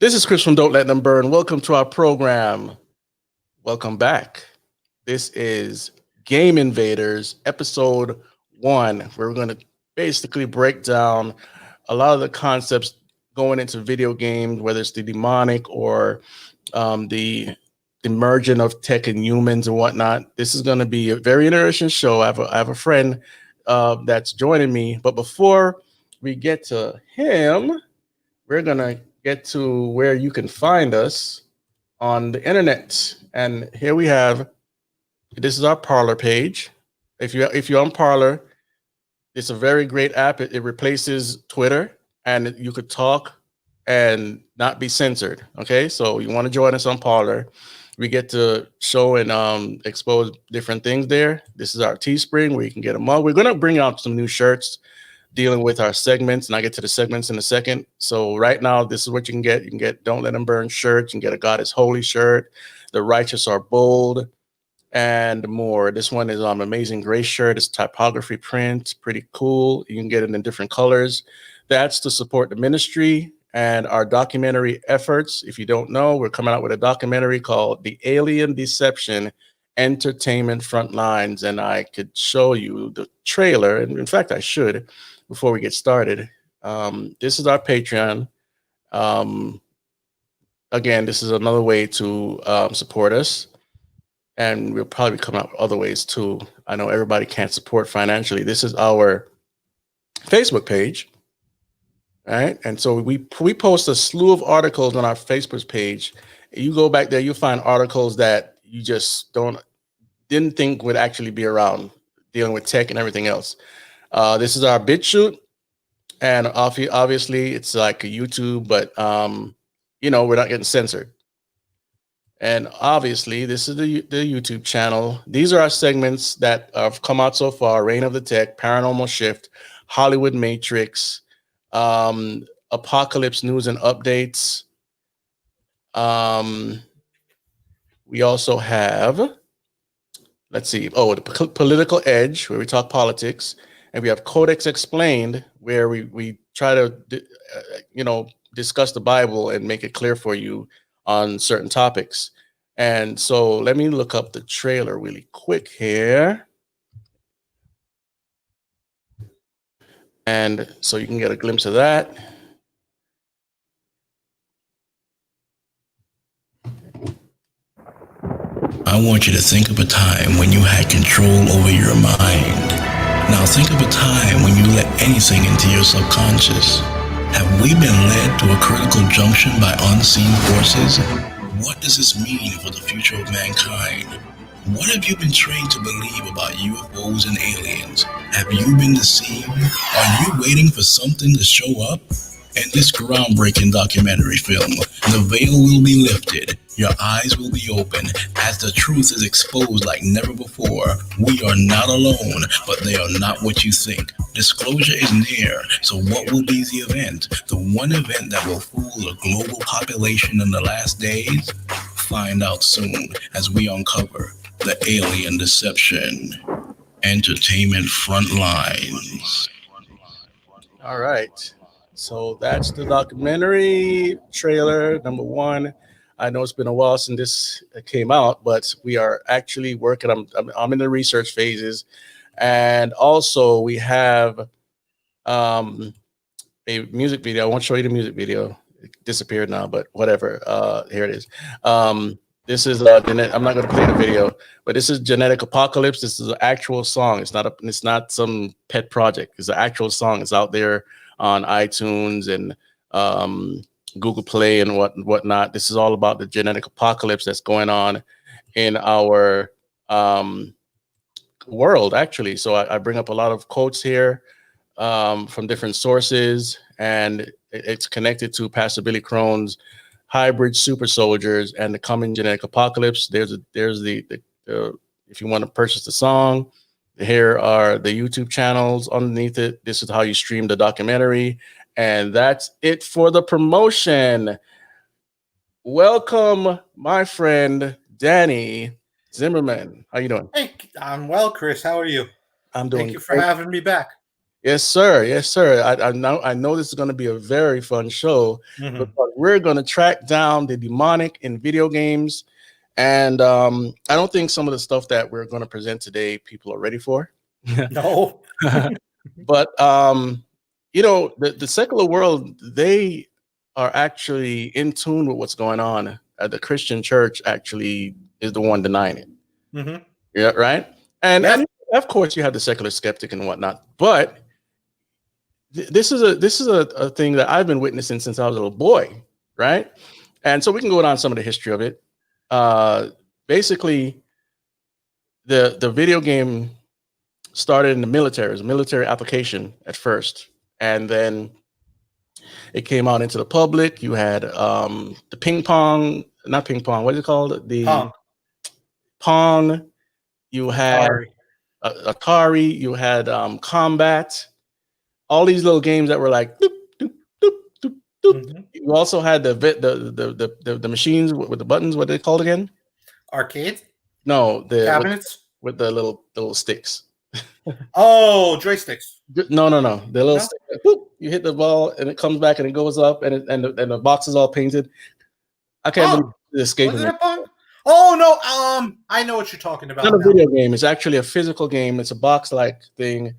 This is Chris from Don't Let Them Burn. Welcome to our program. Welcome back. This is Game Invaders, episode 1, where we're going to basically break down a lot of the concepts going into video games, whether it's the demonic or the merging of tech and humans and whatnot. This is going to be a very interesting show. I have a friend that's joining me. But before we get to him, we're going to get to where you can find us on the internet. And here we have, this is our Parlor page. If you're on Parlor, it's a very great app. It replaces Twitter, and you could talk and not be censored. Okay, so you want to join us on Parlor. We get to show and expose different things there. This is our Teespring where you can get a mug. We're going to bring out some new shirts dealing with our segments, and I get to the segments in a second. So right now, this is what you can get. You can get Don't Let Them Burn shirts. You can get a God is Holy shirt. The Righteous Are Bold, and more. This one is Amazing Grace shirt. It's typography print, pretty cool. You can get it in different colors. That's to support the ministry and our documentary efforts. If you don't know, we're coming out with a documentary called The Alien Deception Entertainment Frontlines, and I could show you the trailer, and in fact I should before we get started. This is our Patreon. Again, this is another way to support us, and we'll probably come out with other ways too. I know everybody can't support financially. This is our Facebook page, right? And so we post a slew of articles on our Facebook page. You go back there, you'll find articles that you just didn't think would actually be around, dealing with tech and everything else. This is our BitChute, and obviously it's like a YouTube, but we're not getting censored. And obviously, this is the YouTube channel. These are our segments that have come out so far: Reign of the Tech, Paranormal Shift, Hollywood Matrix, Apocalypse News and Updates. We also have, let's see, the Political Edge, where we talk politics. And we have Codex Explained, where we try to, discuss the Bible and make it clear for you on certain topics. And so let me look up the trailer really quick here. And so you can get a glimpse of that. I want you to think of a time when you had control over your mind. Now think of a time when you let anything into your subconscious. Have we been led to a critical junction by unseen forces? What does this mean for the future of mankind? What have you been trained to believe about UFOs and aliens? Have you been deceived? Are you waiting for something to show up? In this groundbreaking documentary film, the veil will be lifted, your eyes will be open, as the truth is exposed like never before. We are not alone, but they are not what you think. Disclosure is near, so what will be the event? The one event that will fool the global population in the last days? Find out soon as we uncover the alien deception. Entertainment Frontlines. All right. So that's the documentary trailer, number 1. I know it's been a while since this came out, but we are actually working. I'm in the research phases. And also we have a music video. I won't show you the music video. It disappeared now, but whatever. Here it is. This is I'm not going to play the video, but this is Genetic Apocalypse. This is an actual song. It's not some pet project. It's an actual song. It's out there on iTunes and Google Play and whatnot. This is all about the genetic apocalypse that's going on in our world, actually. So I bring up a lot of quotes here from different sources, and it's connected to Pastor Billy Crone's Hybrid Super Soldiers and the Coming Genetic Apocalypse. There's the if you want to purchase the song, here are the YouTube channels underneath it. This is how you stream the documentary. And that's it for the promotion. Welcome, my friend, Danny Zimmerman. How you doing? Hey, I'm well, Chris. How are you? I'm doing Thank you for great. having me back. Yes, sir. Yes, sir. I know this is going to be a very fun show because we're going to track down the demonic in video games, and I don't think some of the stuff that we're going to present today people are ready for. No. But the secular world, they are actually in tune with what's going on. The Christian church actually is the one denying it. Mm-hmm. Yeah, right. And Yes. and of course you have the secular skeptic and whatnot, but this is a thing that I've been witnessing since I was a little boy, right? And so we can go down some of the history of it. Basically, the video game started in the military. It was a military application at first, and then it came out into the public. You had the ping pong, not ping pong. What is it called? The Pong. You had Atari. You had Combat. All these little games that were like doop, doop, doop, doop, doop. Mm-hmm. You also had the machines with the buttons. What are they called again? Arcade? No, the cabinets with the little sticks. Oh, joysticks. No. The little stick, boop, you hit the ball and it comes back and it goes up and the box is all painted. I can't believe it's escaping me. Oh no, I know what you're talking about. It's not a video game. It's actually a physical game. It's a box-like thing,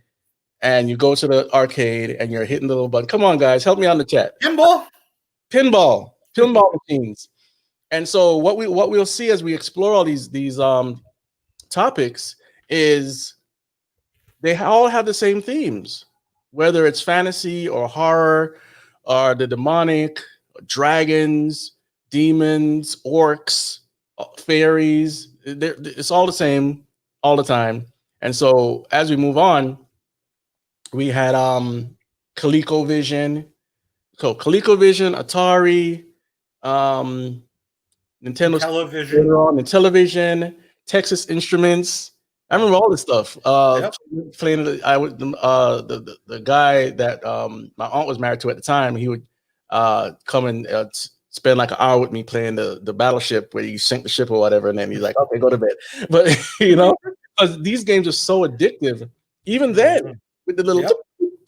and you go to the arcade and you're hitting the little button. Come on, guys, help me on the chat. Pinball machines. And so what we'll see as we explore all these topics is they all have the same themes, whether it's fantasy or horror or the demonic, dragons, demons, orcs, fairies. It's all the same all the time. And so as we move on, we had ColecoVision. So ColecoVision, Atari, Nintendo television, Texas Instruments. I remember all this stuff. Playing the guy that my aunt was married to at the time. He would come and spend like an hour with me playing the battleship where you sink the ship or whatever, and then he's like, "Okay, go to bed." But because these games are so addictive, even then with the little doop,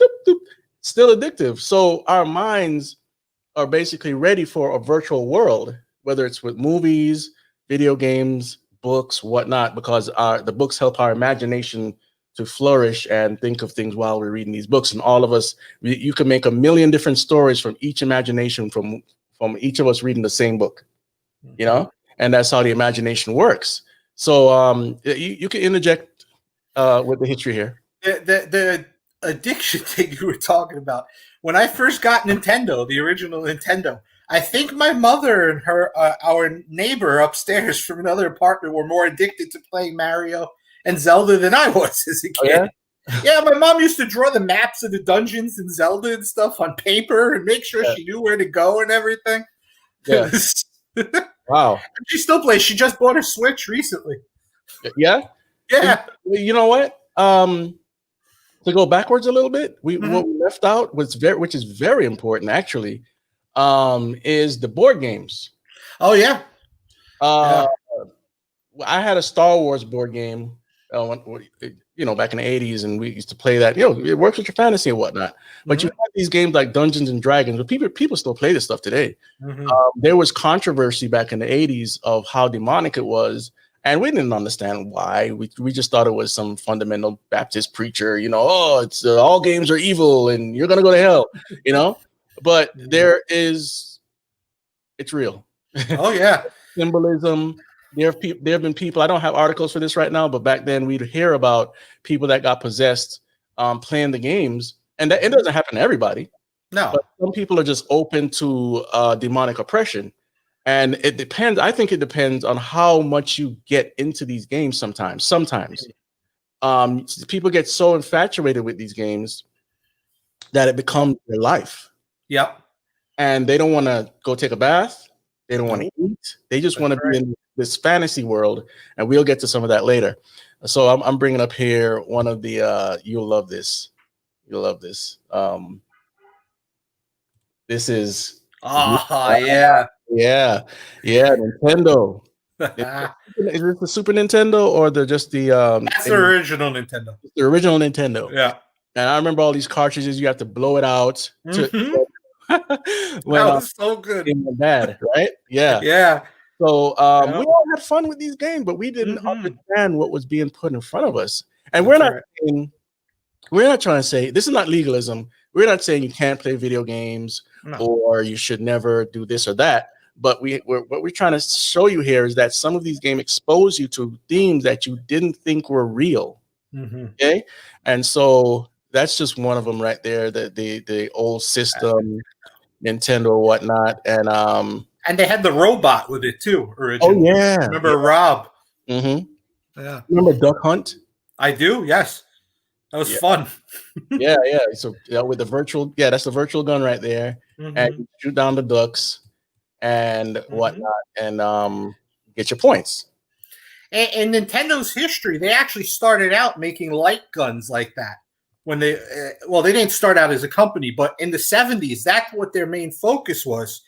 doop, doop, still addictive. So our minds are basically ready for a virtual world, whether it's with movies, video games, books, whatnot, because the books help our imagination to flourish and think of things while we're reading these books. And all of us, you can make a million different stories from each imagination from each of us reading the same book, and that's how the imagination works. So you can interject with the history here. The addiction thing you were talking about. When I first got Nintendo, the original Nintendo, I think my mother and our neighbor upstairs from another apartment, were more addicted to playing Mario and Zelda than I was as a kid. Yeah, my mom used to draw the maps of the dungeons in Zelda and stuff on paper and make sure she knew where to go and everything. Yeah. Wow. And she still plays. She just bought her Switch recently. Yeah? Yeah. You know what? To go backwards a little bit, what we left out which is very important actually, is the board games. Oh yeah. I had a Star Wars board game, back in the 80s, and we used to play that. It works with your fantasy and whatnot. But you have these games like Dungeons and Dragons, but people still play this stuff today. There was controversy back in the 80s of how demonic it was, and we didn't understand why. We just thought it was some fundamental Baptist preacher, it's all games are evil and you're gonna go to hell, But it's real. Oh yeah. Symbolism. There have been people, I don't have articles for this right now, but back then we'd hear about people that got possessed playing the games, and that it doesn't happen to everybody. No. But some people are just open to demonic oppression. And it depends. I think it depends on how much you get into these games sometimes. People get so infatuated with these games that it becomes their life. Yep. And they don't want to go take a bath. They don't want to eat. They just want to be in this fantasy world. And we'll get to some of that later. So I'm bringing up here one of the, you'll love this. You'll love this. This is. Yeah. Yeah, Nintendo. Is this the Super Nintendo or just the? That's the original Nintendo. The original Nintendo. Yeah. And I remember all these cartridges. You have to blow it out to Mhm. when That was so good. game went bad, right? Yeah. Yeah. So Yeah. we all had fun with these games, but we didn't Mhm. understand what was being put in front of us. And That's right. we're not trying to say this is not legalism. We're not saying you can't play video games No. or you should never do this or that. But what we're trying to show you here is that some of these games expose you to themes that you didn't think were real. Mhm. Okay, and so that's just one of them right there. The old system, Nintendo or whatnot, and And they had the robot with it too, oh originally. yeah, Remember Rob? mm-hmm. Yeah. Remember Duck Hunt? I do, yes. That was Yeah, fun. yeah. So with the virtual, that's the virtual gun right there, and Mhm. you shoot down the ducks and Mhm. whatnot, and get your points. In Nintendo's history, they actually started out making light guns like that. When they, well, they didn't start out as a company, but in the 70s, that's what their main focus was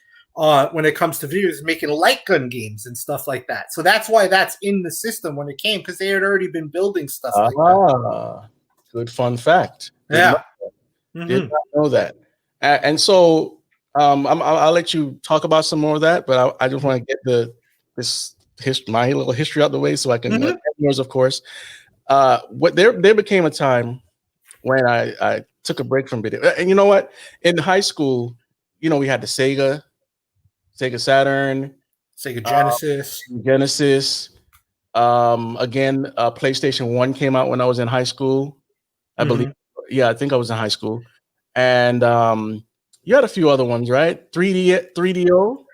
when it comes to videos, making light gun games and stuff like that. So that's why that's in the system when it came, because they had already been building stuff like that. Good fun fact. Yeah. Did Mhm. not know that. And so I'll let you talk about some more of that, but I just want to get my little history out the way so I can Mhm. yours, of course. What there became a time when I took a break from video. And you know what? In high school, we had the Sega Saturn, Sega uh, Genesis. Genesis. Again, PlayStation 1 came out when I was in high school. I believe. Mhm. Yeah, I think I was in high school. And you had a few other ones, right? 3DO,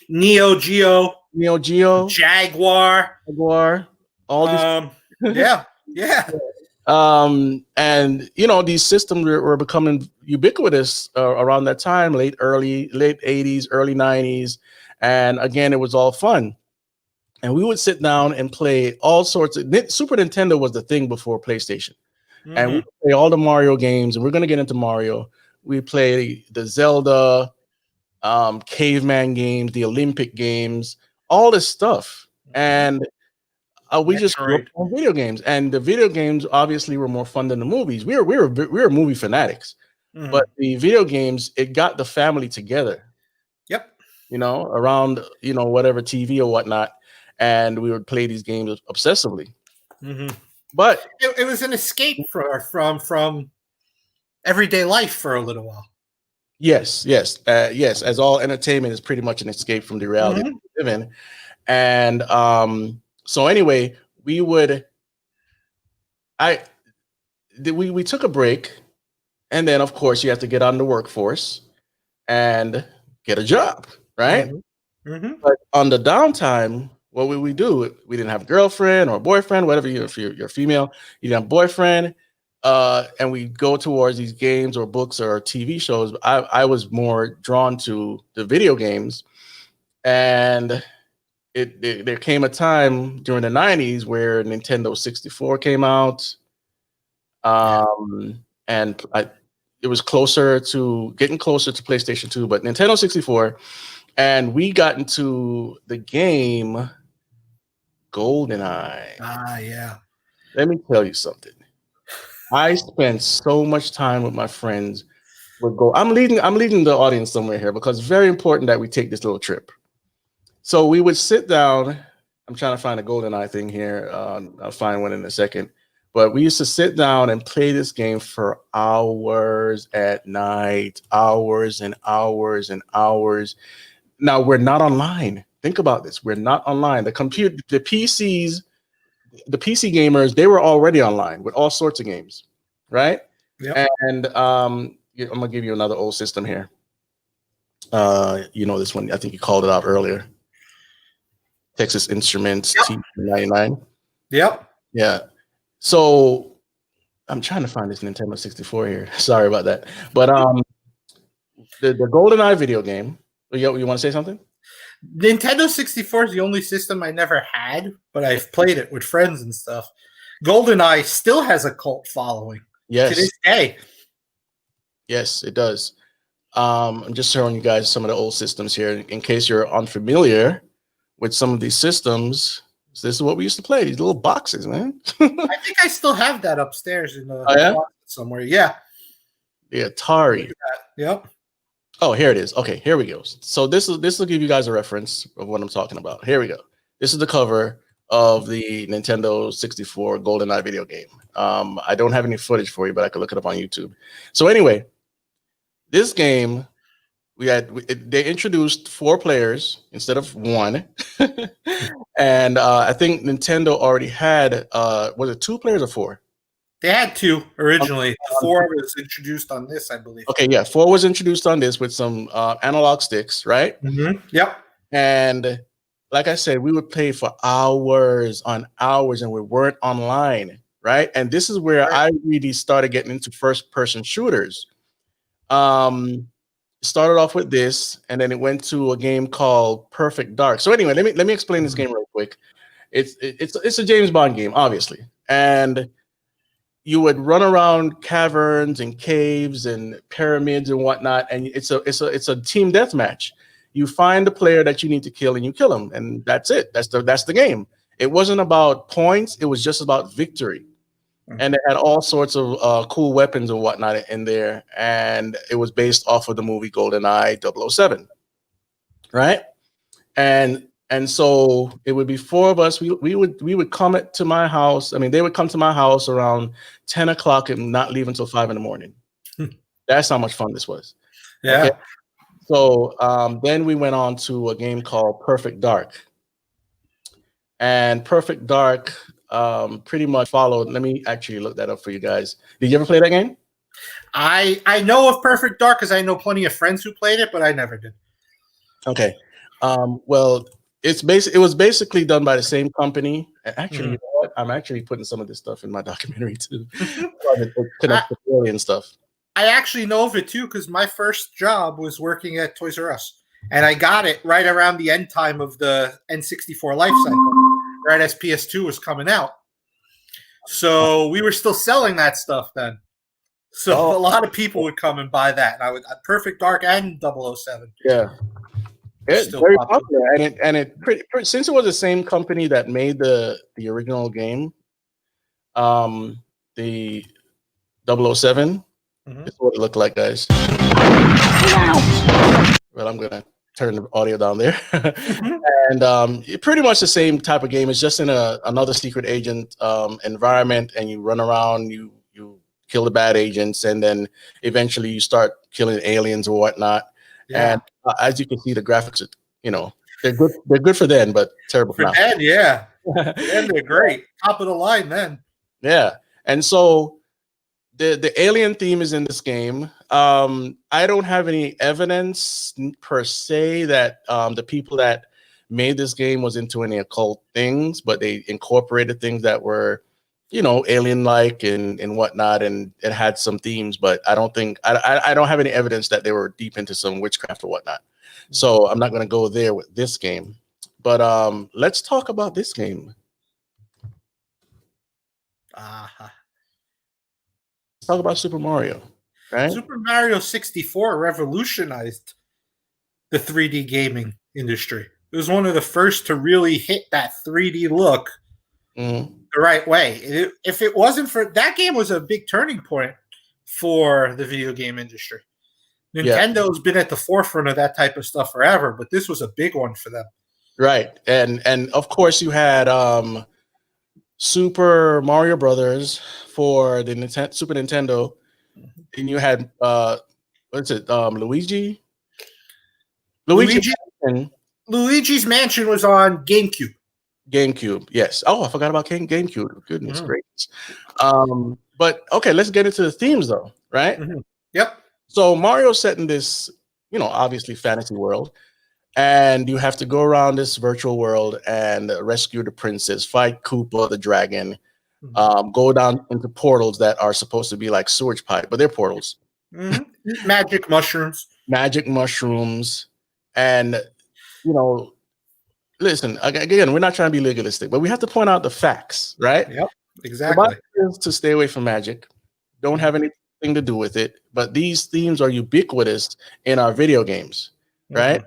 Neo Geo, Neo Geo, Jaguar. Jaguar, all these. Yeah. Yeah. And these systems were becoming ubiquitous around that time, late 80s, early 90s. And again, it was all fun. And we would sit down and play all sorts of Super Nintendo was the thing before PlayStation. And we Mhm. play all the Mario games, and we're going to get into Mario. We play the Zelda, caveman games, the Olympic games, all this stuff. And we just grew up Metroid. on video games, and the video games obviously were more fun than the movies. We were movie fanatics, but Mhm. the video games, it got the family together, Yep. around whatever TV or whatnot, and we would play these games obsessively. Mhm. But It was an escape from everyday life for a little while. yes, as all entertainment is pretty much an escape from the reality that Mhm. we live in. And so anyway, I we took a break, and then of course you have to get on the workforce and get a job, right? Mhm. Mhm. But on the downtime, what would we do? We didn't have a girlfriend or a boyfriend, whatever. If you're female, you didn't have a boyfriend, and we go towards these games or books or TV shows. I was more drawn to the video games, and there came a time during the 90s where Nintendo 64 came out, Yeah. and it was getting closer to PlayStation 2, but Nintendo 64. And we got into the game GoldenEye. Yeah. Let me tell you something. I spent so much time with my friends with Gold. I'm leading the audience somewhere here because it's very important that we take this little trip. So we would sit down. I'm trying to find a GoldenEye thing here. I'll find one in a second. But we used to sit down and play this game for hours at night, hours and hours and hours. Now we're not online. Think about this. We're not online. The PC gamers, they were already online with all sorts of games, right? Yep. And I'm gonna give you another old system here. This one. I think you called it out earlier. Texas Instruments Yep. T99. Yep. Yeah. So I'm trying to find this Nintendo 64 here. Sorry about that. But the GoldenEye video game. You want to say something? Nintendo 64 is the only system I never had, but I've played it with friends and stuff. GoldenEye still has a cult following to Yes. this day. Yes, it does. I'm just showing you guys some of the old systems here in case you're unfamiliar with some of these systems. This is what we used to play, these little boxes, man. I think I still have that upstairs in the Oh, yeah? closet somewhere. Yeah. The Atari. Yep. Oh, here it is. Okay, here we go. So this will give you guys a reference of what I'm talking about. Here we go. This is the cover of the Nintendo 64 GoldenEye video game. I don't have any footage for you, but I can look it up on YouTube. So anyway, this game they introduced 4 players instead of 1, and I think Nintendo already had was it 2 players or 4? They had 2 originally. 4 was introduced on this, I believe. Okay, yeah, 4 was introduced on this with some analog sticks, right? Mm-hmm. Yep. And like I said, we would play for hours on hours, and we weren't online, right? And this is where I really started getting into first-person shooters. Started off with this, and then it went to a game called Perfect Dark. So anyway, let me explain this game real quick. It's a James Bond game, obviously, and you would run around caverns and caves and pyramids and whatnot, and it's a team deathmatch. You find the player that you need to kill, and you kill him, and that's it. That's the game. It wasn't about points; it was just about victory. And it had all sorts of cool weapons and whatnot in there, and it was based off of the movie GoldenEye 007, right? And so it would be 4 of us. We would come to my house. I mean, they would come to my house around 10 o'clock and not leave until 5 in the morning. That's how much fun this was. Yeah. Okay? So then we went on to a game called Perfect Dark. And Perfect Dark pretty much followed. Let me actually look that up for you guys. Did you ever play that game? I know of Perfect Dark because I know plenty of friends who played it, but I never did. Okay. Well, it was basically done by the same company. Actually, you know what? I'm actually putting some of this stuff in my documentary too. And stuff. I actually know of it too because my first job was working at Toys R Us, and I got it right around the end time of the N64 life cycle, right as PS2 was coming out. So we were still selling that stuff then. So a lot of people would come and buy that. And I would Perfect Dark and 007. Yeah. It's very popular, and it since it was the same company that made the original game, the 007. This is what it looked like, guys. Well, I'm gonna turn the audio down there, and pretty much the same type of game. It's just in another secret agent environment, and you run around, you kill the bad agents, and then eventually you start killing aliens or whatnot. Yeah. And as you can see, the graphics are, they're good. They're good for then, but terrible for now. Then, yeah. Then they're great. Top of the line then. Yeah. And so the alien theme is in this game. I don't have any evidence per se that the people that made this game was into any occult things, but they incorporated things that were, alien-like and whatnot, and it had some themes, but I don't think I don't have any evidence that they were deep into some witchcraft or whatnot. So I'm not going to go there with this game. But let's talk about this game. Let's talk about Super Mario, right? Super Mario 64 revolutionized the 3D gaming industry. It was one of the first to really hit that 3D look the right way. If it wasn't for that game, was a big turning point for the video game industry. Nintendo's been at the forefront of that type of stuff forever, but this was a big one for them. Right, and of course you had Super Mario Brothers for the Super Nintendo, and you had Luigi. Luigi's Mansion was on GameCube. GameCube, yes. Oh, I forgot about GameCube. Goodness gracious. But okay, let's get into the themes though, right? Yep. So Mario's set in this, obviously fantasy world, and you have to go around this virtual world and rescue the princess, fight Koopa the dragon, go down into portals that are supposed to be like sewage pipe, but they're portals. Magic mushrooms. And listen, again, we're not trying to be legalistic, but we have to point out the facts, right? Yep, exactly. To stay away from magic, don't have anything to do with it, but these themes are ubiquitous in our video games, right?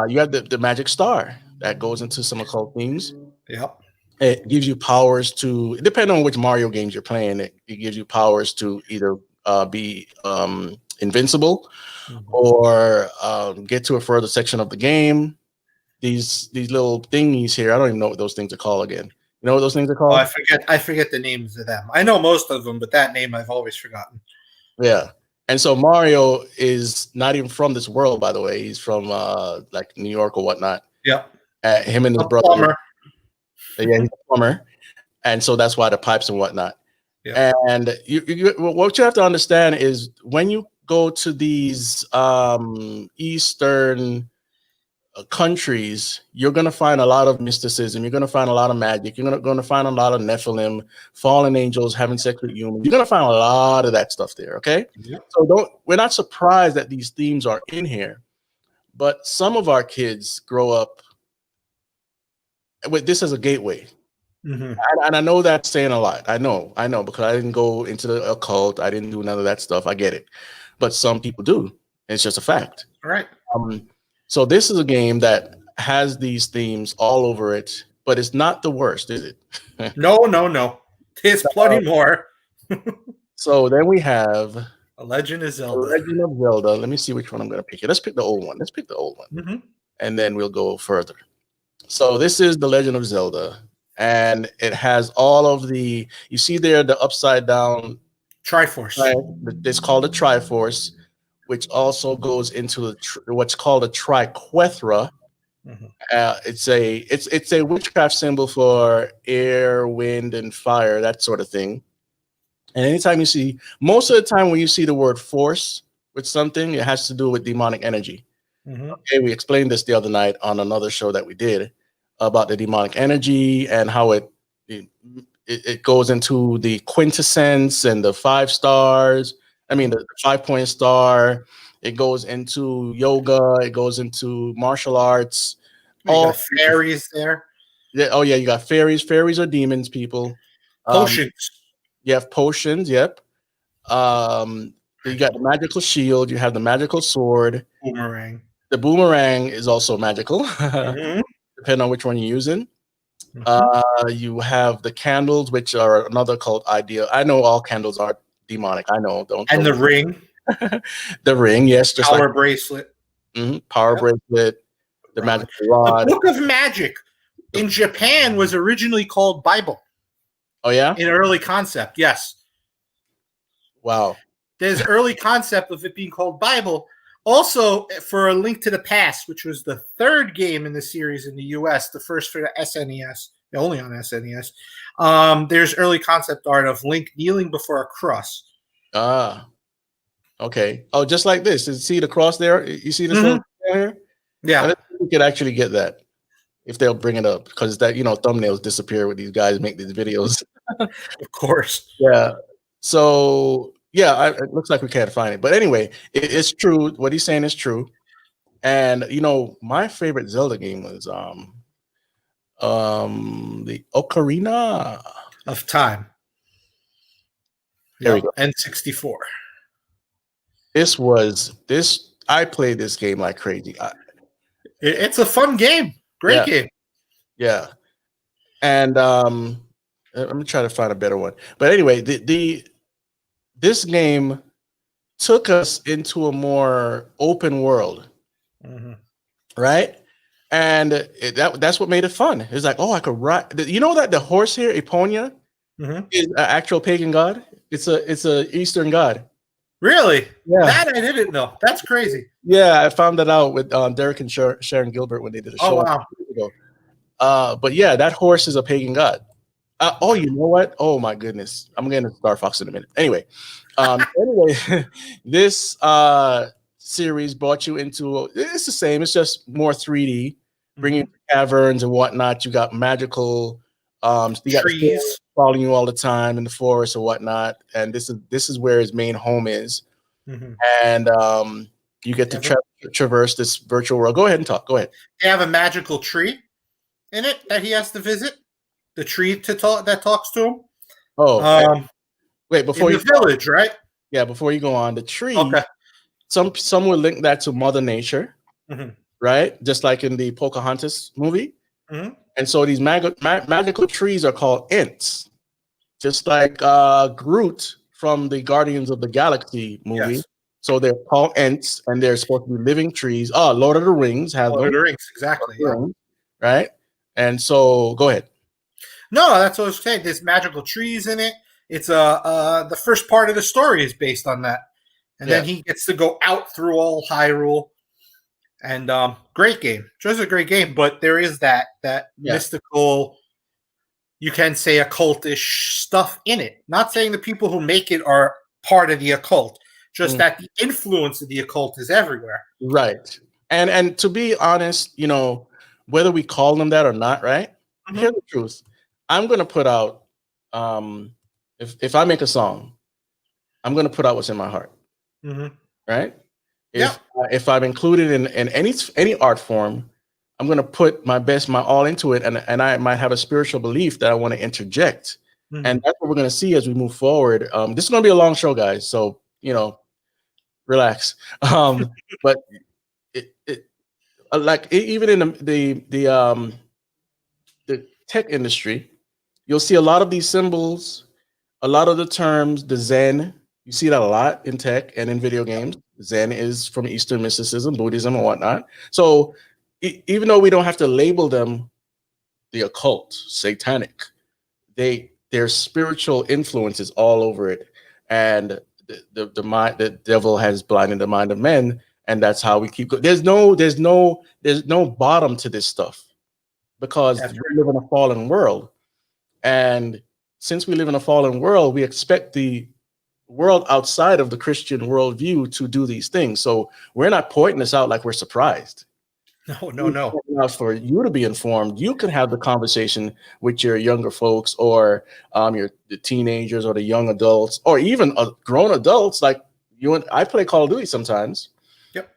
You have the magic star that goes into some occult themes. Yep. It gives you powers to, depending on which Mario games you're playing, it gives you powers to either be invincible or get to a further section of the game. These little thingies here, I don't even know what those things are called again. You know what those things are Oh, called? I forget the names of them. I know most of them, but that name I've always forgotten. Yeah. And so Mario is not even from this world, by the way. He's from like New York or whatnot. Yep. Him and his A brother. plumber. Yeah, he's a plumber. And so that's why the pipes and whatnot. Yep. And what you have to understand is when you go to these Eastern countries, you're going to find a lot of mysticism. You're going to find a lot of magic. You're going to find a lot of nephilim, fallen angels having sex with humans. You're going to find a lot of that stuff there. Okay. Yep. So we're not surprised that these themes are in here, but some of our kids grow up with this as a gateway. And I know that's saying a lot. I know, because I didn't go into the occult. I didn't do none of that stuff. I get it. But some people do. It's just a fact. All right. So this is a game that has these themes all over it, but it's not the worst, is it? No. There's plenty more. So then we have A Legend of Zelda. Legend of Zelda. Let me see which one I'm going to pick. Let's pick the old one. And then we'll go further. So this is the Legend of Zelda. And it has all of you see there, the upside down Triforce. It's called a Triforce, which also goes into what's called a triquethra. It's a witchcraft symbol for air, wind, and fire, that sort of thing. And anytime most of the time when you see the word force with something, it has to do with demonic energy. Okay, we explained this the other night on another show that we did about the demonic energy and how it goes into the quintessence and the 5 stars. I mean, the 5-point star. It goes into yoga. It goes into martial arts. You got fairies there. Yeah. Oh, yeah. You got fairies. Fairies are demons, people. Potions. You have potions. Yep. You got the magical shield. You have the magical sword. Boomerang. The boomerang is also magical. Depending on which one you're using. You have the candles, which are another occult idea. I know all candles are demonic. I know. And the ring. The ring, yes. Just power bracelet. Power bracelet. The magic rod. The Book of Magic in Japan was originally called Bible. Oh, yeah? In early concept, yes. Wow. There's early concept of it being called Bible. Also, for A Link to the Past, which was the 3rd game in the series in the US, the first for the SNES, only on SNES, there's early concept art of Link kneeling before a cross. Ah, okay. Oh, just like this. You see the cross there? You see this one there? Yeah. We could actually get that if they'll bring it up, because that, thumbnails disappear when these guys make these videos. Of course. Yeah. So, yeah, it looks like we can't find it. But anyway, it's true. What he's saying is true. And, my favorite Zelda game was the Ocarina of Time. There we go. N64. I played this game like crazy. It's a fun game. Great game. Yeah. And let me try to find a better one. But anyway, this game took us into a more open world, right? And that's what made it fun. It's like, oh, I could ride. You know that the horse here, Eponia, is an actual pagan god. It's a Eastern god. Really? Yeah. That I didn't know. That's crazy. Yeah, I found that out with Derek and Sharon Gilbert when they did a show. Oh, wow. But yeah, that horse is a pagan god. Oh, you know what? Oh my goodness. I'm getting to Star Fox in a minute. Anyway, this series brought you into it's the same. It's just more 3D, bringing caverns and whatnot. You got magical you got trees following you all the time in the forest or whatnot. And this is where his main home is. And you get to traverse this virtual world. Go ahead and talk. Go ahead. They have a magical tree in it that he has to visit. The tree that talks to him. Oh, wait! Before in the village, right? Yeah, before you go on, the tree. Okay. Some will link that to Mother Nature, right? Just like in the Pocahontas movie. And so these magical trees are called ints, just like Groot from the Guardians of the Galaxy movie. Yes. So they're called Ents, and they're supposed to be living trees. Oh, Lord of the Rings has Lord them. of the Rings, exactly. Yeah. Right? And so, go ahead. No, that's what I was saying. There's magical trees in it. It's the first part of the story is based on that, and then he gets to go out through all Hyrule. And great game, just a great game. But there is that mystical, you can say occultish stuff in it. Not saying the people who make it are part of the occult, just that the influence of the occult is everywhere. Right. And to be honest, you know, whether we call them that or not, right? Here's the truth. I'm going to put out, if I make a song, I'm going to put out what's in my heart. Right? If I'm included in any art form, I'm going to put my all into it. And I might have a spiritual belief that I want to interject. And that's what we're going to see as we move forward. This is going to be a long show, guys. So, you know, relax. But like even in the tech industry, you'll see a lot of these symbols, a lot of the terms, the Zen. You see that a lot in tech and in video games. Zen is from Eastern mysticism, Buddhism, and whatnot. So even though we don't have to label them the occult, satanic, their spiritual influences all over it, and the devil has blinded the mind of men, and that's how we keep going. There's no bottom to this stuff, because we live in a fallen world, and since we live in a fallen world, we expect the world outside of the Christian worldview to do these things. So we're not pointing this out like we're surprised. No. For you to be informed, you can have the conversation with your younger folks, or the teenagers, or the young adults, or even grown adults like you and I. Play Call of Duty sometimes. Yep.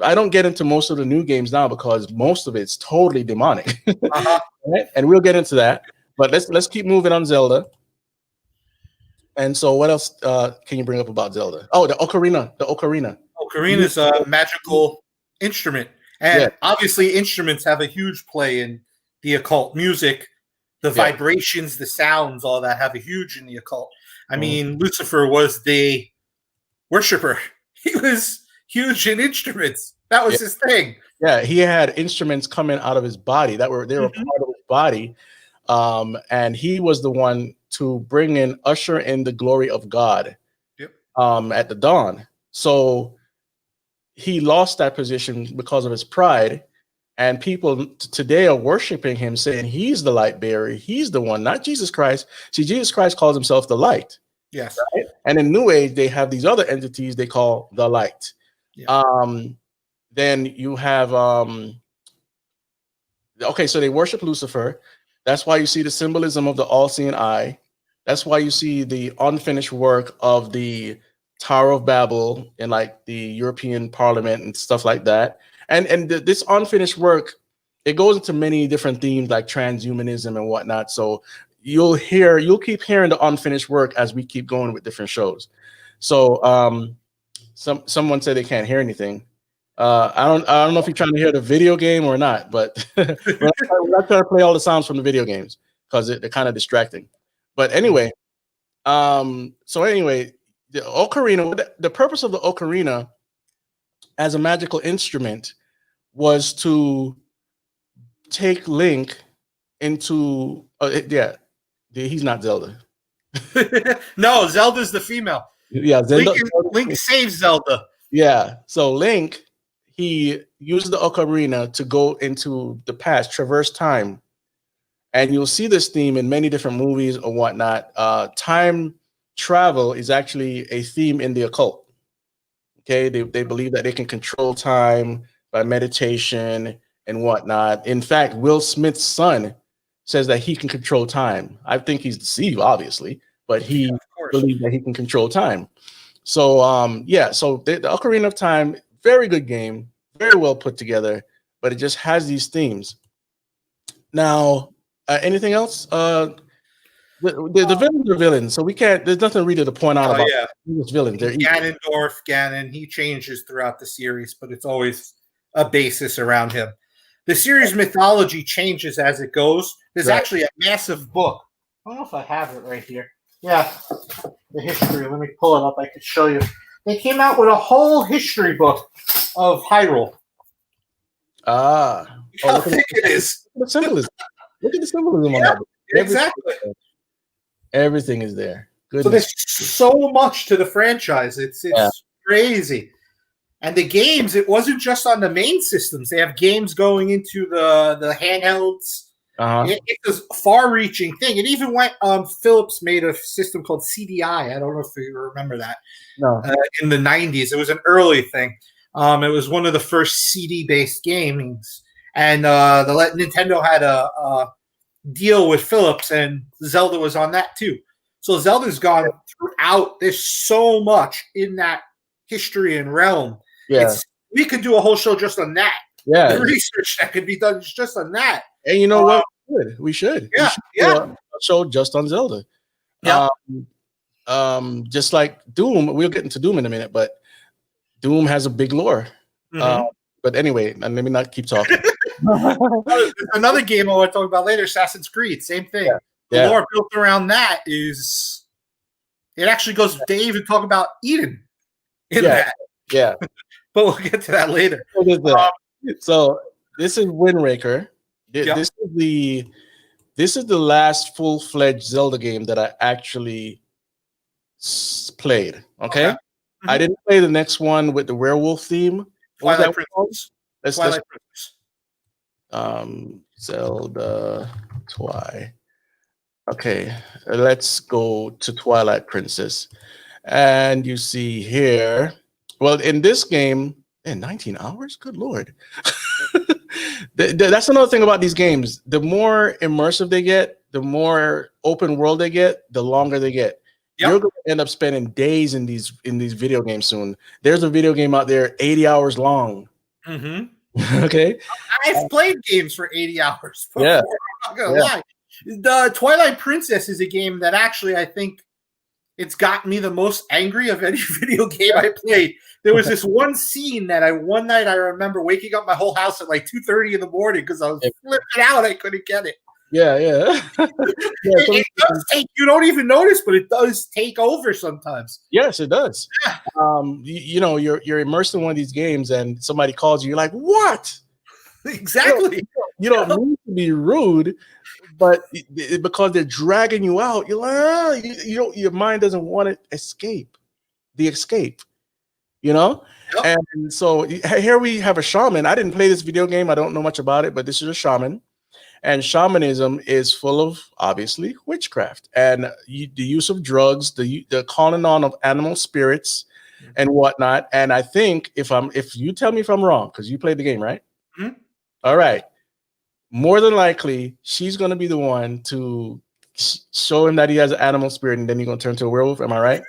I don't get into most of the new games now because most of it's totally demonic. Right? And we'll get into that. But let's keep moving on Zelda. And so, what else can you bring up about Zelda? Oh, the ocarina. Ocarina is a magical instrument. And obviously instruments have a huge play in the occult. Music, the vibrations, the sounds, all that have a huge in the occult. I mean, Lucifer was the worshiper. He was huge in instruments. That was his thing. Yeah, he had instruments coming out of his body they were part of his body. And he was the one to usher in the glory of God at the dawn. So he lost that position because of his pride, and people today are worshiping him, saying he's the light bearer. He's the one, not Jesus Christ. See, Jesus Christ calls himself the light. Yes. Right? And in New Age, they have these other entities they call the light. Yeah. Then you have, so they worship Lucifer. That's why you see the symbolism of the all-seeing eye. That's why you see the unfinished work of the Tower of Babel in like the European Parliament and stuff like that. And this unfinished work, it goes into many different themes like transhumanism and whatnot. So you'll keep hearing the unfinished work as we keep going with different shows. So someone said they can't hear anything. I don't know if you're trying to hear the video game or not, but we're not trying to play all the sounds from the video games because they're kind of distracting. But anyway, the ocarina, the purpose of the ocarina as a magical instrument was to take Link into he's not Zelda. No, Zelda's the female. Yeah, Link saves Zelda. Yeah, so Link, he used the ocarina to go into the past, traverse time. And you'll see this theme in many different movies or whatnot. Time travel is actually a theme in the occult. Okay, they believe that they can control time by meditation and whatnot. In fact, Will Smith's son says that he can control time. I think he's deceived, obviously, but he believes that he can control time. So, so the Ocarina of Time, very good game, very well put together, but it just has these themes. Now, anything else? The villains are villains, so we can't. There's nothing really to point out about these villains. They're Ganon. He changes throughout the series, but it's always a basis around him. the series mythology changes as it goes. There's Right. actually a massive book. I don't know if I have it right here. Yeah, the history. Let me pull it up. I could show you. They came out with a whole history book of Hyrule. Ah, How look at thick it is. the symbolism. Look at the symbolism on Yeah, that. exactly. Everything is there. Goodness. So there's so much to the franchise. It's Yeah. crazy. And the games, it wasn't just on the main systems. They have games going into the handhelds. It's a far-reaching thing. It even went. Philips made a system called CDI. I don't know if you remember that. No. In the '90s, it was an early thing. It was one of the first CD-based games, and Nintendo had a deal with Philips, and Zelda was on that too. So Zelda's gone throughout. There's so much in that history and realm. Yeah. We could do a whole show just on that. Yeah. The research that could be done just on that. And you know what? We should. Yeah. We should do a show just on Zelda. Yeah. Just like Doom. We'll get into Doom in a minute, but Doom has a big lore. But anyway, let me not keep talking. Another game I want to talk about later, Assassin's Creed. Same thing. Yeah. The lore built around that is it actually goes. They even talk about Eden in that. Yeah. But we'll get to that later. So this is Wind Waker. This is the last full-fledged Zelda game that I actually played. Okay. I didn't play the next one with the werewolf theme. Twilight Princess. Twilight Princess. Zelda Twi. Okay, let's go to Twilight Princess. And you see here, well, in this game, in 19 hours? Good Lord. That's another thing about these games. The more immersive they get, the more open world they get, the longer they get. Yep. You're going to end up spending days in these video games soon. There's a video game out there 80 hours long. Okay. I've played games for 80 hours before. Yeah. I'm not going to lie. The Twilight Princess is a game that actually I think it's gotten me the most angry of any video game I played. There was this one scene that one night I remember waking up my whole house at like 2:30 in the morning because I was flipping out. I couldn't get it. Yeah. It does take, you don't even notice, but it does take over sometimes. Yes, it does. Yeah. You're immersed in one of these games and somebody calls you, you're like, what? Exactly. You don't mean to be rude, but because they're dragging you out, you're like, your mind doesn't want to escape. Yep. And so here we have a shaman. I didn't play this video game. I don't know much about it, but this is a shaman. And shamanism is full of, obviously, witchcraft and the use of drugs, the calling on of animal spirits and whatnot. And I think if you tell me if I'm wrong, because you played the game, right? All right. More than likely, she's going to be the one to show him that he has an animal spirit, and then he's going to turn to a werewolf. Am I right?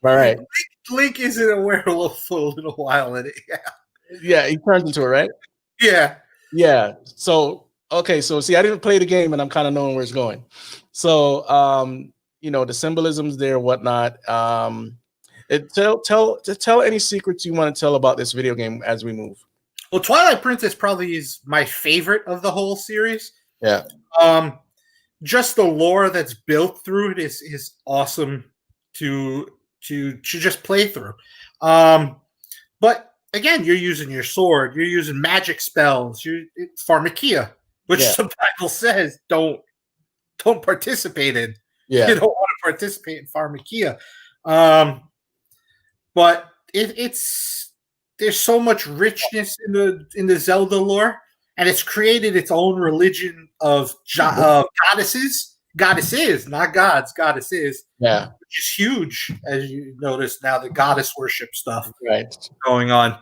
All right. Link isn't a werewolf for a little while. Yeah, he turns into it, right? Yeah. Yeah. So, okay. So, see, I didn't play the game, and I'm kind of knowing where it's going. So, the symbolism's there, whatnot. Tell any secrets you want to tell about this video game as we move. Well, Twilight Princess probably is my favorite of the whole series. Yeah. Just the lore that's built through it is awesome to just play through. But again, you're using your sword, you're using magic spells, pharmakia, which the Bible says don't participate in. Yeah. You don't want to participate in pharmakia. But there's so much richness in the Zelda lore, and it's created its own religion of goddesses, not gods, goddesses. Yeah, which is huge, as you notice now. The goddess worship stuff, right, going on.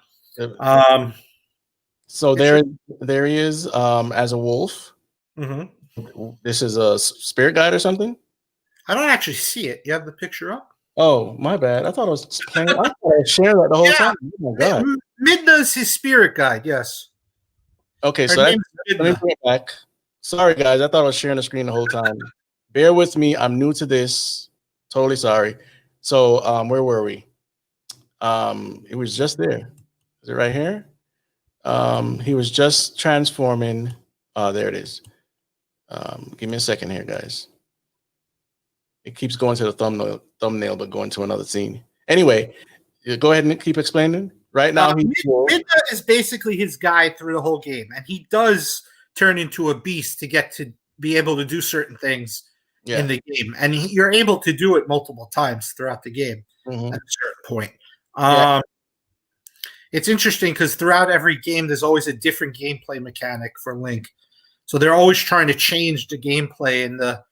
So there he is, as a wolf. This is a spirit guide or something. I don't actually see it. You have the picture up? Oh, my bad. I thought I was playing. I thought I was sharing that the whole time. Oh my god. Midna's his spirit guide, yes. Okay, so let me bring it back. Sorry, guys. I thought I was sharing the screen the whole time. Bear with me. I'm new to this. Totally sorry. So, where were we? It was just there. Is it right here? He was just transforming. Oh, there it is. Give me a second here, guys. It keeps going to the thumbnail, but going to another scene. Anyway, go ahead and keep explaining. Right now, Midna is basically his guide through the whole game, and he does turn into a beast to get to be able to do certain things in the game, and you're able to do it multiple times throughout the game at a certain point. It's interesting because throughout every game, there's always a different gameplay mechanic for Link. So they're always trying to change the gameplay and the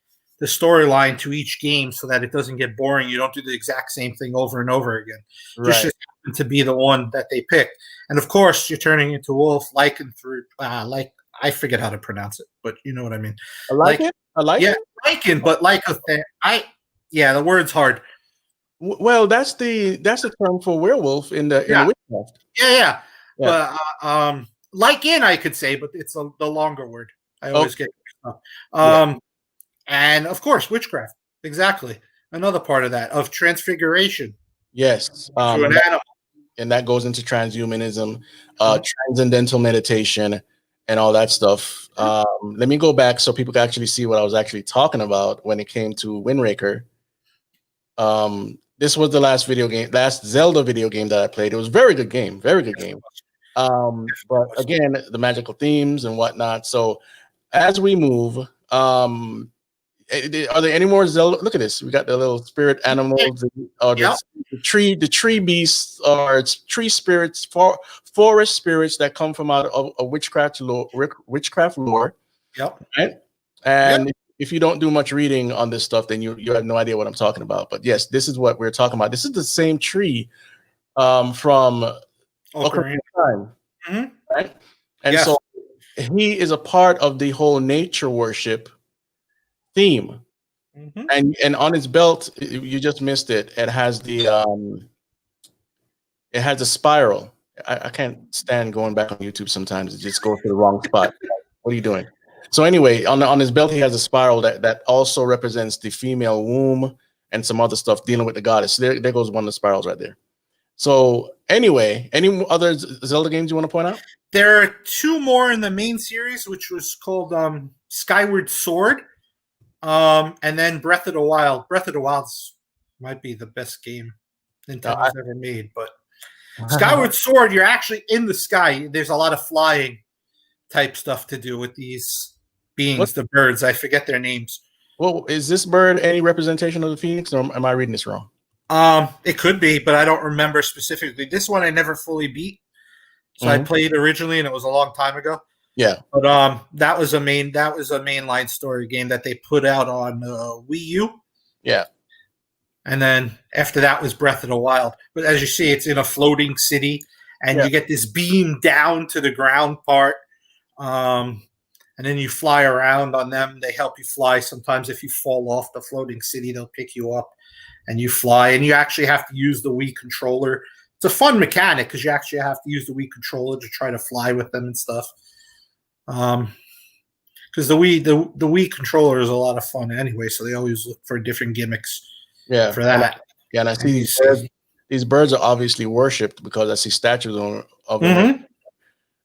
storyline to each game so that it doesn't get boring. You don't do the exact same thing over and over again. Just happen to be the one that they picked. And of course, you're turning into Wolf, Lycan through I forget how to pronounce it, but you know what I mean. Lycan, but like a thing. The word's hard. Well, that's the term for werewolf in the witchcraft. Yeah. But Lycan, I could say, but it's the longer word. I always get mixed up. And of course, witchcraft. Exactly. Another part of that, of transfiguration. Yes. To an animal. And that goes into transhumanism, transcendental meditation, and all that stuff. Let me go back so people can actually see what I was actually talking about when it came to Wind Waker. This was the last Zelda video game that I played. It was a very good game. But again, the magical themes and whatnot. So as we move, are there any more Zelda? Look at this. We got the little spirit animals, the tree beasts, or it's tree spirits, forest spirits that come from out of a witchcraft lore. Yep. Right. And if you don't do much reading on this stuff, then you have no idea what I'm talking about. But yes, this is what we're talking about. This is the same tree from Ocarina of Time, right? And so he is a part of the whole nature worship theme. And on his belt, you just missed it. It has the spiral. I can't stand going back on YouTube sometimes. It just goes to the wrong spot. What are you doing? So anyway, on his belt, he has a spiral that also represents the female womb and some other stuff dealing with the goddess. There goes one of the spirals right there. So anyway, any other Zelda games you want to point out? There are two more in the main series, which was called Skyward Sword, and then Breath of the Wild. Breath of the Wild might be the best game Nintendo's ever made, but Skyward Sword, you're actually in the sky. There's a lot of flying type stuff to do with these beings, the birds. I forget their names. Well, is this bird any representation of the phoenix, or am I reading this wrong? It could be, but I don't remember specifically. This one I never fully beat. So I played originally, and it was a long time ago. Yeah, but that was a mainline story game that they put out on Wii U. Yeah, and then after that was Breath of the Wild. But as you see, it's in a floating city, and you get this beam down to the ground part, and then you fly around on them. They help you fly. Sometimes if you fall off the floating city, they'll pick you up, and you fly. And you actually have to use the Wii controller. It's a fun mechanic because you actually have to use the Wii controller to try to fly with them and stuff. Because the Wii controller is a lot of fun anyway, so they always look for different gimmicks. For that. Yeah, and I see these birds are obviously worshipped because I see statues of them,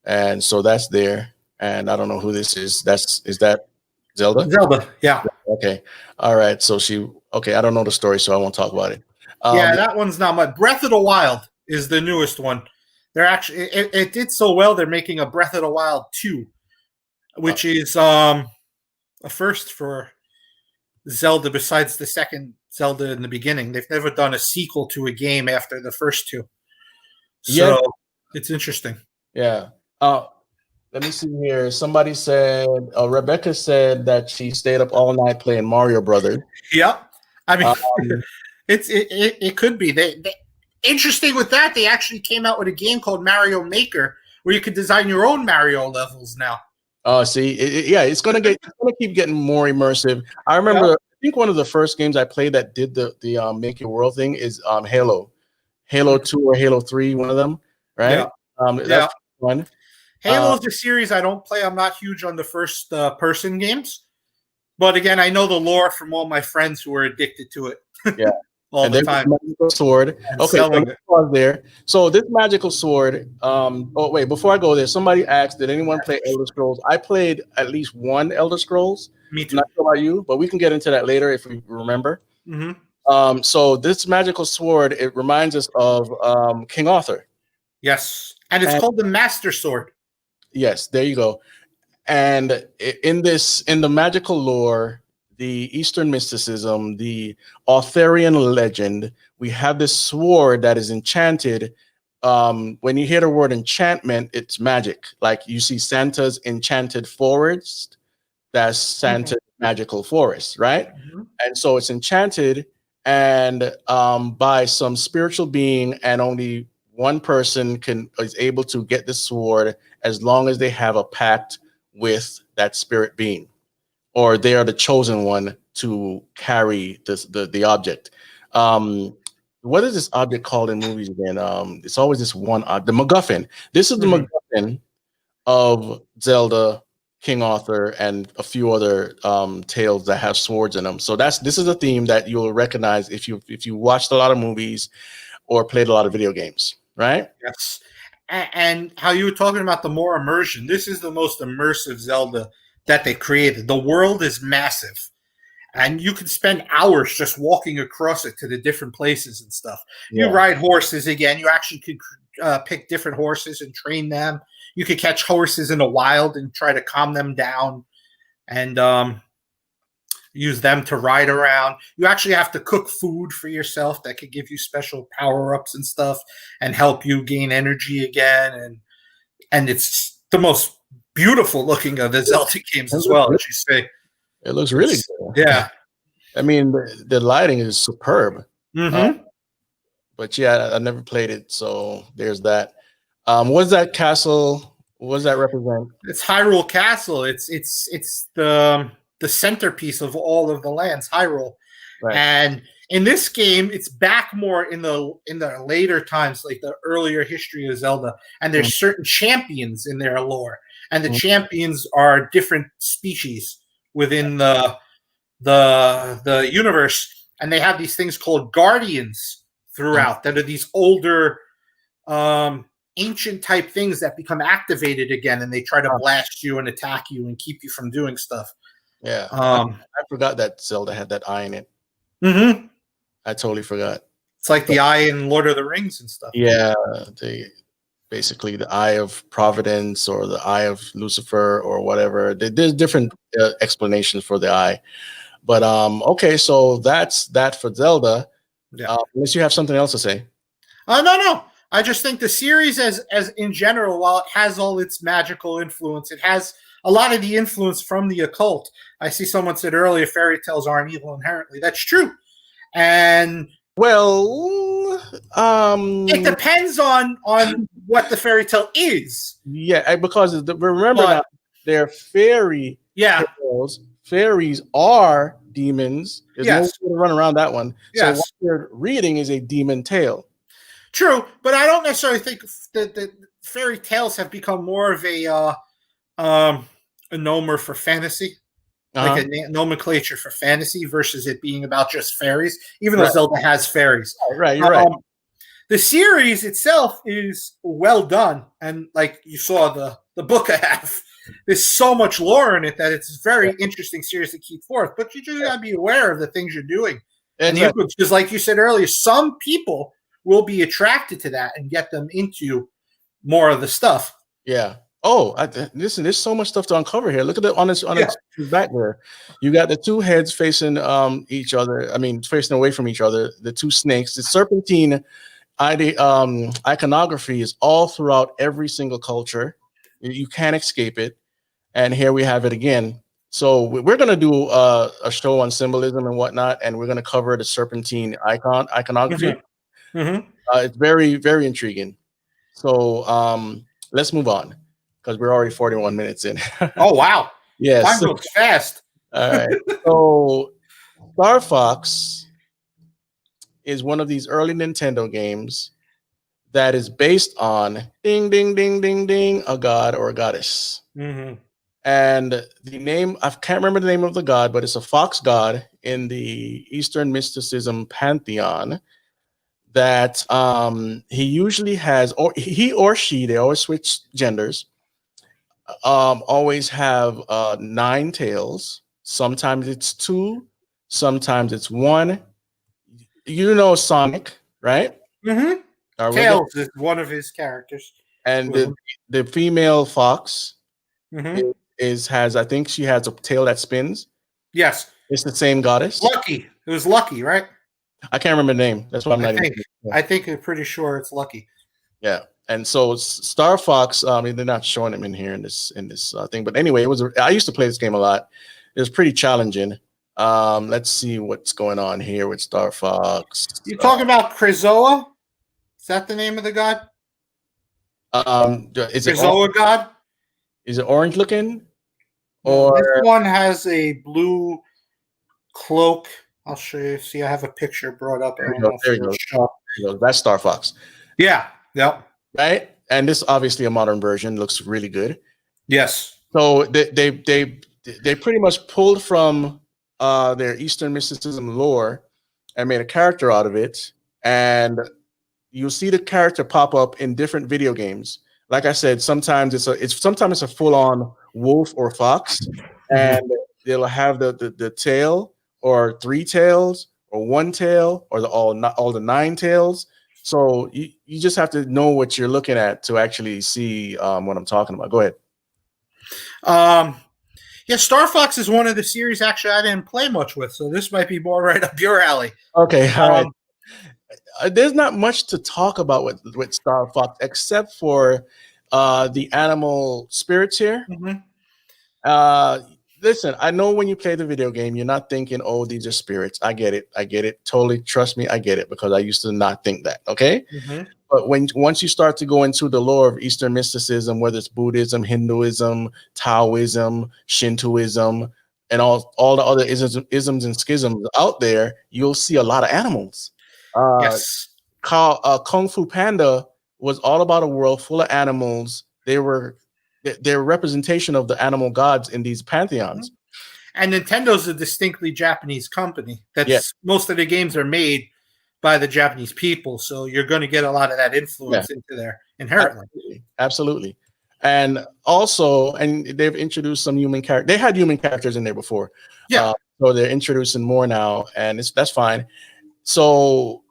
and so that's there. And I don't know who this is. Is that Zelda? Zelda, yeah. Okay, all right. So I don't know the story, so I won't talk about it. That one's not much. Breath of the Wild is the newest one. They're actually it did so well. They're making a Breath of the Wild 2, which is a first for Zelda. Besides the second Zelda in the beginning, they've never done a sequel to a game after the first two. So it's interesting. Yeah. Let me see here. Somebody said Rebecca said that she stayed up all night playing Mario Brothers. Yeah, I mean, it could be. They interesting with that. They actually came out with a game called Mario Maker where you could design your own Mario levels now. Oh, see, it's gonna keep getting more immersive. I remember, I think one of the first games I played that did the Make Your World thing is Halo 2 or Halo 3, one of them, right? That's fun. Halo is a series I don't play. I'm not huge on the first person games, but again, I know the lore from all my friends who are addicted to it. Yeah. all And the there's time the magical sword. and Okay, so selling let's it. pause there. So this magical sword. Oh wait, before I go there, somebody asked, "Did anyone play Elder Scrolls?" I played at least one Elder Scrolls. Me I'm too. not sure about you, but we can get into that later if we remember. Hmm. So this magical sword, it reminds us of King Arthur. Yes, and it's And called the Master Sword. yes, there you go. And in the magical lore, the Eastern mysticism, the Arthurian legend, we have this sword that is enchanted. When you hear the word enchantment, it's magic. Like you see Santa's enchanted forest, that's Santa's magical forest, right? Mm-hmm. And so it's enchanted and by some spiritual being, and only one person is able to get the sword as long as they have a pact with that spirit being, or they are the chosen one to carry the object. What is this object called in movies again? It's always this one the MacGuffin. This is the MacGuffin of Zelda, King Arthur, and a few other tales that have swords in them. So this is a theme that you'll recognize if you watched a lot of movies or played a lot of video games, right? Yes. And how you were talking about the more immersion. This is the most immersive Zelda that they created. The world is massive. And you can spend hours just walking across it to the different places and stuff. Yeah. You ride horses again. You actually could pick different horses and train them. You could catch horses in the wild and try to calm them down and use them to ride around. You actually have to cook food for yourself that could give you special power-ups and stuff and help you gain energy again. And it's the most beautiful looking of the Zelda games as well, as you say. It looks really good. Yeah. I mean, the lighting is superb. Mm-hmm. But yeah, I never played it, so there's that. What's that castle? What does that represent? It's Hyrule Castle. It's the centerpiece of all of the lands, Hyrule. Right. And in this game, it's back more in the later times, like the earlier history of Zelda. And there's certain champions in their lore, and the champions are different species within the universe, and they have these things called guardians throughout that are these older ancient type things that become activated again, and they try to blast you and attack you and keep you from doing stuff. Yeah. I forgot that Zelda had that eye in it. Mm-hmm. I totally forgot. It's like the eye in Lord of the Rings and stuff. Yeah, basically the eye of Providence or the eye of Lucifer or whatever. There's different explanations for the eye. But okay, so that's that for Zelda. Yeah. Unless you have something else to say. No. I just think the series as in general, while it has all its magical influence, it has a lot of the influence from the occult. I see someone said earlier fairy tales aren't evil inherently. That's true. And well, it depends on what the fairy tale is. Yeah, because remember now, they're fairy tales. Fairies are demons. There's no way to run around that one. So what you're reading is a demon tale. True, but I don't necessarily think that fairy tales have become more of a nomer for fantasy, like a nomenclature for fantasy versus it being about just fairies, even though Zelda has fairies. Right, you're right. The series itself is well done, and like you saw the book I have, there's so much lore in it that it's a very interesting series to keep forth. But you just gotta be aware of the things you're doing, because like you said earlier, some people will be attracted to that and get them into more of the stuff. Yeah. Oh, listen, there's so much stuff to uncover here. Look at on its back there. You got the two heads facing each other. I mean, facing away from each other. The two snakes. The serpentine iconography is all throughout every single culture. You can't escape it. And here we have it again. So we're going to do a show on symbolism and whatnot, and we're going to cover the serpentine iconography. It's very, very intriguing. So let's move on because we're already 41 minutes in. Oh, wow. Yes. Time goes fast. All right. So Star Fox is one of these early Nintendo games that is based on ding, ding, ding, ding, ding, a god or a goddess. And the name, I can't remember the name of the god, but it's a fox god in the Eastern mysticism pantheon that he usually has, or he or she, they always switch genders, always have 9 tails. Sometimes it's 2, sometimes it's 1. You know Sonic, right? Mm-hmm. We'll Tails is one of his characters. and the female fox Mm-hmm. has, I think she has a tail that spins. Yes. It's the same goddess. Lucky. It was Lucky, right? I can't remember the name. That's why I'm not even. I think I'm pretty sure it's Lucky. Yeah, and so Star Fox. I mean, they're not showing him in here in this thing, but anyway, it was. I used to play this game a lot. It was pretty challenging. Let's see what's going on here with Star Fox. You talking about Krizoa? Is that the name of the god? Is it Krizoa god? Is it orange looking? Or Or this one has a blue cloak. I'll show you. See, I have a picture brought up. there you go. That's Star Fox. Yeah. Yep. Right, and this obviously a modern version, looks really good. Yes. So they pretty much pulled from their Eastern mysticism lore and made a character out of it, and you'll see the character pop up in different video games. Like I said, sometimes it's a full on wolf or fox, and they'll have the tail or 3 tails or 1 tail or all the 9 tails. So you just have to know what you're looking at to actually see what I'm talking about. Go ahead. Yeah, Star Fox is one of the series actually I didn't play much with, so this might be more right up your alley. Okay, all right. There's not much to talk about with Star Fox except for the animal spirits here. Mm-hmm. Listen, I know when you play the video game, you're not thinking, "Oh, these are spirits." I get it. Totally, trust me, I get it because I used to not think that. Okay, but once you start to go into the lore of Eastern mysticism, whether it's Buddhism, Hinduism, Taoism, Shintoism, and all the other isms and schisms out there, you'll see a lot of animals. Yes. Kung Fu Panda was all about a world full of animals. They're representation of the animal gods in these pantheons. And Nintendo's a distinctly Japanese company. Most of the games are made by the Japanese people, so you're going to get a lot of that influence into there inherently. Absolutely. And also, they've introduced some human characters. They had human characters in there before. Yeah. So they're introducing more now, and that's fine. So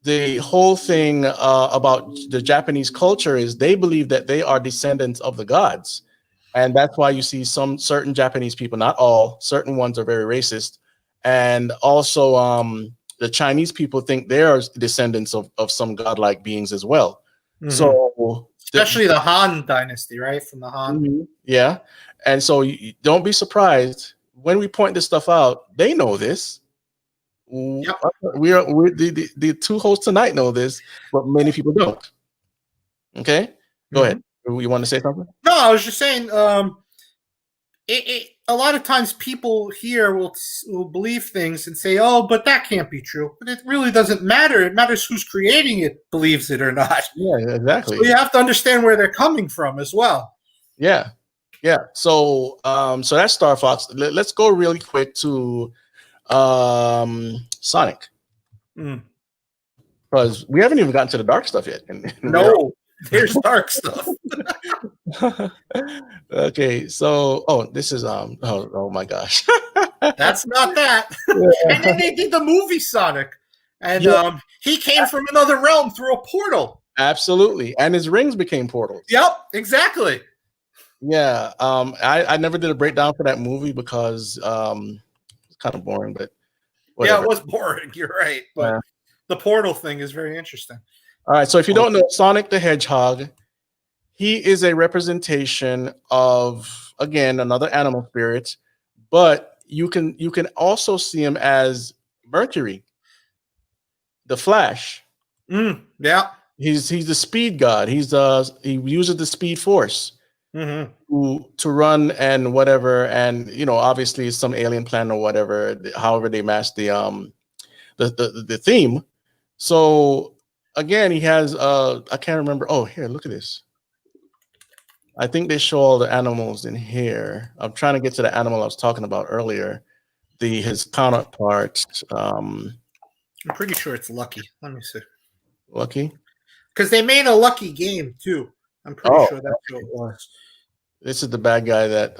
the whole thing about the Japanese culture is they believe that they are descendants of the gods. And that's why you see some certain Japanese people, not all, certain ones are very racist. And also the Chinese people think they are descendants of some godlike beings as well. Mm-hmm. So especially the Han dynasty, right? From the Han. Mm-hmm. Yeah. And so you don't be surprised when we point this stuff out, they know this. Yep. We're the 2 hosts tonight know this, but many people don't. Okay, go ahead. You want to say something? No, I was just saying. A lot of times people here will believe things and say, "Oh, but that can't be true." But it really doesn't matter. It matters who's creating it believes it or not. Yeah, exactly. So you have to understand where they're coming from as well. Yeah. So that's Star Fox. Let's go really quick to Sonic, because we haven't even gotten to the dark stuff yet. No, there's dark stuff. Okay, so this is oh my gosh, that's not that. And then they did the movie Sonic, and he came from another realm through a portal. Absolutely, and his rings became portals. Yep, exactly. Yeah, I never did a breakdown for that movie because kind of boring, but whatever. Yeah, it was boring. You're right, but the portal thing is very interesting. All right, so if you don't know Sonic the Hedgehog, he is a representation of, again, another animal spirit, but you can also see him as Mercury, the Flash. Yeah, he's the speed god. He uses the speed force. To run and whatever, and obviously some alien planet or whatever. However, they match the theme. So again, he has I can't remember. Oh, here, look at this. I think they show all the animals in here. I'm trying to get to the animal I was talking about earlier, his counterpart, I'm pretty sure it's Lucky. Let me see. Lucky. Because they made a Lucky game too. I'm pretty sure that's what it was. This is the bad guy that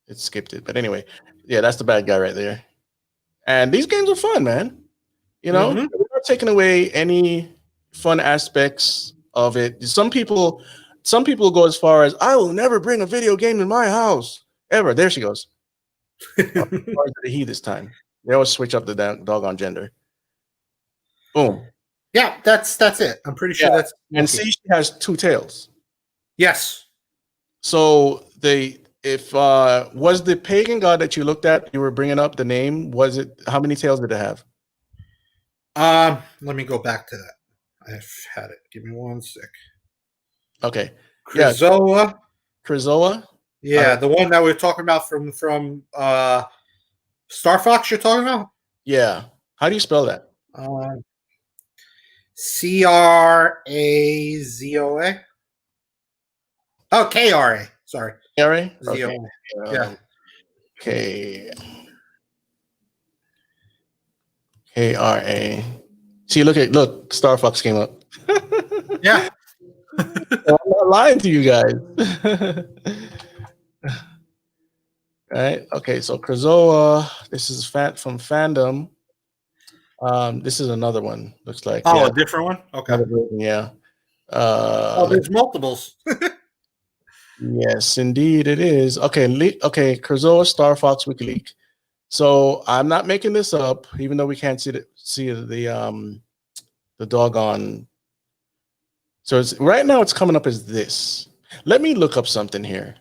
it skipped it, but anyway, yeah, that's the bad guy right there. And these games are fun, man. You know, Mhm. we're not taking away any fun aspects of it. Some people go as far as, I will never bring a video game in my house ever. There she goes. He this time. They always switch up the doggone gender. Boom. Yeah, that's it. I'm pretty sure that's And Lucky. see, she has 2 tails. Yes. So was the pagan god that you looked at, you were bringing up the name, was it, how many tails did it have? Let me go back to that. I've had it. Give me one sec. Okay. Krizoa. Krizoa? Yeah, the one that we're talking about from Star Fox you're talking about? Yeah. How do you spell that? Krazoa. Oh, Kra. Sorry. Kra? Okay. Yeah. Kra. See, look, Star Fox came up. Yeah. I'm not lying to you guys. Right. Okay. So Krazoa, this is from fandom. This is another one. Looks like. Oh, yeah. A different one. Okay. Yeah. There's multiples. Yes, indeed, it is. Okay. Okay. Krazoa Star Fox WikiLeaks. So I'm not making this up, even though we can't see the doggone. So right now it's coming up as this. Let me look up something here.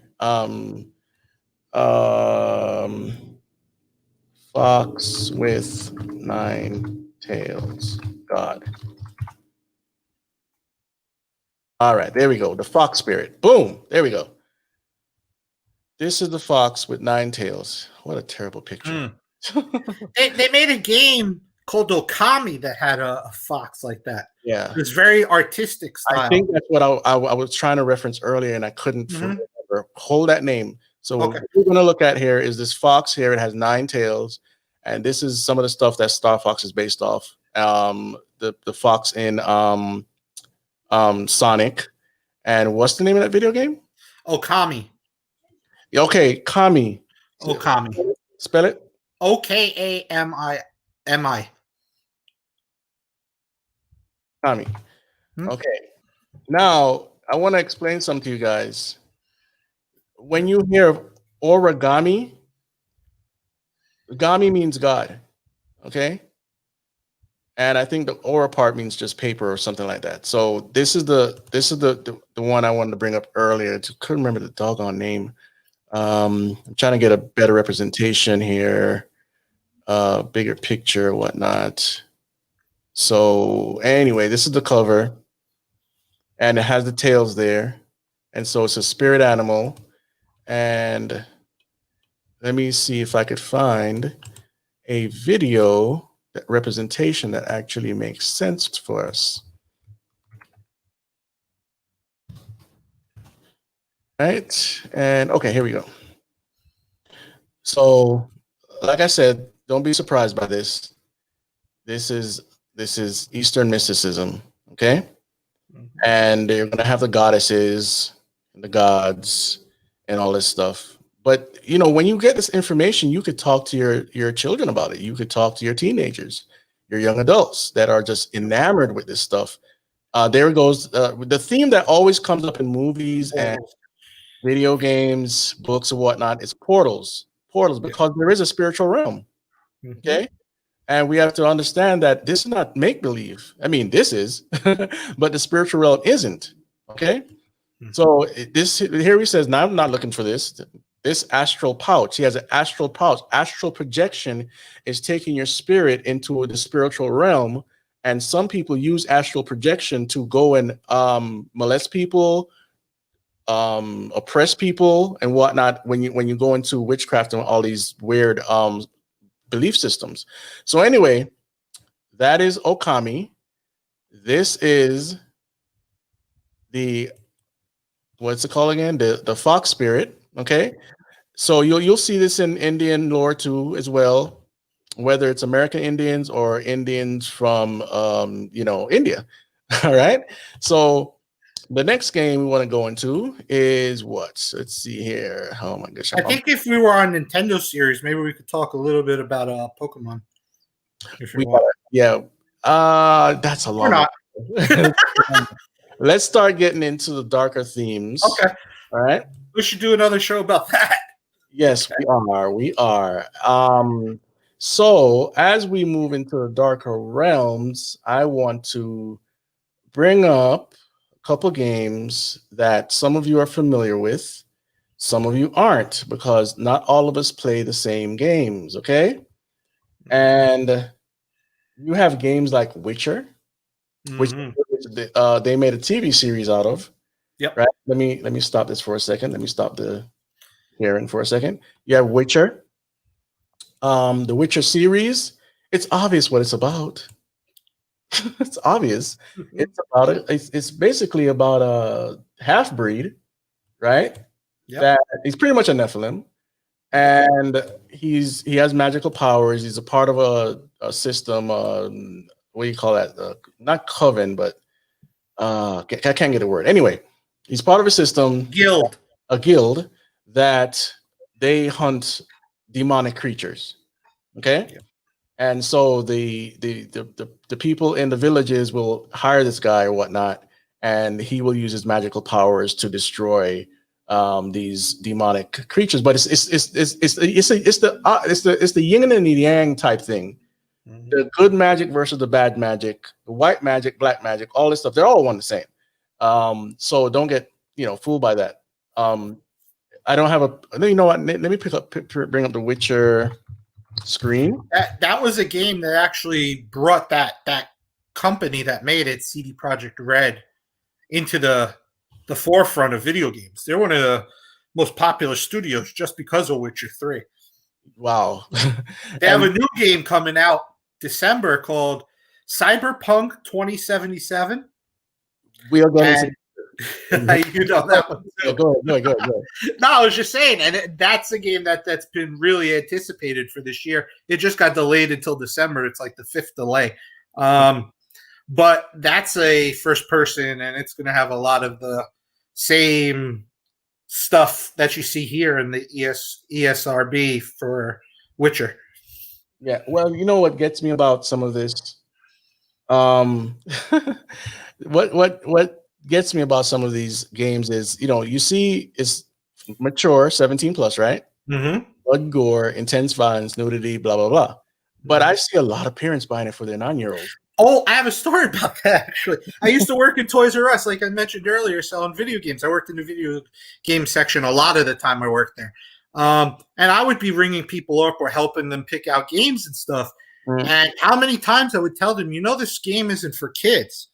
Fox with 9 tails. God. All right, there we go. The fox spirit. Boom. There we go. This is the fox with 9 tails. What a terrible picture. They made a game called Okami that had a fox like that. Yeah. It was very artistic style. I think that's what I was trying to reference earlier, and I couldn't remember. Hold that name. So what we're going to look at here is this fox here. It has 9 tails, and this is some of the stuff that Star Fox is based off. The fox in Sonic. And what's the name of that video game? Okami. Okay, Kami. Okami. Spell it. Okami. Kami. Okay. Now, I want to explain something to you guys. When you hear origami, gami means God. Okay? And I think the aura part means just paper or something like that. So this is the one I wanted to bring up earlier. Couldn't remember the doggone name. I'm trying to get a better representation here, bigger picture, whatnot. So anyway, this is the cover, and it has the tails there, and so it's a spirit animal. And let me see if I could find a video representation that actually makes sense for us. Right. And okay, here we go. So, like I said, don't be surprised by this. This is Eastern mysticism. Okay. And they're going to have the goddesses and the gods and all this stuff. But, you know, when you get this information, you could talk to your children about it. You could talk to your teenagers, your young adults that are just enamored with this stuff. There goes the theme that always comes up in movies and video games, books, and whatnot. Is portals, because there is a spiritual realm. Okay. And we have to understand that this is not make-believe. I mean, this is, but the spiritual realm isn't. Okay. So here he says, now I'm not looking for this. This astral pouch. He has an astral pouch. Astral projection is taking your spirit into the spiritual realm. And some people use astral projection to go and molest people, oppress people, and whatnot. When you go into witchcraft and all these weird belief systems. So anyway, that is Okami. This is what's it called again? The fox spirit. Okay. So you'll see this in Indian lore too as well, whether it's American Indians or Indians from India. All right. So the next game we want to go into is what? Let's see here. Oh my gosh. I think if we were on Nintendo series, maybe we could talk a little bit about Pokemon. If you want. Yeah. That's a Or long not. Let's start getting into the darker themes. Okay. All right. We should do another show about that. Yes, okay. We are. So as we move into the darker realms, I want to bring up a couple games that some of you are familiar with, some of you aren't, because not all of us play the same games, okay? And you have games like Witcher, which they made a TV series out of. Yep. Right. Let me stop this for a second. Let me stop the hearing for a second. You have Witcher. The Witcher series. It's obvious what it's about. It's obvious. It's basically about a half breed, right? Yep. That he's pretty much a nephilim, and he has magical powers. He's a part of a system. What do you call that? Not coven, but I can't get a word. Anyway, he's part of a system, a guild that they hunt demonic creatures. Okay, yeah. And so the people in the villages will hire this guy or whatnot, and he will use his magical powers to destroy these demonic creatures. But it's the yin and the yang type thing. Mm-hmm. The good magic versus the bad magic, the white magic, black magic, all this stuff. They're all one the same. So don't get fooled by that. I don't have a. You know what? Let me bring up the Witcher screen. That was a game that actually brought that company that made it, CD Projekt Red, into the forefront of video games. They're one of the most popular studios just because of Witcher 3. Wow. They have a new game coming out December called Cyberpunk 2077. We are going to you know that one too. Go ahead. No, I was just saying, and that's a game that's been really anticipated for this year. It just got delayed until December. It's like the 5th delay. But that's a first person, and it's going to have a lot of the same stuff that you see here in the ESRB for Witcher. Yeah, well, you know what gets me about some of this? What gets me about some of these games is, you see it's mature, 18 plus, right? Mm-hmm. Blood, gore, intense violence, nudity, blah, blah, blah. But I see a lot of parents buying it for their 9-year-olds. Oh, I have a story about that, actually. I used to work in Toys R Us, like I mentioned earlier, selling video games. I worked in the video game section a lot of the time I worked there. And I would be ringing people up or helping them pick out games and stuff. Mm-hmm. And how many times I would tell them, this game isn't for kids.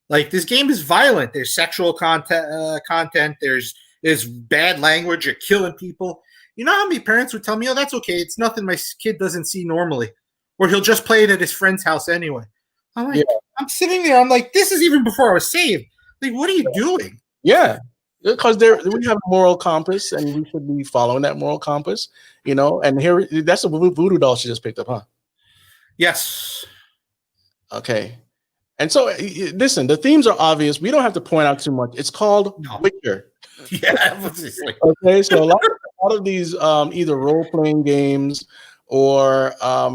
Like, this game is violent. There's sexual content. There's bad language. You're killing people. You know how many parents would tell me, oh, that's okay. It's nothing my kid doesn't see normally. Or he'll just play it at his friend's house anyway. I'm like, I'm sitting there. I'm like, this is even before I was saved. Like, what are you doing? Yeah, because we have a moral compass, and we should be following that moral compass, And here, that's a voodoo doll she just picked up, huh? Yes. Okay. And so, listen, the themes are obvious. We don't have to point out too much. It's called Witcher. Yeah. Okay, so a lot of these either role-playing games or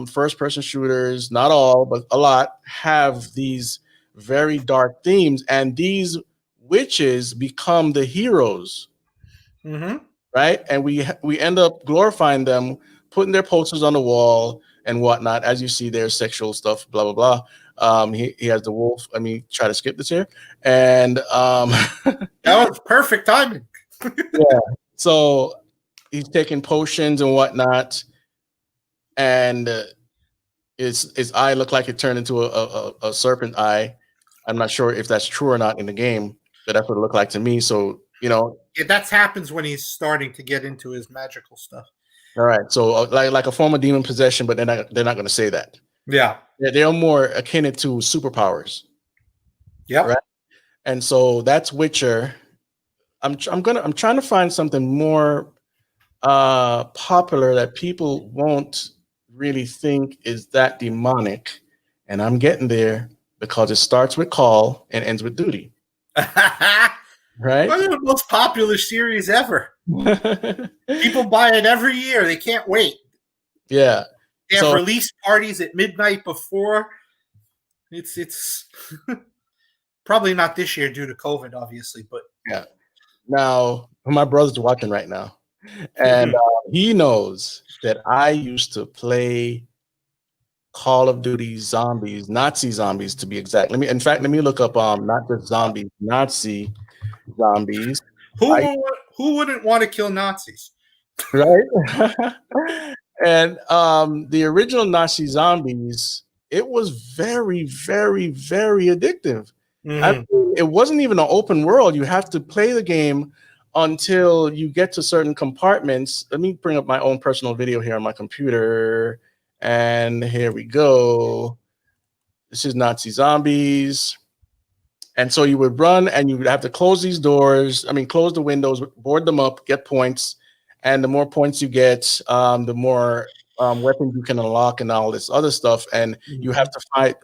first-person shooters, not all, but a lot, have these very dark themes. And these witches become the heroes, right? And we end up glorifying them, putting their posters on the wall and whatnot. As you see, there's sexual stuff, blah, blah, blah. He has the wolf. Let me try to skip this here. And that was perfect timing. Yeah. So he's taking potions and whatnot, and his eye looked like it turned into a serpent eye. I'm not sure if that's true or not in the game, but that's what it looked like to me. So yeah, that happens when he's starting to get into his magical stuff. All right. So like a form of demon possession, but they're not going to say that. Yeah. They're more akin to superpowers. Yeah. Right. And so that's Witcher. I'm trying to find something more popular that people won't really think is that demonic, and I'm getting there because it starts with call and ends with duty, right? One of the most popular series ever. People buy it every year. They can't wait. Yeah. They have release parties at midnight before. It's probably not this year due to COVID, obviously, but yeah. Now my brother's watching right now, and he knows that I used to play Call of Duty Zombies, Nazi zombies to be exact. Let me look up not just zombies, Nazi zombies. who wouldn't want to kill Nazis? Right? And the original Nazi zombies, it was very, very, very addictive. I mean, it wasn't even an open world. You have to play the game until you get to certain compartments. Let me bring up my own personal video here on my computer. And here we go. This is Nazi zombies. And so you would run and you would have to close these doors. I mean, close the windows, board them up, get points. And the more points you get, the more weapons you can unlock and all this other stuff. And you have to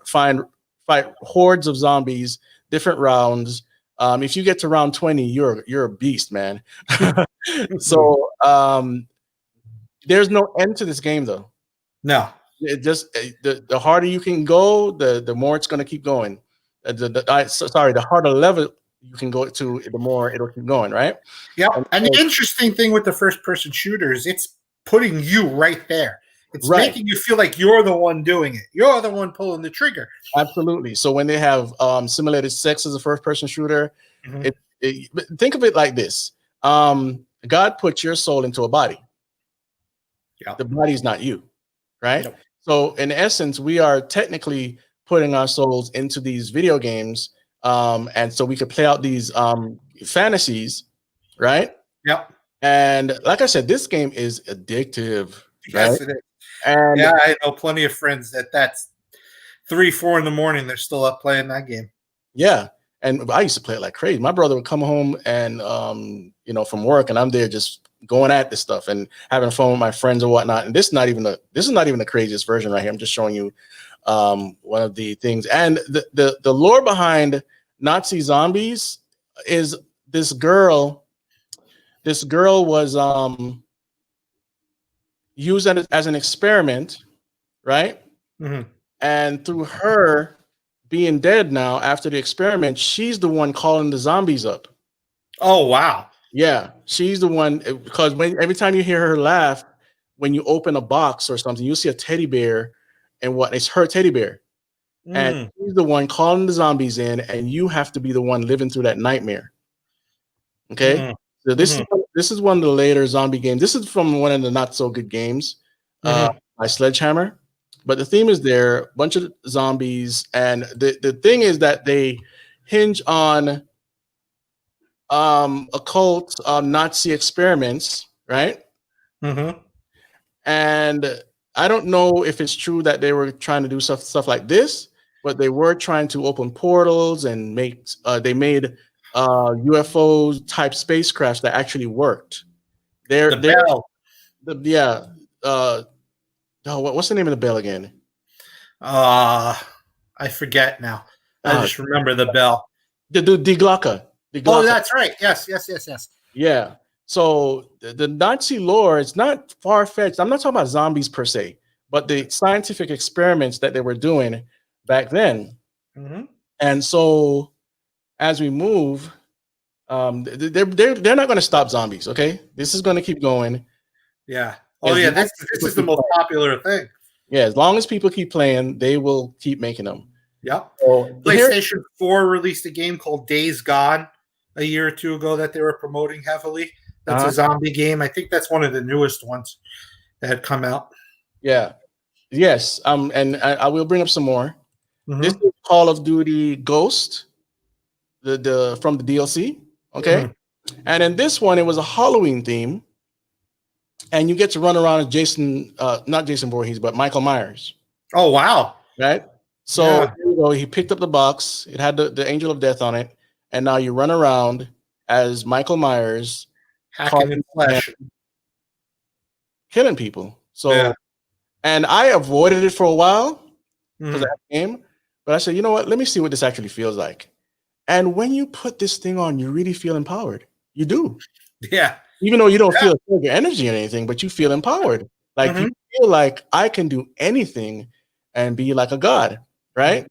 fight hordes of zombies, different rounds. If you get to round 20, you're a beast, man. So there's no end to this game, though. No. It just the harder you can go, the more it's going to keep going. The harder level you can go to, the more it'll keep going, right? Yeah. And the interesting thing with the first-person shooters, it's putting you right there. It's making you feel like you're the one doing it. You're the one pulling the trigger. Absolutely. So when they have simulated sex as a first-person shooter, think of it like this: God put your soul into a body. Yeah. The body's not you, right? Yep. So in essence, we are technically putting our souls into these video games, and so we could play out these fantasies, right? Yep. And like I said, this game is addictive. Yes, right? it is. And yeah, I know plenty of friends that's 3, 4 in the morning. They're still up playing that game. Yeah, and I used to play it like crazy. My brother would come home and from work, and I'm there just going at this stuff and having fun with my friends and whatnot. And this is not even the craziest version right here. I'm just showing you one of the things. And the lore behind Nazi zombies is this girl. This girl was used as an experiment, right? Mm-hmm. And through her being dead now after the experiment, she's the one calling the zombies up. Oh, wow. Yeah, she's the one, because every time you hear her laugh, when you open a box or something, you see a teddy bear, and it's her teddy bear. And she's the one calling the zombies in, and you have to be the one living through that nightmare. Okay? So this is one of the later zombie games. This is from one of the not so good games by Sledgehammer. But the theme is there, a bunch of zombies, and the thing is that they hinge on occult Nazi experiments, right? And I don't know if it's true that they were trying to do stuff like this, but they were trying to open portals and they made UFO type spacecrafts that actually worked. What's the name of the bell again? I forget now. I just remember the bell. The Glocka. Oh, that's right. Yes. Yeah. So the Nazi lore is not far-fetched. I'm not talking about zombies per se, but the scientific experiments that they were doing back then. And so as we move, they're not going to stop zombies. Okay, this is going to keep going. Yeah. Oh, yeah. This is the most popular thing. Yeah. As long as people keep playing, they will keep making them. Yeah. So PlayStation 4 released a game called Days Gone a year or two ago that they were promoting heavily. That's a zombie game. I think that's one of the newest ones that had come out. Yeah. Yes. And I will bring up some more. This is Call of Duty Ghost, the from the DLC. Okay. And in this one, it was a Halloween theme. And you get to run around as not Jason Voorhees, but Michael Myers. Oh, wow. Right? So here you go. He picked up the box. It had the Angel of Death on it. And now you run around as Michael Myers. Hacking in flesh. killing people. So, Yeah. and I avoided it for a while because Mhm. of that game. But I said, you know what? Let me see what this actually feels like. And when you put this thing on, you really feel empowered. You do. Yeah. Even though you don't feel your energy or anything, but you feel empowered. Like you Mhm. feel like I can do anything and be like a god, right?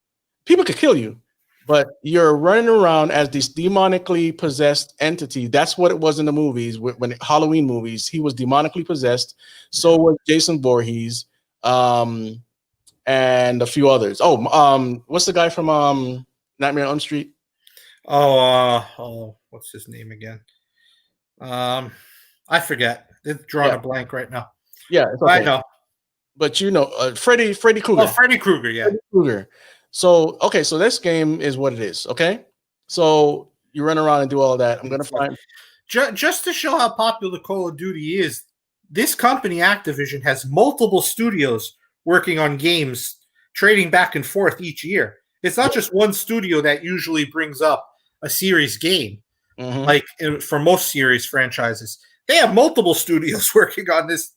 People could kill you, but you're running around as this demonically possessed entity. That's what it was in the movies. When Halloween movies, he was demonically possessed. So was Jason Voorhees, and a few others. Oh, what's the guy from Nightmare on Elm Street? What's his name again? I forget. It's drawing Yeah, a blank right now. yeah, it's I okay. know. But you know, Freddy Oh, Krueger. Freddy Krueger. Yeah. Freddy Krueger. So okay, so this game is what it is. Okay, so you run around and do all that. I'm gonna find. Just to show how popular Call of Duty is, this company, Activision, has multiple studios working on games, trading back and forth each year. It's not just one studio that usually brings up a series game, Mhm. like for most series franchises. They have multiple studios working on this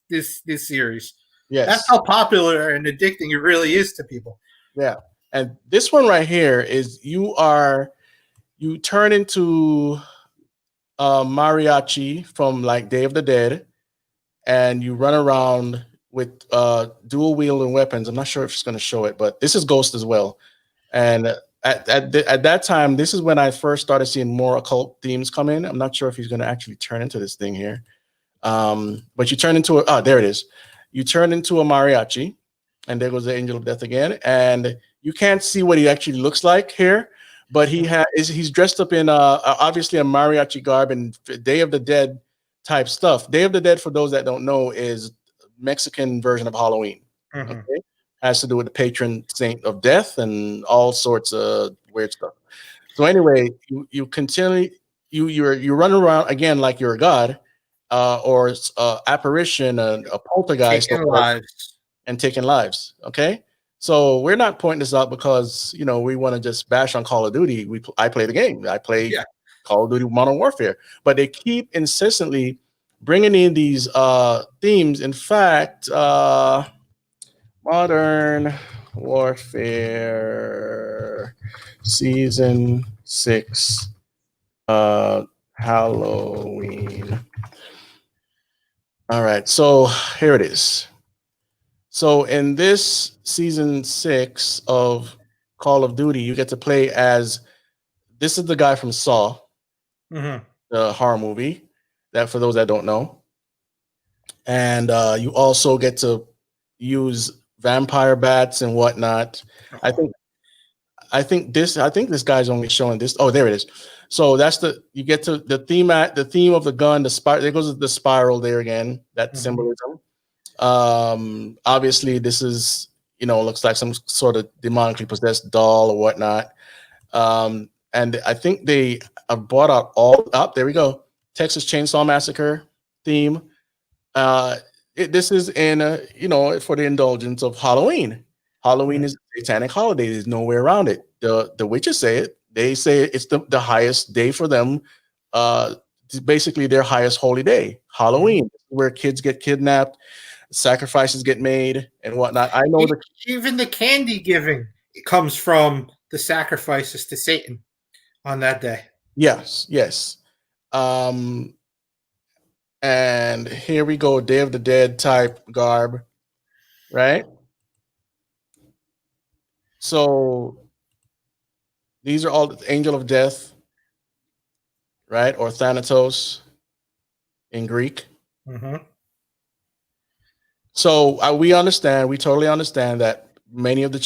series. That's Yes, how popular and addicting it really is to people. yeah. And this one right here is you turn into mariachi from like Day of the Dead, and you run around with dual wielding weapons. I'm not sure if it's going to show it, but this is Ghost as well. And at that time, this is when I first started seeing more occult themes come in. I'm not sure if he's going to actually turn into this thing here. But you turn into there it is. You turn into a mariachi, and there goes the angel of death again. And you can't see what he actually looks like here, but he's dressed up in obviously a mariachi garb and Day of the Dead type stuff. Day of the Dead, for those that don't know, is Mexican version of Halloween. Mm-hmm. Okay, has to do with the patron saint of death and all sorts of weird stuff. So anyway, you continually you run around again like you're a god, or apparition, a poltergeist, Taking lives. and taking lives. Okay, so we're not pointing this out because we want to just bash on Call of Duty. I play the game. I play Yeah. Call of Duty Modern Warfare, but they keep incessantly bringing in these themes. In fact, Modern Warfare Season 6, Halloween. All right, so here it is. So in this season 6 of Call of Duty, you get to play as this is the guy from Saw, Mm-hmm. the horror movie. That for those that don't know, and you also get to use vampire bats and whatnot. I think I think this guy's only showing this. Oh, there it is. So that's you get to the theme of the gun, there goes the spiral there again, that Mm-hmm. symbolism. Obviously this is, looks like some sort of demonically possessed doll or whatnot. And I think they have brought out all up. There we go. Texas Chainsaw Massacre theme. Uh, this is in, for the indulgence of Halloween. Halloween is a satanic holiday. There's no way around it. The witches say it. They say it's the highest day for them. It's basically their highest holy day, Halloween, where kids get kidnapped, sacrifices get made, and whatnot. I know that. Even the candy giving comes from the sacrifices to Satan on that day. Yes, yes. Um, and here we go, Day of the Dead type garb, right? So these are all the Angel of Death, right? Or Thanatos in Greek. Mm-hmm. So we totally understand that many of the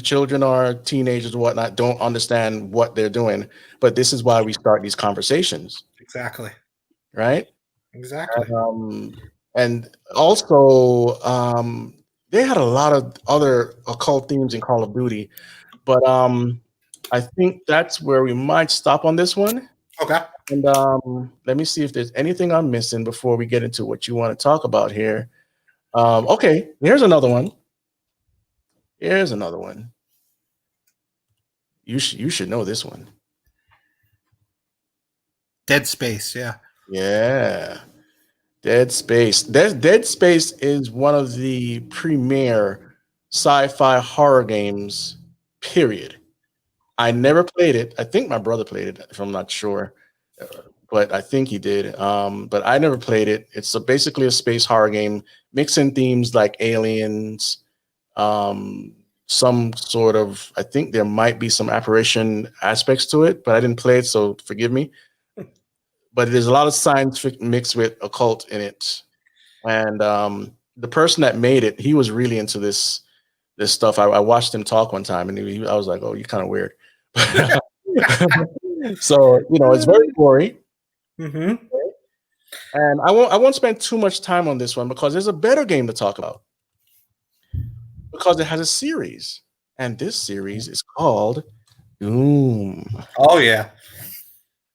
children or teenagers or whatnot don't understand what they're doing. But this is why we start these conversations, Exactly. right? Exactly. And also, they had a lot of other occult themes in Call of Duty, but I think that's where we might stop on this one. Okay. And let me see if there's anything I'm missing before we get into what you want to talk about here. Okay, here's another one. Here's another one. You should know this one. Dead Space. Yeah. Yeah, Dead Space. Dead Space is one of the premier sci-fi horror games. Period. I never played it. I think my brother played it, if I'm not sure, but I think he did. But I never played it. It's basically a space horror game, mixing themes like aliens, some sort of. I think there might be some apparition aspects to it, but I didn't play it, so forgive me. But there's a lot of science fiction mixed with occult in it, and the person that made it, he was really into this stuff. I watched him talk one time, and I was like, "Oh, you're kind of weird." So it's very gory, Mm-hmm. and I won't spend too much time on this one because there's a better game to talk about because it has a series, and this series is called Doom. Oh yeah.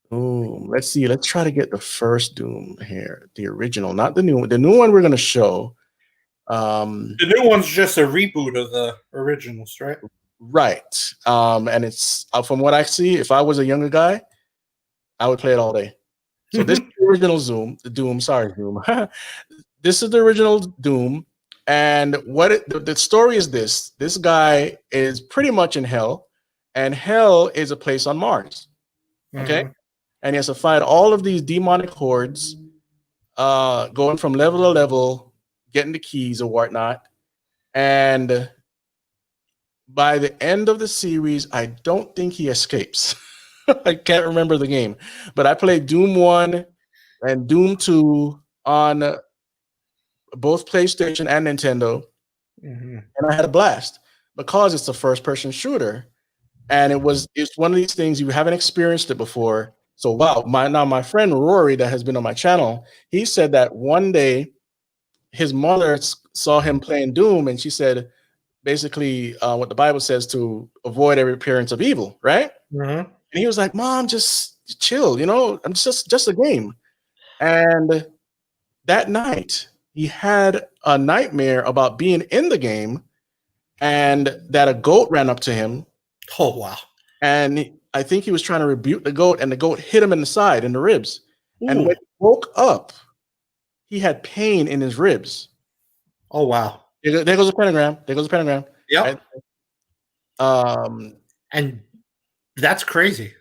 Doom. Let's see. Let's try to get the first Doom here, the original, not the new one. The new one we're going to show. The new one's just a reboot of the originals, right? Right. And it's from what I see, if I was a younger guy, I would play it all day. So this is the original Doom. Sorry, Doom. This is the original Doom. And the story is this. This guy is pretty much in hell, and hell is a place on Mars. Okay. Mm-hmm. And he has to fight all of these demonic hordes, going from level to level, getting the keys or whatnot. And by the end of the series, I don't think he escapes. I can't remember the game, but I played Doom 1 and Doom 2 on both PlayStation and Nintendo, and I had a blast because it's a first-person shooter, and it's one of these things you haven't experienced it before. So wow, my friend Rory that has been on my channel, he said that one day his mother saw him playing Doom, and she said, basically what the Bible says to avoid every appearance of evil, right? Mm-hmm. And he was like, "Mom, just chill, I'm just a game." And that night, he had a nightmare about being in the game, and that a goat ran up to him. Oh wow! And I think he was trying to rebuke the goat, and the goat hit him in the side, in the ribs. Ooh. And when he woke up, he had pain in his ribs. Oh wow! There goes a pentagram. There goes a pentagram. Yep. And that's crazy.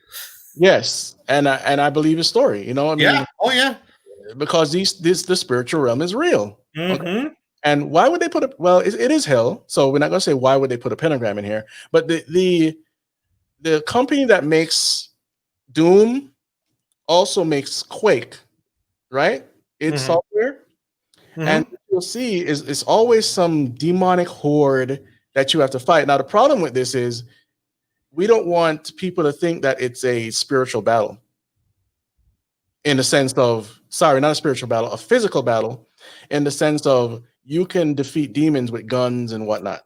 Yes, and I believe his story. I mean, yeah. Oh yeah. Because the spiritual realm is real. Mm-hmm. Okay? And why would they put it is hell. So we're not going to say why would they put a pentagram in here. But the company that makes Doom also makes Quake, right? It's software. Mm-hmm. And what you'll see is it's always some demonic horde that you have to fight. Now, the problem with this is we don't want people to think that it's a spiritual battle. In the sense of, sorry, not a spiritual battle, a physical battle, in the sense of you can defeat demons with guns and whatnot.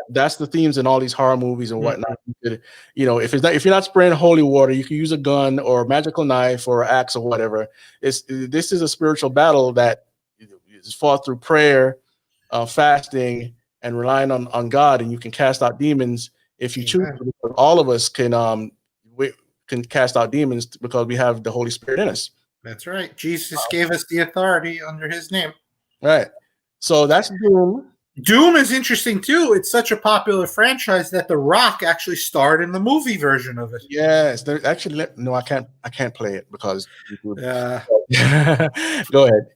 That's the themes in all these horror movies and whatnot. Mm-hmm. If you're not spraying holy water, you can use a gun or a magical knife or axe or whatever. This is a spiritual battle that is fought through prayer, fasting, and relying on God, and you can cast out demons if you choose. All of us can cast out demons because we have the Holy Spirit in us. That's right. Jesus gave us the authority under his name. Right. So that's Doom. Doom is interesting too. It's such a popular franchise that The Rock actually starred in the movie version of it. Yes. There actually I can't play it because go ahead.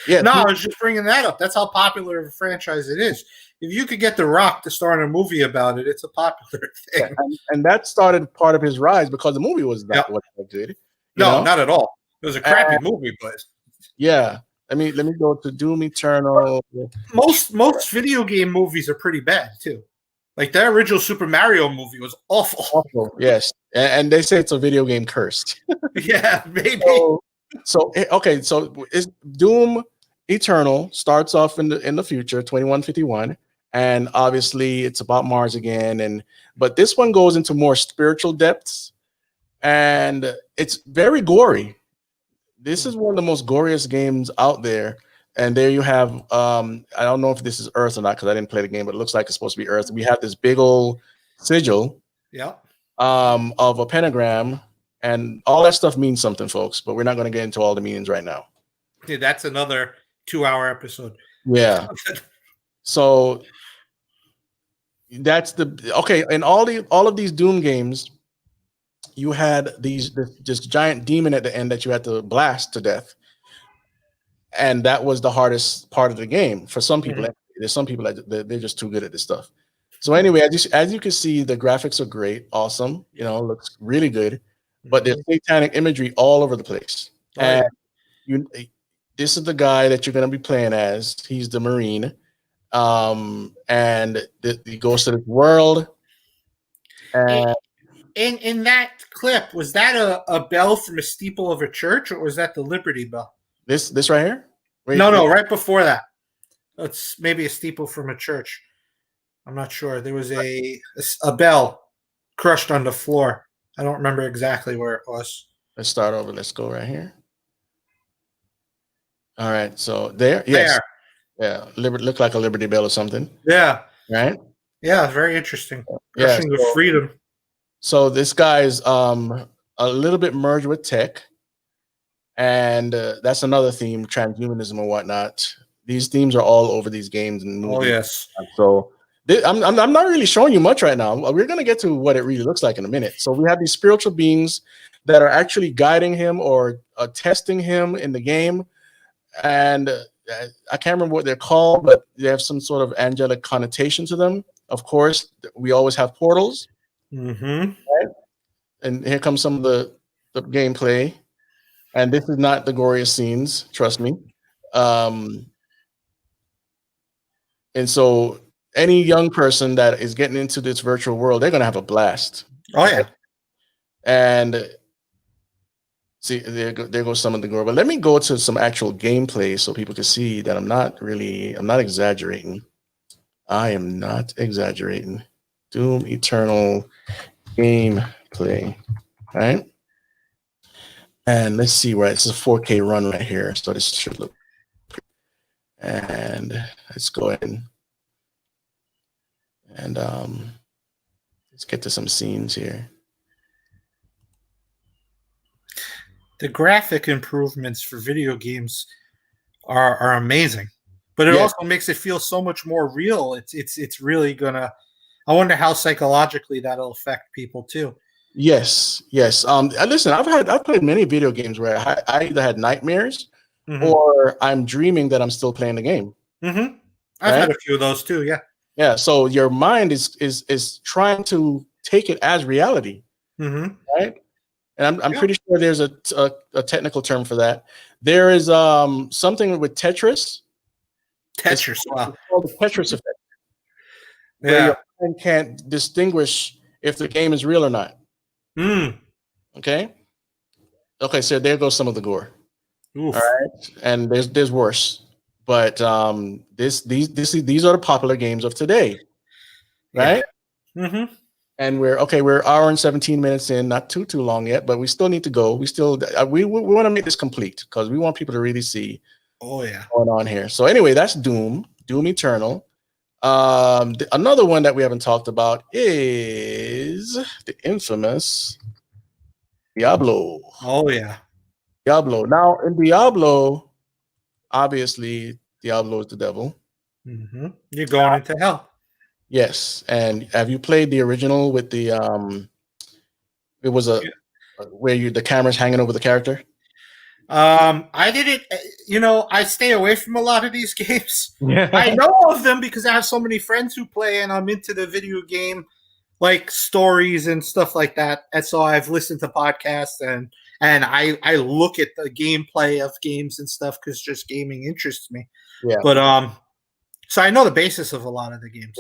Yeah. No, I was just bringing that up. That's how popular of a franchise it is. If you could get The Rock to star in a movie about it, it's a popular thing. Yeah, and that started part of his rise because the movie was not what it did. No, not at all. It was a crappy movie, but yeah. Let me go to Doom Eternal. Most video game movies are pretty bad too. Like that original Super Mario movie was awful. Awful, yes. And they say it's a video game cursed. Yeah, maybe. So it's Doom Eternal starts off in the future, 2151, and obviously it's about Mars again, but this one goes into more spiritual depths, and it's very gory. This is one of the most goriest games out there, and there you have I don't know if this is Earth or not because I didn't play the game, but it looks like it's supposed to be Earth. We have this big old sigil, of a pentagram, and all that stuff means something, folks, but we're not going to get into all the meanings right now. Dude, that's another 2-hour episode. Yeah. So that's the okay. In all of these Doom games, you had this giant demon at the end that you had to blast to death, and that was the hardest part of the game for some people. Mhm. There's some people that they're just too good at this stuff. So anyway, as you can see, the graphics are great, awesome. You know, looks really good, but there's satanic imagery all over the place. Oh, And yeah. this is the guy that you're going to be playing as. He's the Marine, and he goes to this world. And In that clip, was that a bell from a steeple of a church, or was that the Liberty Bell? this right here. No, right before that. It's maybe a steeple from a church. I'm not sure. There was a bell crushed on the floor. I don't remember exactly where it was. Let's start over. Let's go right here. All right. So there, yes, yeah, look like a Liberty Bell or something. Yeah. Right. Yeah. Very interesting. Yeah. Crushing the freedom. So this guy's a little bit merged with tech, and that's another theme: transhumanism and whatnot. These themes are all over these games and movies. Oh yes. So I'm not really showing you much right now. We're going to get to what it really looks like in a minute. So we have these spiritual beings that are actually guiding him or testing him in the game. And I can't remember what they're called, but they have some sort of angelic connotation to them. Of course, we always have portals. Mm-hmm. Right? And here comes some of the gameplay. And this is not the goriest scenes, trust me. And so any young person that is getting into this virtual world, they're going to have a blast. Oh, yeah. And see, there goes some of the gore. But let me go to some actual gameplay so people can see that I'm not exaggerating. I am not exaggerating. Doom Eternal gameplay, right? And let's see where it's a 4K run right here. So this should look. And let's go ahead and let's get to some scenes here. The graphic improvements for video games are amazing, but it also makes it feel so much more real. It's really gonna. I wonder how psychologically that'll affect people too. Yes. Listen, I've played many video games where I either had nightmares or I'm dreaming that I'm still playing the game. Mm-hmm. I've had a few of those too. Yeah. Yeah. So your mind is trying to take it as reality, right? And I'm pretty sure there's a technical term for that. There is something with Tetris. Wow. It's called the Tetris effect. Yeah. Where your mind can't distinguish if the game is real or not. Okay. So there goes some of the gore. Oof. All right, and there's worse, but these are the popular games of today, right? Yeah. Mm-hmm. And we're an hour and 17 minutes in, not too long yet, but we still need to go. We want to make this complete because we want people to really see what's going on here. So anyway, that's Doom Eternal. Another one that we haven't talked about is the infamous Diablo. Oh yeah. Diablo. Now in Diablo, obviously Diablo is the devil. Mm-hmm. You're going into hell. Yes. And have you played the original with the it was where the camera's hanging over the character? I didn't, I stay away from a lot of these games. I know of them because I have so many friends who play and I'm into the video game like stories and stuff like that. And so I've listened to podcasts and I look at the gameplay of games and stuff because just gaming interests me. Yeah. But so I know the basis of a lot of the games.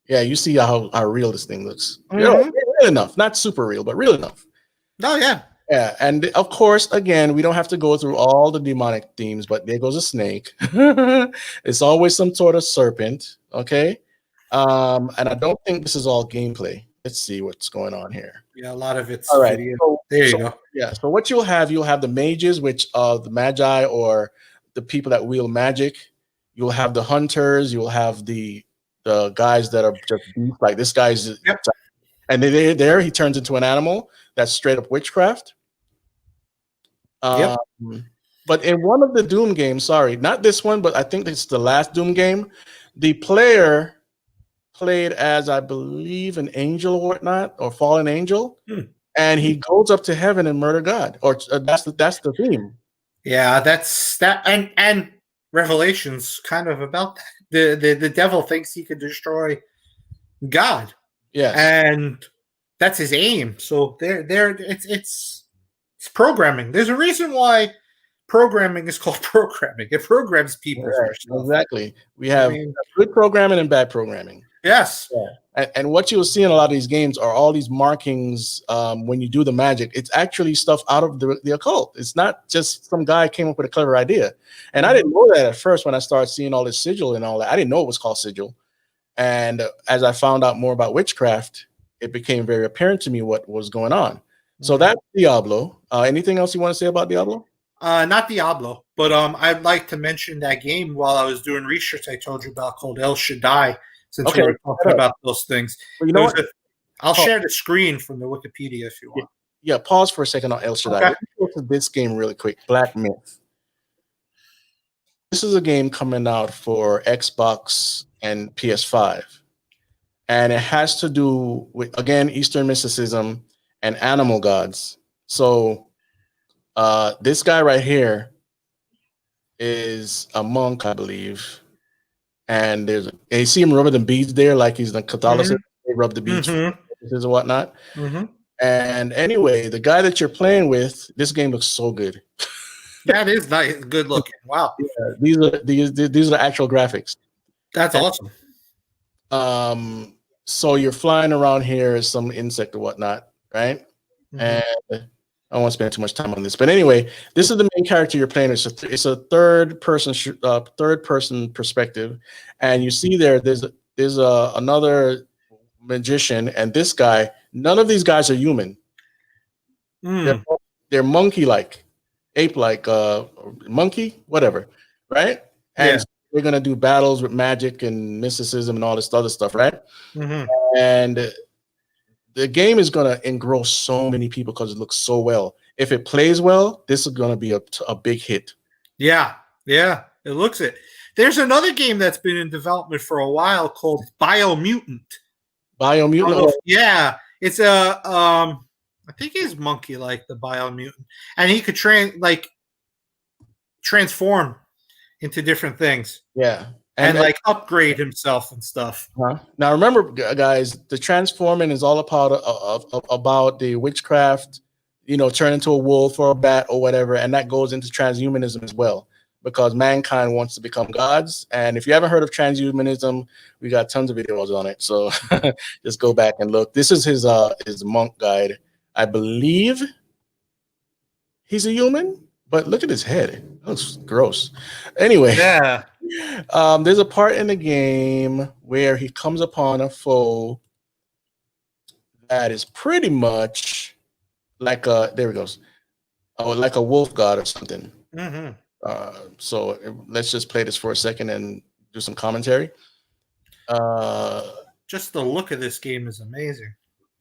Yeah. You see how real this thing looks. Real enough, not super real, but real enough. Oh yeah. Yeah, and of course, again, we don't have to go through all the demonic themes, but there goes a snake. It's always some sort of serpent, okay? And I don't think this is all gameplay. Let's see what's going on here. Yeah, a lot of it's all right. video. There you go. Yeah, so what you'll have the mages, which are the magi or the people that wield magic. You'll have the hunters. You'll have the guys that are just beast, like this guy's. Yep. And there he turns into an animal. That's straight up witchcraft. But in one of the Doom games, sorry, not this one, but I think it's the last Doom game, the player played as, I believe, an angel or whatnot, or fallen angel, and he goes up to heaven and murder God. Or that's the theme. Yeah, that's that, and Revelations kind of about that. The devil thinks he could destroy God, Yes. and that's his aim. So it's programming. There's a reason why programming is called programming. It programs people for stuff. Exactly. We have good programming and bad programming. Yes. Yeah. And what you'll see in a lot of these games are all these markings when you do the magic. It's actually stuff out of the occult. It's not just some guy came up with a clever idea. And I didn't know that at first when I started seeing all this sigil and all that. I didn't know it was called sigil. And as I found out more about witchcraft, it became very apparent to me what was going on. So that's Diablo. Anything else you want to say about Diablo? Not Diablo, but I'd like to mention that game while I was doing research I told you about called El Shaddai, since we were talking about those things. Well, you know what? I'll share the screen from the Wikipedia if you want. Yeah, pause for a second on El Shaddai. Okay. Let's go to this game really quick, Black Myth. This is a game coming out for Xbox and PS5. And it has to do with, again, Eastern mysticism and animal gods. So this guy right here is a monk, I believe. And you see him rubbing the beads there, like he's in Catholicism. They rub the beads and whatnot. And anyway, the guy that you're playing with, this game looks so good. That is nice, good looking. Wow. Yeah, these are the actual graphics. That's awesome. So you're flying around here as some insect or whatnot, right? And I don't want to spend too much time on this, but anyway, this is the main character you're playing. It's a third person perspective, and you see there's another magician, and this guy. None of these guys are human. They're monkey-like, ape-like, monkey, whatever, right? And so they're gonna do battles with magic and mysticism and all this other stuff, right? And the game is gonna engross so many people because it looks so well. If it plays well, this is gonna be a big hit. Yeah, it looks it. There's another game that's been in development for a while called Biomutant. Biomutant? Yeah, it's a I think he's monkey like the Biomutant, and he could transform into different things. Yeah. And like upgrade himself and stuff. Now remember, guys, the transforming is all about the witchcraft, turn into a wolf or a bat or whatever, and that goes into transhumanism as well, because mankind wants to become gods. And if you haven't heard of transhumanism, we got tons of videos on it. So just go back and look. This is his monk guide. I believe he's a human, but look at his head. It looks gross. Anyway, there's a part in the game where he comes upon a foe that is pretty much like there he goes. Like a wolf god or something. So let's just play this for a second and do some commentary. Just the look of this game is amazing.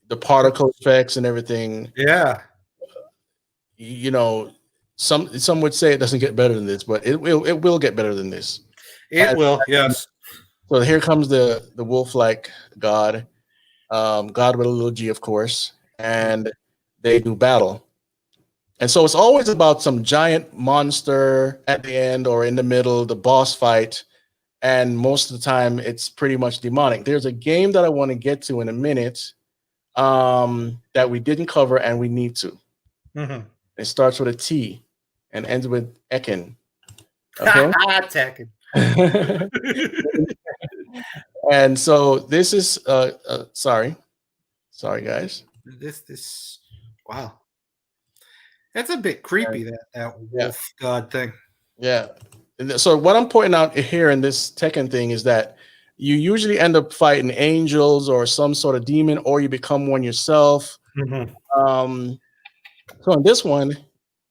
The particle effects and everything. Yeah. Some would say it doesn't get better than this, but it will get better than this. It will, yes. So here comes the wolf-like god, God with a little G, of course, and they do battle. And so it's always about some giant monster at the end or in the middle, the boss fight, and most of the time it's pretty much demonic. There's a game that I want to get to in a minute that we didn't cover and we need to. It starts with a T and ends with Ekin. Okay? Tekken. And so this is sorry guys. This wow. That's a bit creepy, that wolf god thing. Yeah. So what I'm pointing out here in this Tekken thing is that you usually end up fighting angels or some sort of demon, or you become one yourself. So in this one,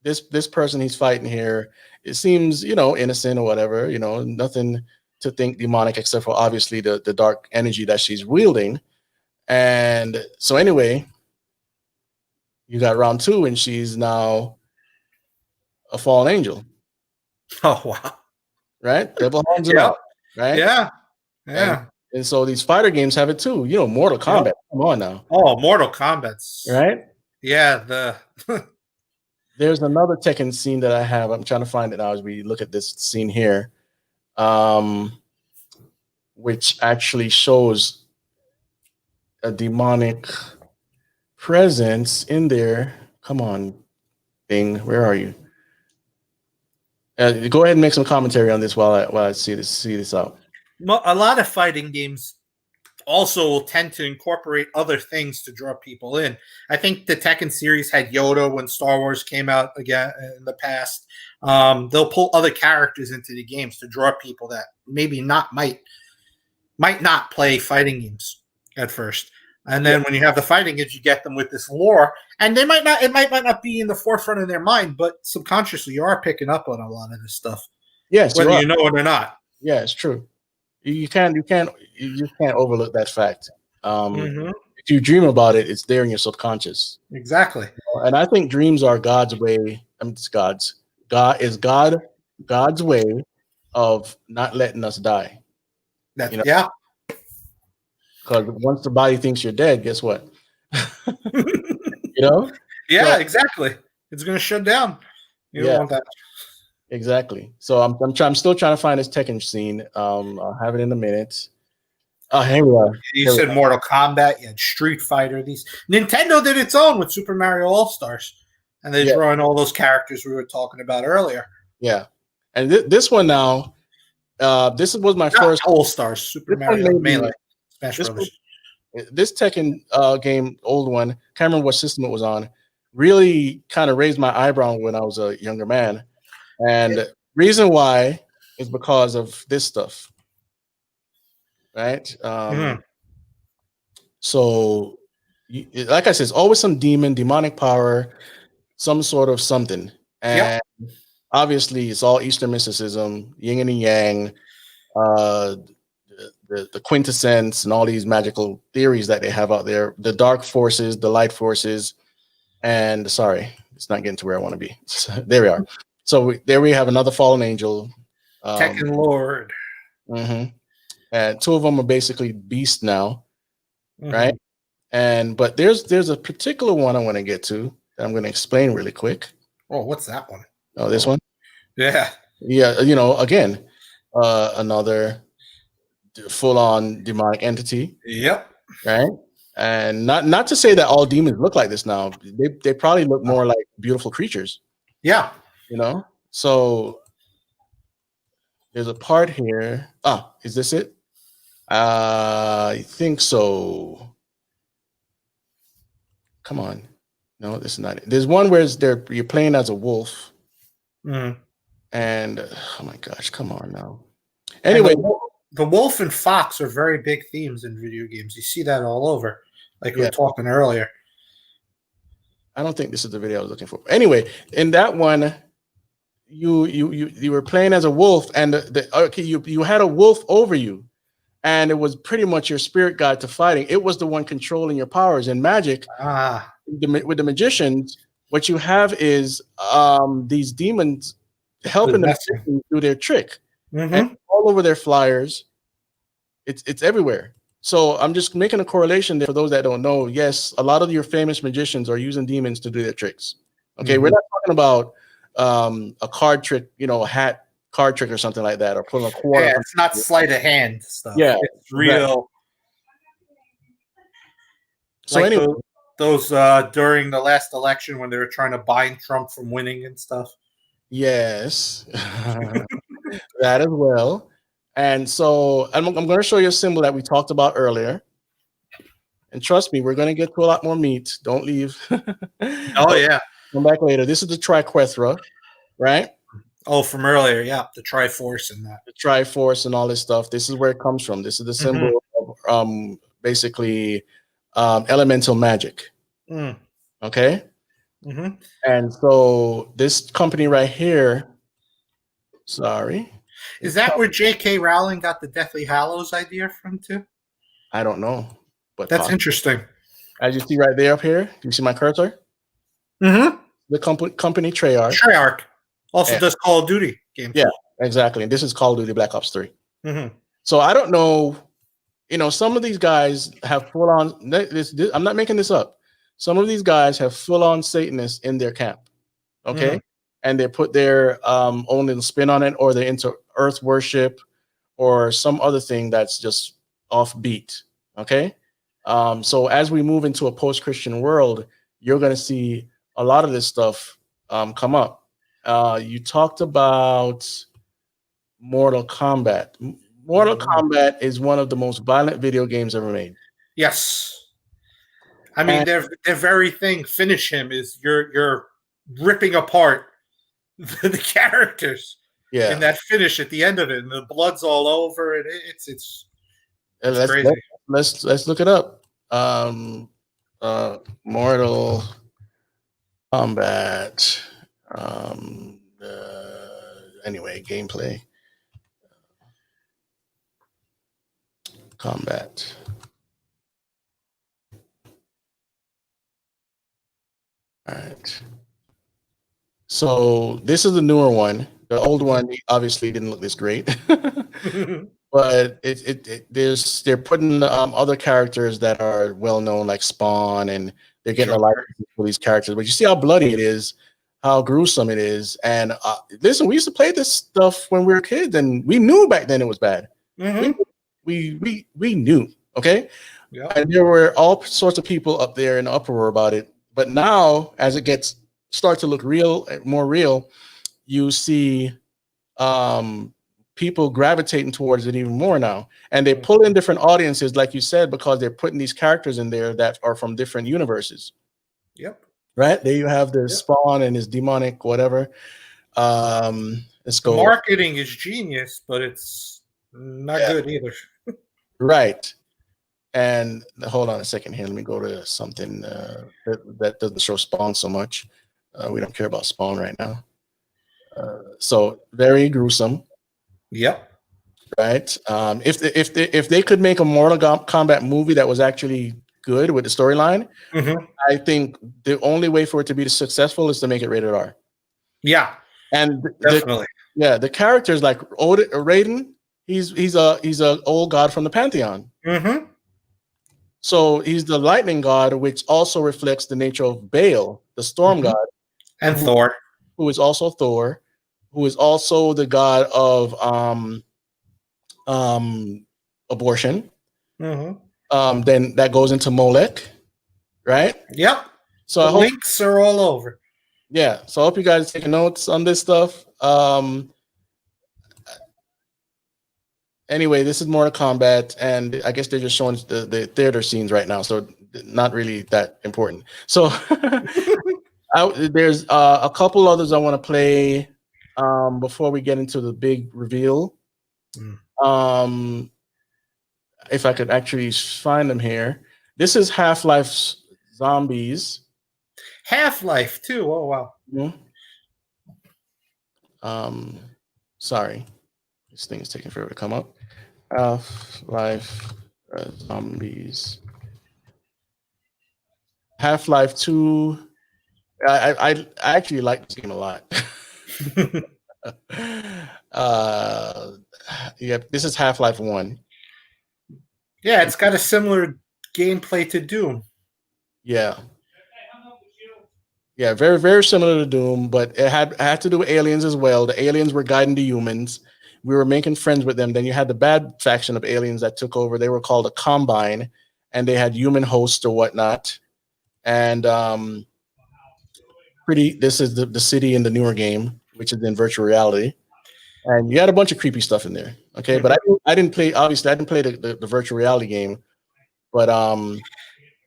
this person he's fighting here, it seems, innocent or whatever, nothing to think demonic except for obviously the dark energy that she's wielding. And so anyway, you got round 2 and she's now a fallen angel. Oh wow. right? Devil horns and Yep. all, right? Yeah. And Yeah. and so these fighter games have it too. You know, Mortal Yep. Kombat. Come on now, Oh, Mortal Kombat's. right? Yeah. The. There's another Tekken scene that I have. I'm trying to find it now as we look at this scene here, um, which actually shows a demonic presence in there. Come on, thing. Where are you? Go ahead and make some commentary on this while I see this out. A lot of fighting games also will tend to incorporate other things to draw people in. I think the Tekken series had Yoda when Star Wars came out again in the past. They'll pull other characters into the games to draw people that maybe might not play fighting games at first. And then when you have the fighting games, you get them with this lore, and it might not be in the forefront of their mind, but subconsciously you are picking up on a lot of this stuff. Yes, whether you know it or not. Yeah, it's true. You just can't overlook that fact. If you dream about it, it's there in your subconscious. Exactly. And I think dreams are God's way. I mean, it's God's way of not letting us die. Yeah. Because once the body thinks you're dead, guess what? Yeah, so, exactly. It's going to shut down. You don't want that. Exactly. So I'm still trying to find this Tekken scene. I'll have it in a minute. Oh, here we are. You said Mortal Kombat. You had Street Fighter. Nintendo did its own with Super Mario All Stars, and they're drawing all those characters we were talking about earlier. Yeah, and this one now. This was my first All Stars Super Mario Melee Smash Brothers. This Tekken game, old one, can't remember what system it was on, really kind of raised my eyebrow when I was a younger man. And reason why is because of this stuff, right? So, like I said, it's always some demonic power, some sort of something. And obviously, it's all Eastern mysticism, yin and yang, the quintessence, and all these magical theories that they have out there, the dark forces, the light forces. And sorry, it's not getting to where I want to be. There we are. So there we have another fallen angel, Tekken Lord. And two of them are basically beasts now, right? But there's a particular one I want to get to that I'm going to explain really quick. Oh, what's that one? Oh, this one? Yeah. Again, another full-on demonic entity. Yep. Right. And not to say that all demons look like this now. They probably look more like beautiful creatures. Yeah. So there's a part here. Is this it? I think so. Come on. No, this is not it. There's one where you're playing as a wolf. And oh my gosh, come on now. Anyway, the wolf and fox are very big themes in video games. You see that all over, like we were talking earlier. I don't think this is the video I was looking for. Anyway, in that one, you were playing as a wolf, and you had a wolf over you, and it was pretty much your spirit guide to fighting. It was the one controlling your powers. In magic, with the magicians, what you have is these demons helping them do their trick, and all over their flyers. It's everywhere. So I'm just making a correlation there for those that don't know. Yes, a lot of your famous magicians are using demons to do their tricks. Okay, we're not talking about a card trick, a hat card trick or something like that, or pulling a quarter. Yeah, it's not sleight of hand stuff. Yeah, it's real. So like anyway, those during the last election when they were trying to bind Trump from winning and stuff. Yes, that as well. And so I'm going to show you a symbol that we talked about earlier. And trust me, we're going to get to a lot more meat. Don't leave. Oh, yeah. Come back later. This is the Triquethra, right? Oh, from earlier. Yeah. The Triforce and that. The Triforce and all this stuff. This is where it comes from. This is the symbol of basically elemental magic. Okay? And so this company right here, sorry. Is that where J.K. Rowling got the Deathly Hallows idea from too? I don't know, but that's interesting. As you see right there up here, you see my cursor? The company Treyarch. Also And- does Call of Duty games. yeah, exactly. And this is Call of Duty Black Ops 3. Mm-hmm. So I don't know, some of these guys have full on, I'm not making this up. Some of these guys have full on Satanists in their camp. Okay. Mhm. And they put their own little spin on it, or they're into earth worship or some other thing that's just offbeat. Okay. So as we move into a post-Christian world, you're going to see a lot of this stuff come up. You talked about Mortal Kombat. Mortal Kombat is one of the most violent video games ever made. Yes. I mean, And- their very thing, finish him, is you're ripping apart the characters Yeah. in that finish at the end of it, and the blood's all over it. It's crazy. Let's look it up. Mortal Kombat. Anyway, gameplay. Combat. All right. So this is the newer one. The old one obviously didn't look this great, but they're putting other characters that are well known, like Spawn, and they're getting a lot for these characters. But you see how bloody it is, how gruesome it is. And listen, we used to play this stuff when we were kids, and we knew back then it was bad. Mm-hmm. We knew, okay? Yeah. And there were all sorts of people up there in uproar about it. But now, as it starts to look more real, you see people gravitating towards it even more now. And they pull in different audiences, like you said, because they're putting these characters in there that are from different universes. Yep. Right? There you have the Spawn and his demonic whatever. Let's go. Marketing is genius, but it's not good either. Right. And hold on a second here. Let me go to something that doesn't show Spawn so much. We don't care about Spawn right now. So very gruesome. Yep. Right. If they could make a Mortal Kombat movie that was actually good with the storyline, I think the only way for it to be successful is to make it rated R. Yeah. And definitely. The characters like Raiden, he's a old god from the Pantheon. Mm-hmm. So he's the lightning god, which also reflects the nature of Baal, the storm god. And Thor. Who is also Thor, who is also the god of abortion. Mm-hmm. Then that goes into Molech, right? Yep. So the links are all over. Yeah. So I hope you guys are taking notes on this stuff. Anyway, this is Mortal Kombat, and I guess they're just showing the theater scenes right now, so not really that important. So there's a couple others I want to play before we get into the big reveal. If I could actually find them here. This is Half-Life Zombies. Half-Life too. Oh wow. Sorry, this thing is taking forever to come up. Half-Life Zombies. Half-Life 2. I actually like this game a lot. This is Half-Life 1. Yeah, it's got a similar gameplay to Doom. Yeah. Yeah, very, very similar to Doom, but it had to do with aliens as well. The aliens were guiding the humans. We were making friends with them. Then you had the bad faction of aliens that took over. They were called a Combine, and they had human hosts or whatnot. And this is the city in the newer game, which is in virtual reality. And you had a bunch of creepy stuff in there. Okay, but I didn't play. Obviously, I didn't play the virtual reality game. But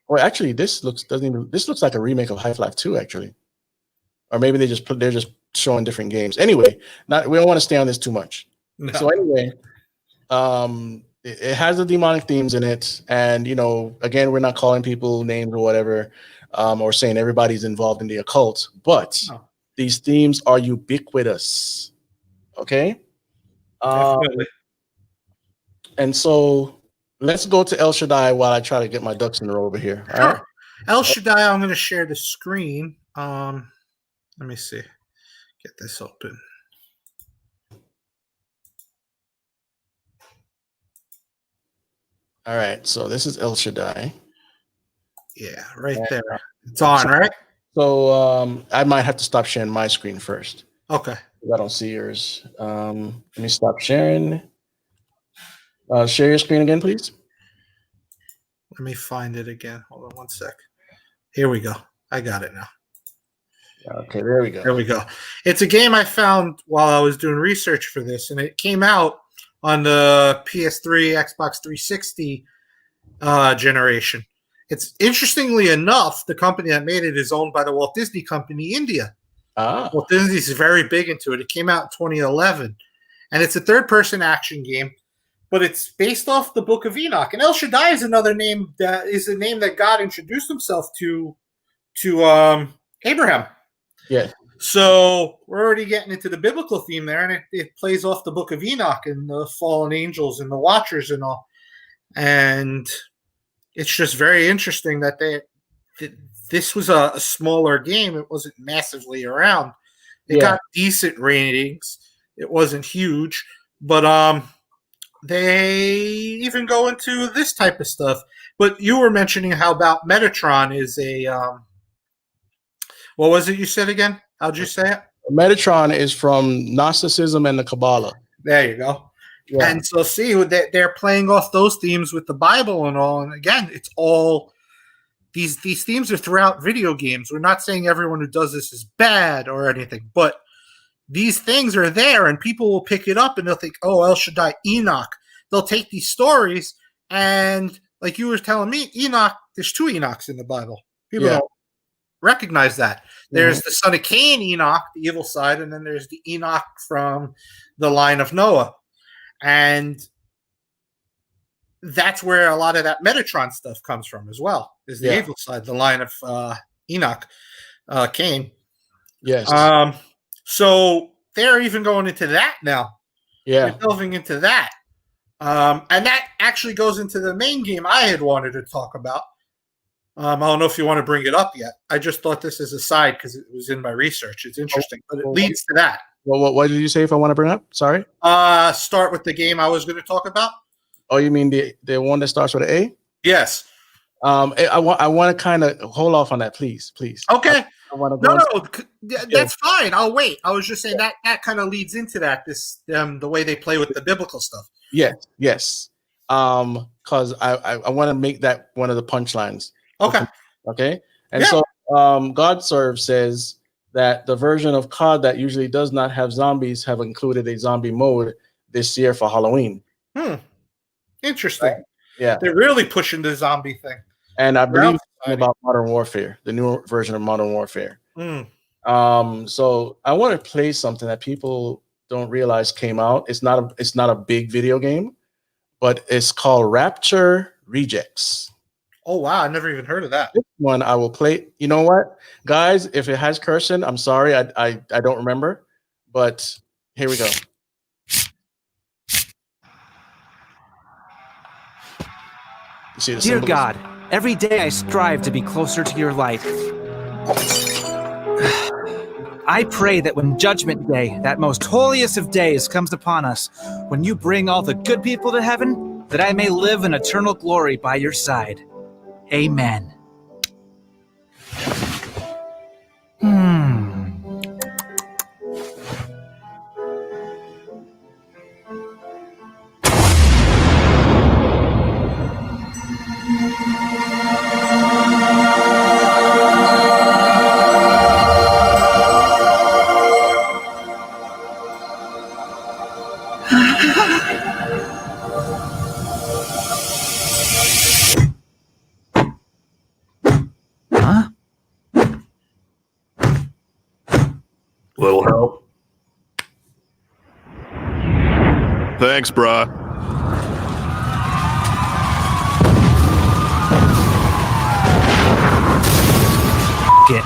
well, actually, this looks like a remake of Half-Life 2, actually, or maybe they're just showing different games. Anyway, we don't want to stay on this too much. No. So anyway, it has the demonic themes in it, and again, we're not calling people names or whatever, or saying everybody's involved in the occult, but these themes are ubiquitous. Okay. Definitely. And so let's go to El Shaddai while I try to get my ducks in a row over here. All right? El Shaddai, I'm going to share the screen. Let me see. Get this open. All right, so this is El Shaddai. Yeah, right there. It's on, right? So I might have to stop sharing my screen first. Okay. I don't see yours. Let me stop sharing. Share your screen again, please. Let me find it again. Hold on one sec. Here we go. I got it now. Okay, there we go. There we go. It's a game I found while I was doing research for this, and it came out on the PS3, Xbox 360 generation. It's interestingly enough, the company that made it is owned by the Walt Disney Company, India. Walt Disney is very big into it. It came out in 2011, and it's a third-person action game, but it's based off the Book of Enoch. And El Shaddai is another name that is a name that God introduced himself to Abraham. Yeah. So we're already getting into the biblical theme there, and it plays off the Book of Enoch and the fallen angels and the Watchers and all. And it's just very interesting that this was a smaller game. It wasn't massively around. It got decent ratings. It wasn't huge, but they even go into this type of stuff. But you were mentioning how about Metatron is a what was it you said again? How'd you say it? Metatron is from Gnosticism and the Kabbalah. There you go. Yeah. And so see, they're playing off those themes with the Bible and all. And again, it's all these themes are throughout video games. We're not saying everyone who does this is bad or anything, but these things are there, and people will pick it up and they'll think, "Oh, El Shaddai, Enoch." They'll take these stories, and like you were telling me, Enoch. There's two Enochs in the Bible. People don't recognize that. There's the son of Cain, Enoch, the evil side, and then there's the Enoch from the line of Noah. And that's where a lot of that Metatron stuff comes from as well, is the evil side, the line of Enoch, Cain. Yes. So they're even going into that now. Yeah. They're delving into that. And that actually goes into the main game I had wanted to talk about. I don't know if you want to bring it up yet. I just thought this as a side because it was in my research. It's interesting, but it leads to that. Well, what did you say if I want to bring up? Sorry? Start with the game I was going to talk about. Oh, you mean the one that starts with an A? Yes. I want to kind of hold off on that, please. Okay. I want to No, that's fine. I'll wait. I was just saying that kind of leads into that, the way they play with the biblical stuff. Yes. Because I want to make that one of the punchlines. Okay. And so GodServe says that the version of COD that usually does not have zombies have included a zombie mode this year for Halloween. Interesting. Right? Yeah. They're really pushing the zombie thing. And I believe about Modern Warfare, the new version of Modern Warfare. So I want to play something that people don't realize came out. It's not a big video game, but it's called Rapture Rejects. Oh wow, I never even heard of that. This one I will play. You know what, guys? If it has cursing, I'm sorry. I don't remember, but here we go. You see the Dear symbolism? God, every day I strive to be closer to your light. I pray that when Judgment Day, that most holiest of days, comes upon us, when you bring all the good people to heaven, that I may live in eternal glory by your side. Amen. Little help. Thanks, brah. Get.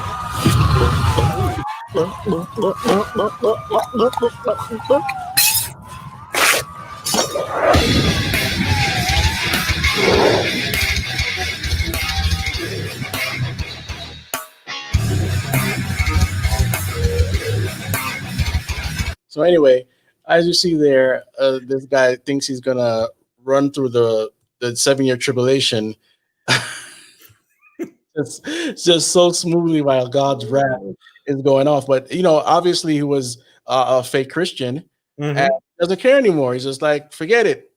So anyway, as you see there, this guy thinks he's gonna run through the 7-year tribulation just so smoothly while God's wrath is going off. But obviously he was a fake Christian and doesn't care anymore. He's just like, forget it.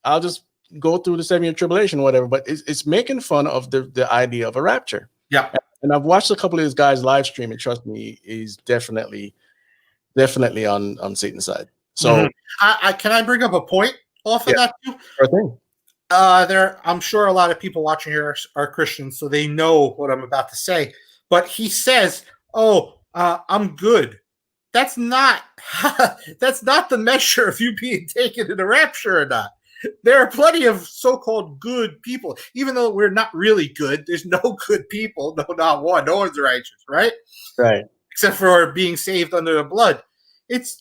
I'll just go through the 7-year tribulation, whatever. But it's making fun of the idea of a rapture. Yeah. And I've watched a couple of these guys live stream, and trust me, he's definitely on Satan's side. So can I bring up a point off of that too? Sure thing. I'm sure a lot of people watching here are Christians, so they know what I'm about to say. But he says, I'm good. That's not the measure of you being taken in the rapture or not. There are plenty of so-called good people. Even though we're not really good, there's no good people. No, not one. No one's righteous, right? Right. Except for being saved under the blood.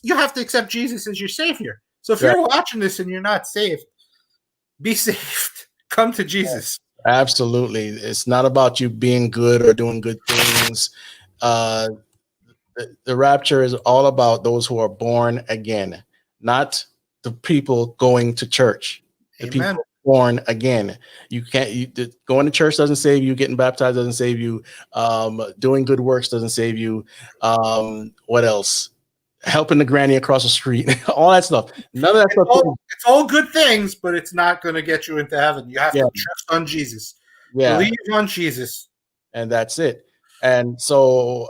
You have to accept Jesus as your savior. So if you're watching this and you're not saved, be saved. Come to Jesus. Absolutely. It's not about you being good or doing good things. The rapture is all about those who are born again, not the people going to church. The Amen. people born again. You can't. Going to church doesn't save you. Getting baptized doesn't save you. Doing good works doesn't save you. What else? Helping the granny across the street, all that stuff. None of that stuff. It's all good things, but it's not going to get you into heaven. You have to trust on Jesus. Believe on Jesus, and that's it. And so,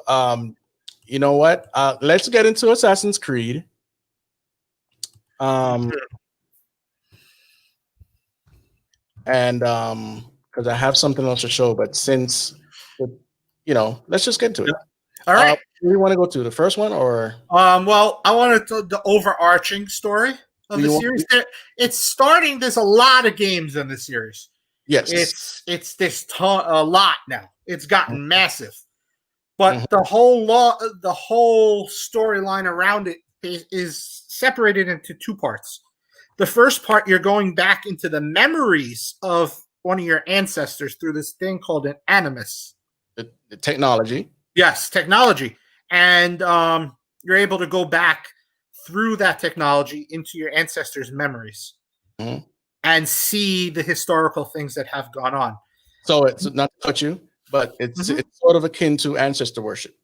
you know what? Let's get into Assassin's Creed. And because I have something else to show, but since let's just get to it. All right. Do you want to go to the first one or? Well, I wanted the overarching story of the series. It's starting. There's a lot of games in the series. Yes, it's a lot now. It's gotten massive, but the whole storyline around it is separated into two parts. The first part, you're going back into the memories of one of your ancestors through this thing called an animus. The technology. Yes, technology. And you're able to go back through that technology into your ancestors' memories and see the historical things that have gone on. So it's not to cut you, but it's sort of akin to ancestor worship.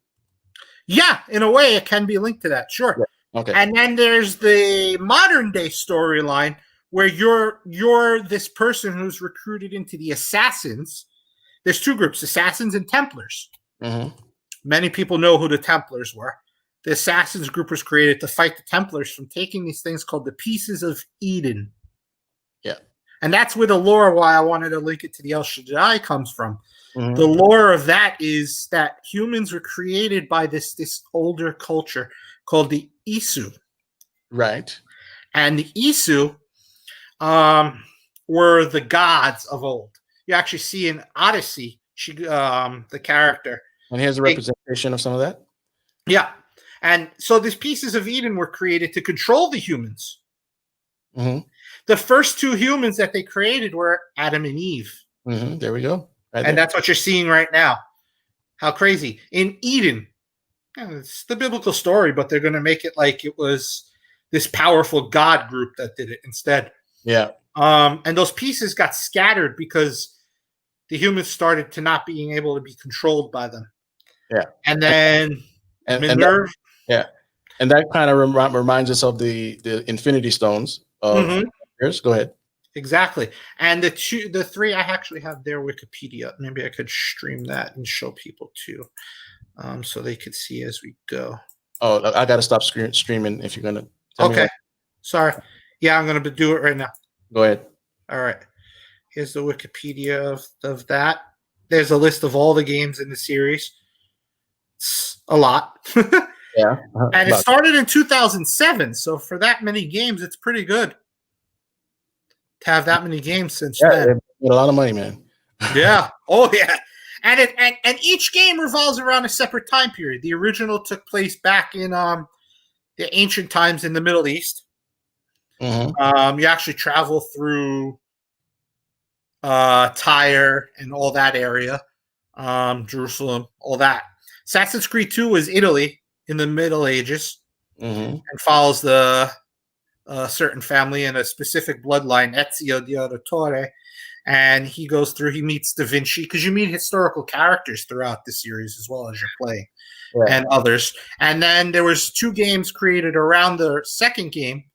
Yeah, in a way, it can be linked to that. Sure. Yeah. Okay. And then there's the modern day storyline where you're this person who's recruited into the assassins. There's two groups, assassins and Templars. Many people know who the Templars were. The Assassins group was created to fight the Templars from taking these things called the Pieces of Eden. Yeah. And that's where the lore, why I wanted to link it to the El Shaddai, comes from. Mm-hmm. The lore of that is that humans were created by this older culture called the Isu. Right. And the Isu were the gods of old. You actually see in Odyssey, the character. And here's a representation of some of that. Yeah. And so these Pieces of Eden were created to control the humans. Mm-hmm. The first two humans that they created were Adam and Eve. Mm-hmm. There we go. And that's what you're seeing right now. How crazy. In Eden, it's the biblical story, but they're going to make it like it was this powerful God group that did it instead. Yeah. And those pieces got scattered because the humans started to not being able to be controlled by them. Yeah. And then Minerva. And that kind of reminds us of the Infinity Stones. Go ahead. Exactly. And the three, I actually have their Wikipedia. Maybe I could stream that and show people too, so they could see as we go. Oh, I got to stop streaming if you're going to tell me. Sorry. Yeah, I'm going to do it right now. Go ahead. All right. Here's the Wikipedia of that. There's a list of all the games in the series. It's a lot. Yeah. And it started in 2007. So for that many games, it's pretty good to have that many games since then. They made a lot of money, man. Yeah. Oh, yeah. And each game revolves around a separate time period. The original took place back in the ancient times in the Middle East. You actually travel through Tyre and all that area, Jerusalem, all that. Assassin's Creed 2 was Italy in the Middle Ages. Mm-hmm. and follows the certain family in a specific bloodline, Ezio di Auditore. And he goes through, he meets Da Vinci, because you meet historical characters throughout the series as well as you're playing, and others. And then there was 2 games created around the second game,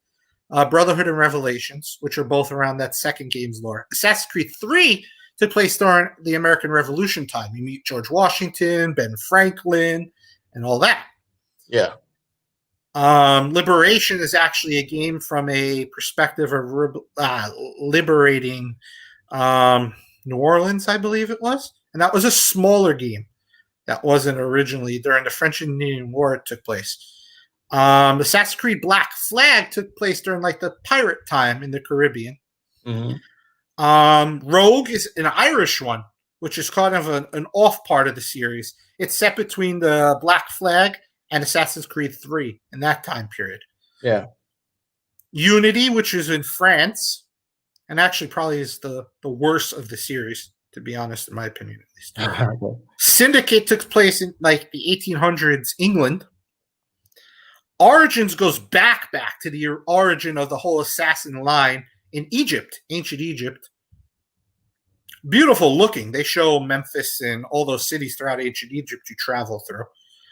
Brotherhood and Revelations, which are both around that second game's lore. Assassin's Creed 3 took place during the American Revolution time. You meet George Washington, Ben Franklin, and all that. Yeah. Liberation is actually a game from a perspective of liberating New Orleans, I believe it was. And that was a smaller game that wasn't originally during the French and Indian War it took place. Assassin's Creed Black Flag took place during like the pirate time in the Caribbean. Mm-hmm. Rogue is an Irish one, which is kind of an off part of the series. It's set between the Black Flag and Assassin's Creed 3 in that time period. Yeah. Unity, which is in France, and actually probably is the worst of the series, to be honest, in my opinion at least. Okay. Syndicate took place in like the 1800s England. Origins goes back to the origin of the whole assassin line in Egypt, ancient Egypt. Beautiful looking. They show Memphis and all those cities throughout ancient Egypt you travel through.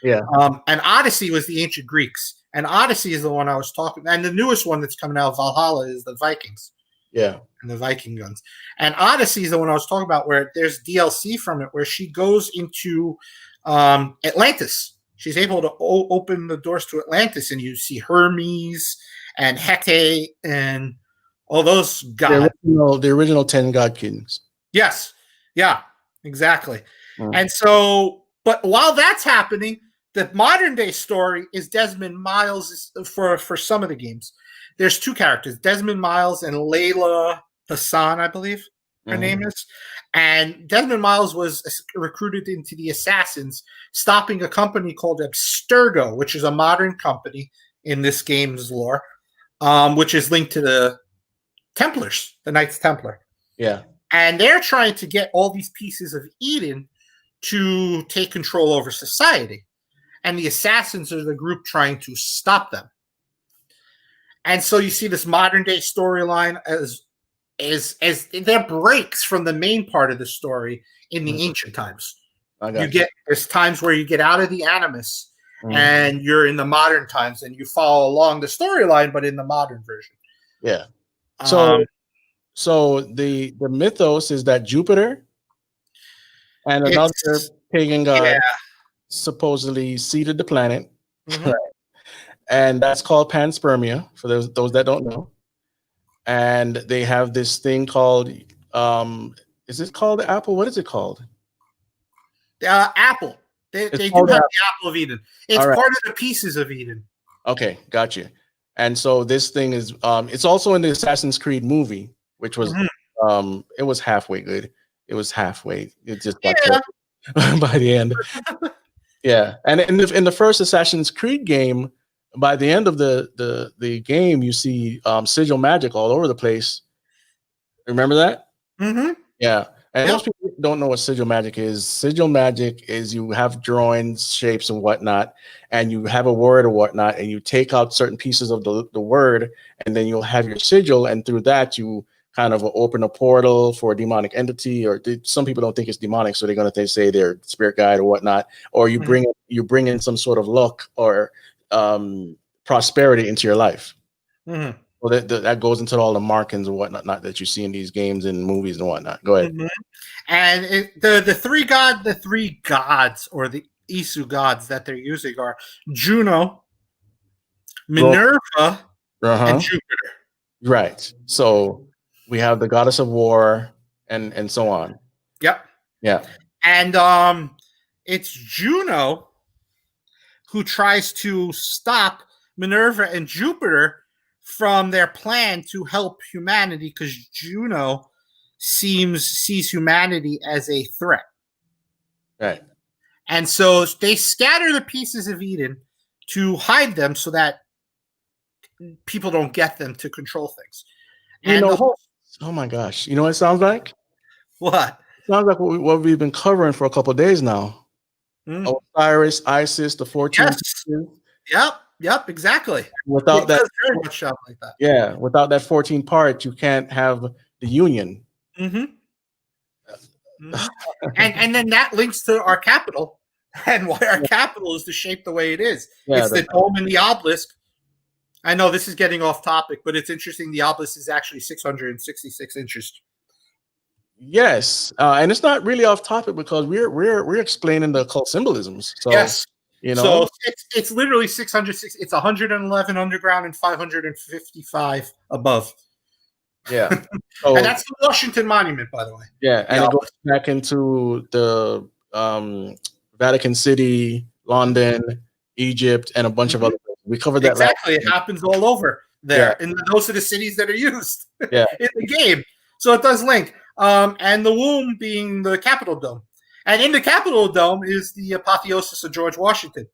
Yeah. And Odyssey was the ancient Greeks. And Odyssey is the one I was talking. And the newest one that's coming out, Valhalla, is the Vikings. Yeah. And the Viking guns. And Odyssey is the one I was talking about, where there's DLC from it, where she goes into Atlantis. She's able to open the doors to Atlantis, and you see Hermes and Hecate and all those gods. The original 10 God Kings. Yes. Yeah, exactly. Mm. And so, but while that's happening, the modern day story is Desmond Miles for some of the games. There's 2 characters, Desmond Miles and Layla Hassan, I believe her name is. And Desmond Miles was recruited into the Assassins, stopping a company called Abstergo, which is a modern company in this game's lore, which is linked to the Templars, the Knights Templar. Yeah. And they're trying to get all these pieces of Eden to take control over society. And the Assassins are the group trying to stop them. And so you see this modern day storyline as there breaks from the main part of the story in the ancient times. There's times where you get out of the Animus and you're in the modern times, and you follow along the storyline, but in the modern version. Yeah. So the mythos is that Jupiter and another pagan god supposedly seeded the planet. Mm-hmm. And that's called panspermia, for those that don't know. And they have this thing called, is it called the apple? What is it called? Apple. They do have the apple of Eden. It's part of the pieces of Eden. Okay, gotcha. And so this thing is, it's also in the Assassin's Creed movie, which was, it was halfway good. It was halfway. It just got by the end. Yeah. And in the first Assassin's Creed game, by the end of the game, you see sigil magic all over the place. Remember that? Mm-hmm. Yeah. And most people don't know what sigil magic is. Sigil magic is you have drawings, shapes, and whatnot, and you have a word or whatnot, and you take out certain pieces of the word, and then you'll have your sigil, and through that you kind of open a portal for a demonic entity, or some people don't think it's demonic, so they're going to say they're spirit guide or whatnot, or you bring in some sort of luck or prosperity into your life. Mm-hmm. Well, that goes into all the markings and whatnot that you see in these games and movies and whatnot. Go ahead. Mm-hmm. And the three gods or the Isu gods that they're using are Juno, Minerva, and Jupiter. Right. So we have the goddess of war and so on. Yep. Yeah. And it's Juno who tries to stop Minerva and Jupiter from their plan to help humanity, because Juno sees humanity as a threat. Right. And so they scatter the pieces of Eden to hide them so that people don't get them to control things. And oh my gosh. You know what it sounds like? What? It sounds like what we've been covering for a couple of days now. Osiris, Isis, the 14. Yes. Yep. Yep, exactly. Without It that, does very much sound like that. yeah, without that 14 part, you can't have the union. Mm-hmm. Mm-hmm. And then that links to our capital and why our capital is the shape the way it is. Yeah, It's the dome and the obelisk. I know this is getting off topic, but it's interesting. The obelisk is actually 666 inches. yes, and it's not really off topic because we're explaining the occult symbolisms. So Yes. you know, So it's literally 606. It's 111 underground and 555 above. yeah. So And that's the Washington Monument, by the way. yeah, and Yeah. it goes back into the Vatican City, London, Egypt, and a bunch of other places. We covered that Exactly. It happens all over there. Yeah. And those are the cities that are used Yeah. in the game. So it does link. And the womb being the Capitol Dome. And in the Capitol Dome is the apotheosis of George Washington.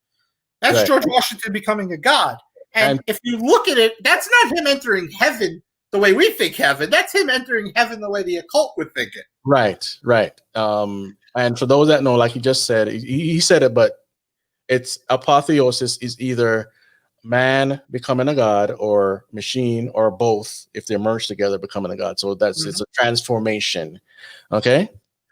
That's Right. George Washington becoming a god. And if you look at it, that's not him entering heaven the way we think heaven. That's him entering heaven the way the occult would think it. Right, right. And for those that know, like he just said, he said it, but it's apotheosis is either man becoming a god or machine or both if they're merged together becoming a god. So that's it's a transformation. Okay.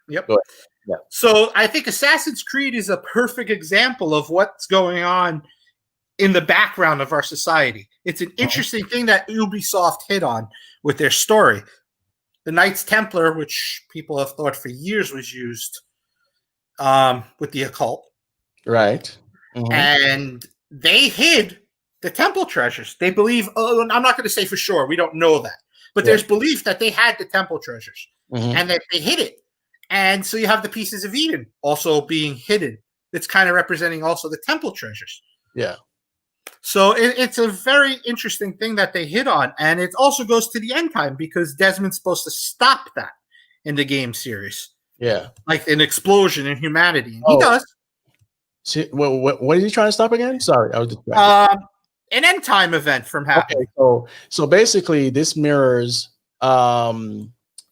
Yep. Go ahead. Yeah. So I think Assassin's Creed is a perfect example of what's going on in the background of our society. It's an interesting thing that Ubisoft hit on with their story. The Knights Templar, which people have thought for years was used with the occult. Right. And they hid the temple treasures. They believe, I'm not going to say for sure, we don't know that, but there's belief that they had the temple treasures and that they hid it. And so you have the pieces of Eden also being hidden. It's kind of representing also the temple treasures. Yeah. So it's a very interesting thing that they hit on. And it also goes to the end time because Desmond's supposed to stop that in the game series. Yeah. Like an explosion in humanity. And he does. See, what is he trying to stop again? Sorry, I was just an end time event from happening. Okay, so basically this mirrors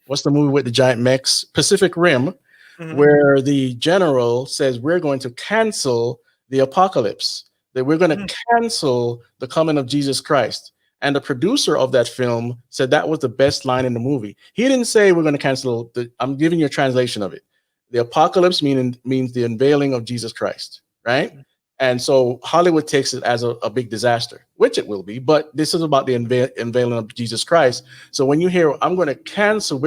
what's the movie with the giant mechs? Pacific Rim, where the general says we're going to cancel the apocalypse, that we're going to cancel the coming of Jesus Christ. And the producer of that film said that was the best line in the movie. He didn't say we're going to cancel I'm giving you a translation of it. The apocalypse means the unveiling of Jesus Christ, right? And so Hollywood takes it as a big disaster, which it will be, but this is about the unveiling of Jesus Christ. So when you hear, we're going to cancel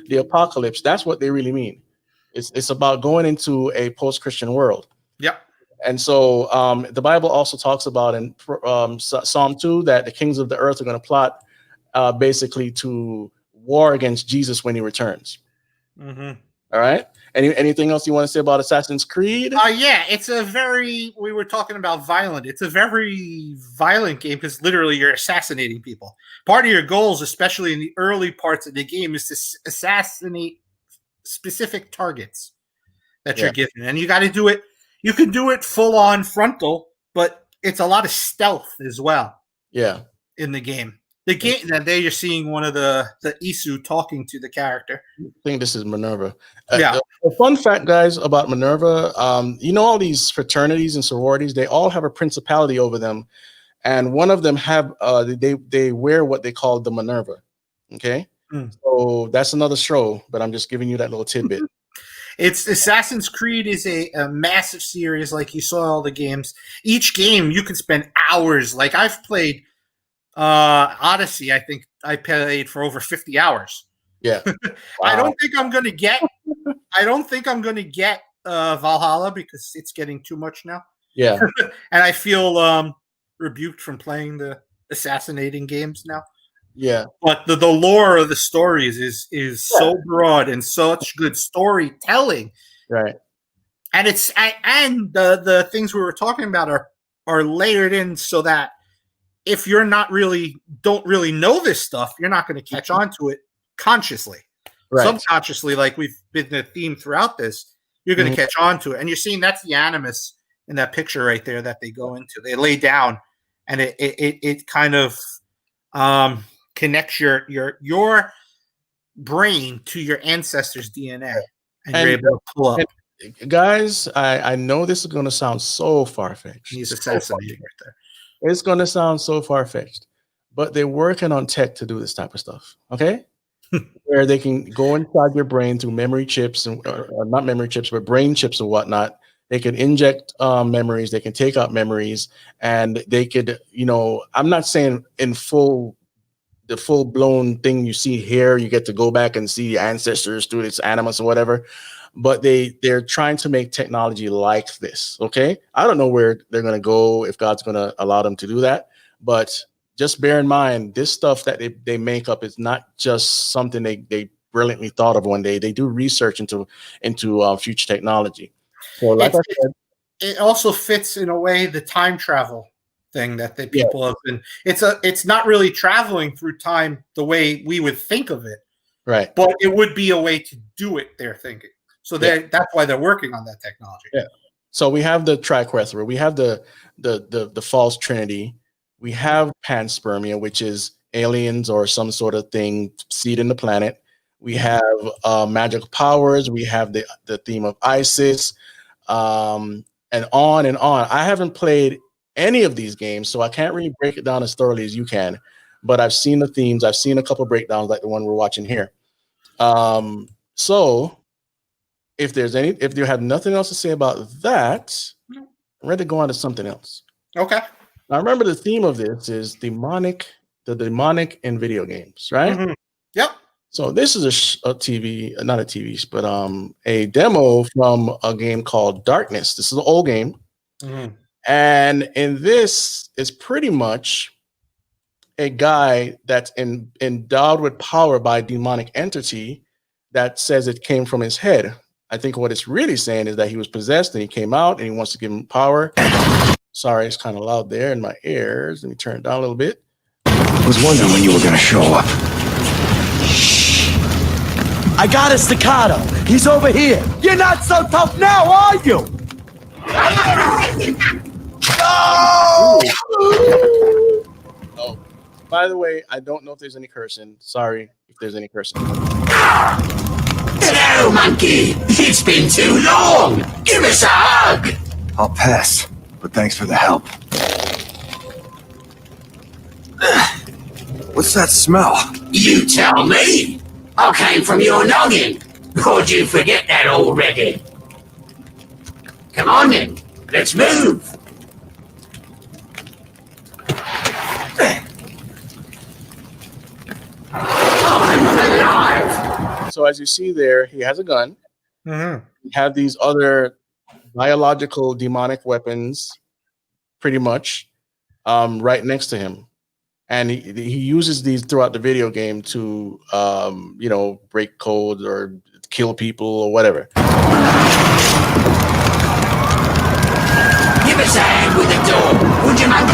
the apocalypse, that's what they really mean. It's about going into a post-Christian world. Yep. And so the Bible also talks about in Psalm 2 that the kings of the earth are going to plot basically to war against Jesus when he returns. All right. Anything else you want to say about Assassin's Creed? Yeah, we were talking about violent. It's a very violent game because literally you're assassinating people. Part of your goals, especially in the early parts of the game, is to assassinate specific targets that you're given. And you got to do it. You can do it full on frontal, but it's a lot of stealth as well. Yeah. In the game. The game that there you're seeing one of the Isu talking to the character. I think this is Minerva. Yeah. A fun fact, guys, about Minerva, all these fraternities and sororities, they all have a principality over them. And one of them have, they wear what they call the Minerva. Okay. So that's another show, but I'm just giving you that little tidbit. It's Assassin's Creed is a massive series. Like you saw all the games, each game you can spend hours. Like I've played Odyssey, I think I played for over 50 hours. Yeah. Wow. I don't think I'm going to get Valhalla because it's getting too much now. Yeah. And I feel rebuked from playing the assassinating games now. Yeah. But the lore of the stories is so broad and such good storytelling. Right. And the things we were talking about are layered in so that if you're don't really know this stuff, you're not going to catch on to it consciously. Right. Subconsciously, like we've been the theme throughout this, you're going to catch on to it. And you're seeing that's the animus in that picture right there that they go into. They lay down and it kind of connects your brain to your ancestors' DNA. And you're able to pull up. guys, I know this is going to sound so far-fetched. He's assassinating right there. It's going to sound so far-fetched, but they're working on tech to do this type of stuff. Okay. Where they can go inside your brain through memory chips and or not memory chips, but brain chips and whatnot. They can inject memories. They can take out memories, and they could, I'm not saying in the full blown thing you see here. You get to go back and see ancestors through its animals or whatever, but they're trying to make technology like this. Okay, I don't know where they're going to go, if God's going to allow them to do that, but just bear in mind, this stuff that they make up is not just something they brilliantly thought of one day. They do research into future technology. So, like I said, it also fits in a way the time travel thing that the people have been. It's not really traveling through time the way we would think of it, right? But it would be a way to do it. They're thinking, so that's why they're working on that technology. Yeah. So we have the triquetra, we have the false trinity. We have panspermia, which is aliens or some sort of thing seeding the planet. We have magical powers. We have the theme of Isis, and on and on. I haven't played any of these games, so I can't really break it down as thoroughly as you can. But I've seen the themes. I've seen a couple breakdowns like the one we're watching here. So if you have nothing else to say about that, I'm ready to go on to something else. Okay. Now, remember, the theme of this is the demonic in video games, right? Mm-hmm. Yep. So this is not a TV, but a demo from a game called Darkness. This is an old game. Mm-hmm. And in this is pretty much a guy that's endowed with power by a demonic entity that says it came from his head. I think what it's really saying is that he was possessed and he came out and he wants to give him power. Sorry, it's kind of loud there in my ears. Let me turn it down a little bit. I was wondering when you were going to show up. I got a staccato. He's over here. You're not so tough now, are you? Oh, by the way, I don't know if there's any cursing. Sorry if there's any cursing. Hello, monkey. It's been too long. Give us a hug. I'll pass. But thanks for the help. What's that smell? You tell me. I came from your noggin. Or did you forget that already? Come on then. Let's move. I'm alive. So as you see there, he has a gun. Mm-hmm. He have these other biological demonic weapons, pretty much, right next to him, and he uses these throughout the video game to break codes or kill people or whatever. Give us a hand with the door, would you, monkey?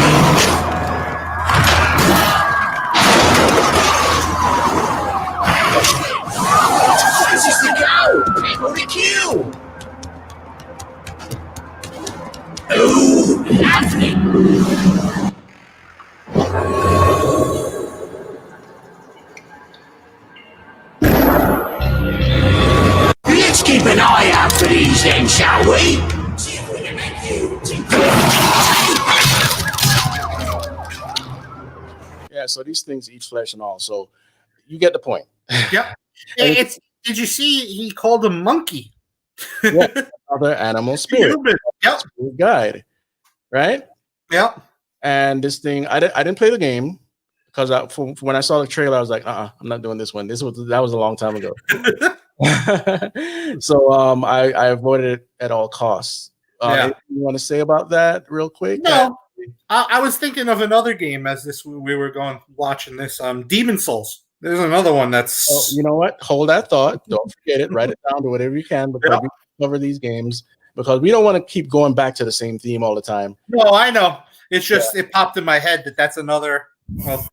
This is the go. People to kill. Ooh, lovely. Let's keep an eye out for these then, shall we? See if we can make you. Yeah, so these things eat flesh and all. So you get the point. Yep. Did you see he called him monkey? Yeah, other animal spirit. Human. Yep. Spirit guide, right? Yep. And this thing, I didn't play the game because when I saw the trailer, I was like, I'm not doing this one. That was a long time ago. So I avoided it at all costs. Anything you want to say about that real quick? No. I was thinking of another game as we were watching this. Demon Souls. There's another one that's. Oh, you know what? Hold that thought. Don't forget it. Write it down to whatever you can because we cover these games because we don't want to keep going back to the same theme all the time. No, I know. It's just it popped in my head that's another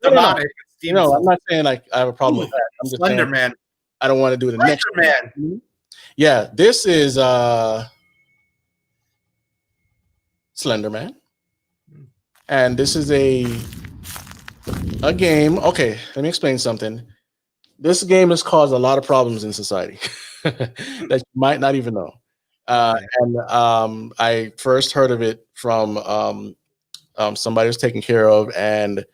demonic. No, I'm not saying like I have a problem with that. I'm just Slender saying Man. I don't want to do the next Man. Yeah, this is Slender Man. And this is a game. Okay, let me explain something. This game has caused a lot of problems in society that you might not even know. And I first heard of it from somebody was taken care of, and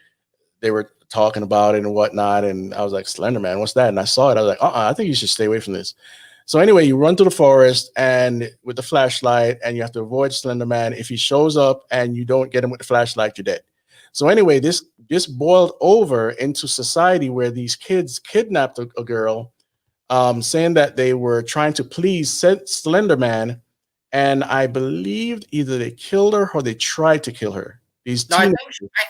they were talking about it and whatnot. And I was like, Slender Man, what's that? And I saw it. I was like, I think you should stay away from this. So anyway, you run through the forest and with the flashlight, and you have to avoid Slender Man. If he shows up and you don't get him with the flashlight, you're dead. So anyway, this boiled over into society where these kids kidnapped a girl, saying that they were trying to please Slender Man. And I believed either they killed her or they tried to kill her. I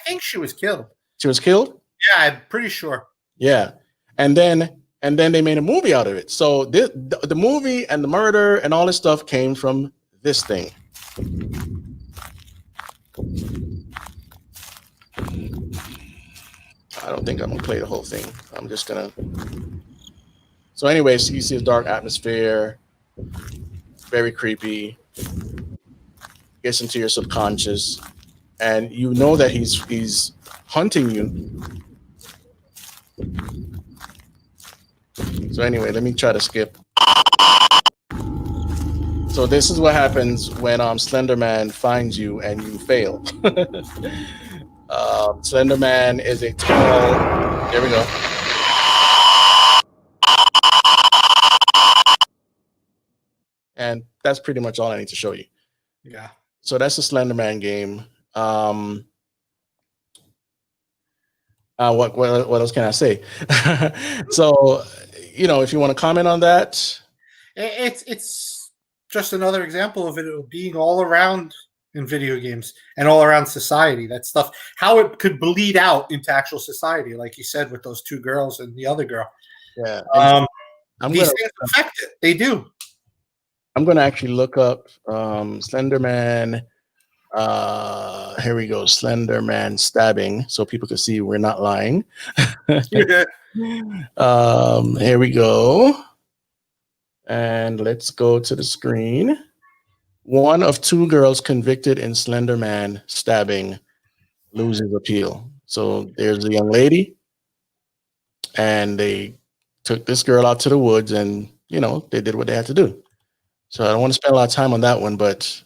think she was killed. She was killed? Yeah, I'm pretty sure. Yeah. And then they made a movie out of it. So the movie and the murder and all this stuff came from this thing. I don't think I'm gonna play the whole thing. I'm just gonna. So anyway, so you see a dark atmosphere, very creepy, gets into your subconscious, and you know that he's hunting you. So anyway, let me try to skip. So this is what happens when Slender Man finds you and you fail. Slender Man is a tall. There we go. And that's pretty much all I need to show you. Yeah. So that's the Slender Man game. What else can I say? So, if you want to comment on that. It's just another example of it being all around in video games and all around society. That stuff, how it could bleed out into actual society, like you said, with those two girls and the other girl. Yeah. These things affect it. They do. I'm going to actually look up Slender Man. Here we go. Slender Man stabbing, so people can see we're not lying. Here we go. And let's go to the screen. One of two girls convicted in Slender Man stabbing loses appeal. So there's a young lady, and they took this girl out to the woods, and they did what they had to do. So I don't want to spend a lot of time on that one, but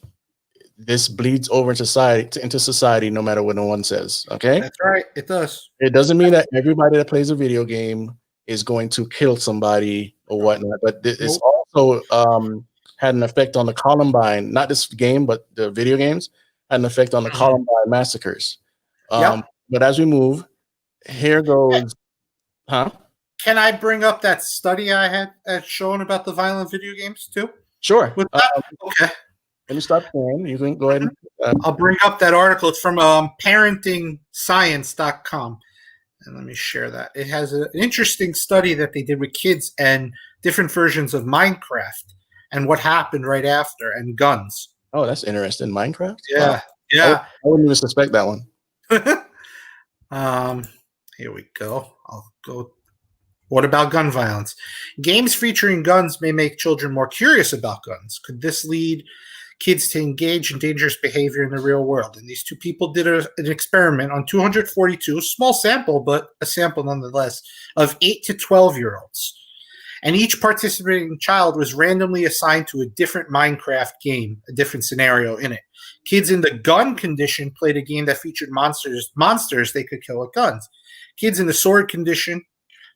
this bleeds over into society no matter what no one says. Okay? That's right. It does. It doesn't mean that everybody that plays a video game is going to kill somebody or whatnot, but it's also had an effect on the Columbine, not this game, but the video games, had an effect on the Columbine massacres. But as we move, here goes, huh? Can I bring up that study I had shown about the violent video games too? Sure. Okay. Let me stop sharing. You can go ahead and I'll bring up that article. It's from parenting.science.com. And let me share that. It has an interesting study that they did with kids and different versions of Minecraft and what happened right after, and guns. Oh, that's interesting. Minecraft? Yeah. Wow. Yeah. I wouldn't even suspect that one. Here we go. I'll go. What about gun violence? Games featuring guns may make children more curious about guns. Could this lead kids to engage in dangerous behavior in the real world? And these two people did an experiment on 242, small sample, but a sample nonetheless, of 8 to 12-year-olds. And each participating child was randomly assigned to a different Minecraft game, a different scenario in it. Kids in the gun condition played a game that featured monsters they could kill with guns. Kids in the sword condition,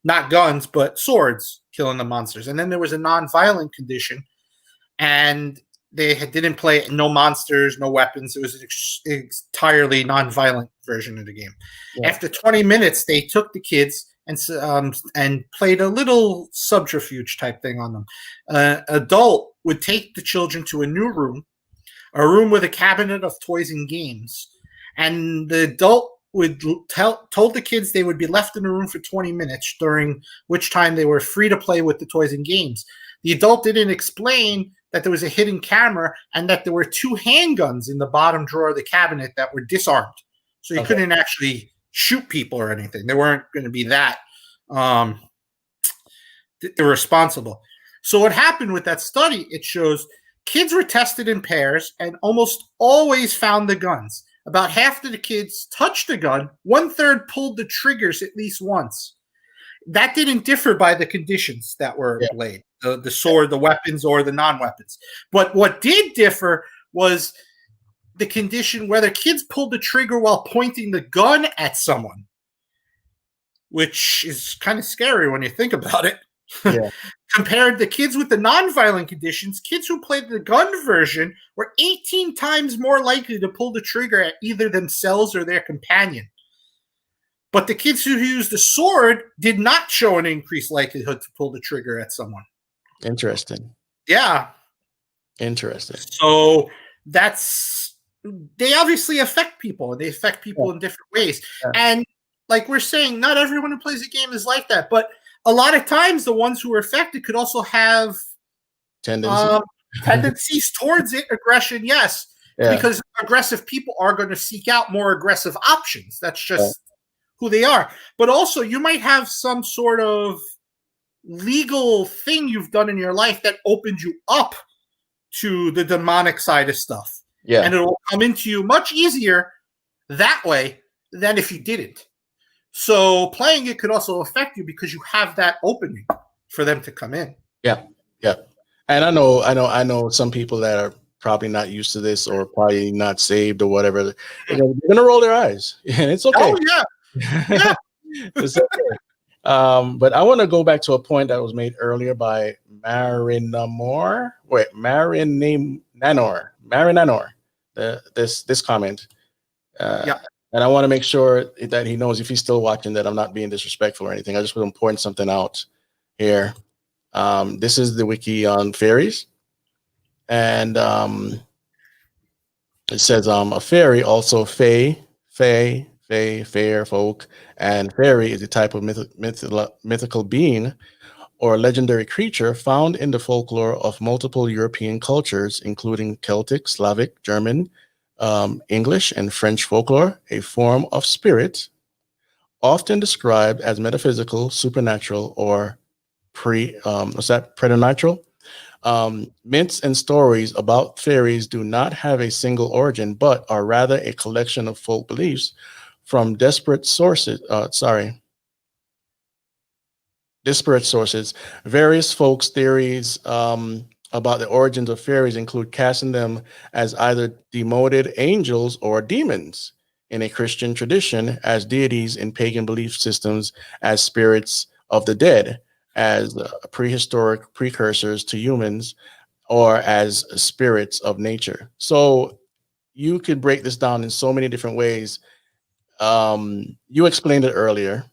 not guns, but swords, killing the monsters. And then there was a non-violent condition, and they didn't play no monsters, no weapons. It was an entirely non-violent version of the game. Yeah. After 20 minutes, they took the kids and played a little subterfuge type thing on them. Adult would take the children to a new room, a room with a cabinet of toys and games, and the adult would told the kids they would be left in the room for 20 minutes, during which time they were free to play with the toys and games. The adult didn't explain that there was a hidden camera and that there were 2 handguns in the bottom drawer of the cabinet that were disarmed. So you couldn't actually shoot people or anything. They weren't going to be that irresponsible. So what happened with that study, it shows kids were tested in pairs and almost always found the guns. About half of the kids touched the gun. 1/3 pulled the triggers at least once. That didn't differ by the conditions that were laid. the sword, the weapons, or the non-weapons. But what did differ was the condition whether kids pulled the trigger while pointing the gun at someone, which is kind of scary when you think about it. Yeah. Compared to kids with the non-violent conditions, kids who played the gun version were 18 times more likely to pull the trigger at either themselves or their companion. But the kids who used the sword did not show an increased likelihood to pull the trigger at someone. Interesting. Yeah. Interesting. So they obviously affect people. They affect people in different ways. Yeah. And like we're saying, not everyone who plays a game is like that. But a lot of times, the ones who are affected could also have tendencies towards it. Aggression, yes. Yeah. Because aggressive people are going to seek out more aggressive options. That's just who they are. But also, you might have some sort of legal thing you've done in your life that opened you up to the demonic side of stuff. Yeah. And it will come into you much easier that way than if you didn't. So playing it could also affect you because you have that opening for them to come in. Yeah. Yeah. And I know some people that are probably not used to this or probably not saved or whatever. They're gonna roll their eyes. And it's okay. Oh yeah. Yeah. It's okay. But I want to go back to a point that was made earlier by Marinanor. This comment. Yeah. And I want to make sure that he knows, if he's still watching, that I'm not being disrespectful or anything. I just want to point something out here. This is the wiki on fairies. And it says a fairy, also fae, fair folk, and fairy is a type of mythical being or legendary creature found in the folklore of multiple European cultures, including Celtic, Slavic, German, English, and French folklore, a form of spirit often described as metaphysical, supernatural, or preternatural. Myths and stories about fairies do not have a single origin, but are rather a collection of folk beliefs from disparate sources. Various folks' theories about the origins of fairies include casting them as either demoted angels or demons in a Christian tradition, as deities in pagan belief systems, as spirits of the dead, as prehistoric precursors to humans, or as spirits of nature. So you could break this down in so many different ways. You explained it earlier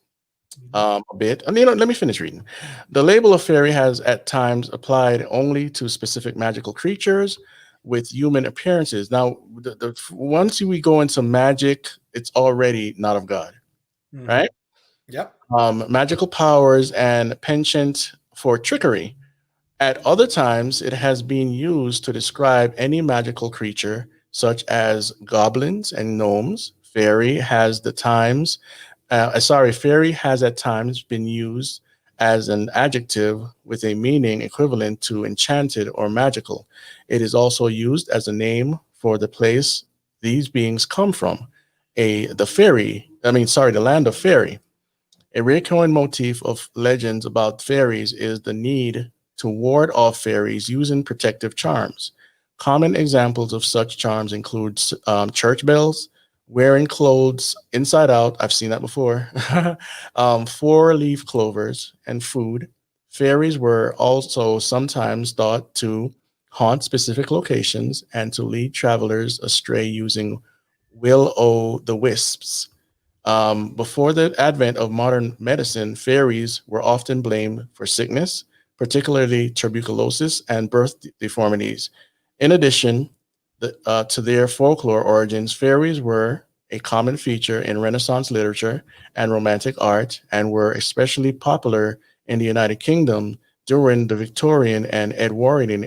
a bit. I mean, let me finish reading. The label of fairy has at times applied only to specific magical creatures with human appearances. Now, once we go into magic, it's already not of God, right? Yep. Magical powers and penchant for trickery. At other times, it has been used to describe any magical creature, such as goblins and gnomes. Fairy has at times been used as an adjective with a meaning equivalent to enchanted or magical. It is also used as a name for the place these beings come from, the land of fairy. A recurring motif of legends about fairies is the need to ward off fairies using protective charms. Common examples of such charms include church bells, wearing clothes inside out. I've seen that before. 4-leaf clovers, and food. Fairies were also sometimes thought to haunt specific locations and to lead travelers astray using will-o'-the-wisps. Before the advent of modern medicine, fairies were often blamed for sickness, particularly tuberculosis and birth deformities. In addition to their folklore origins, fairies were a common feature in Renaissance literature and Romantic art, and were especially popular in the United Kingdom during the Victorian and Edwardian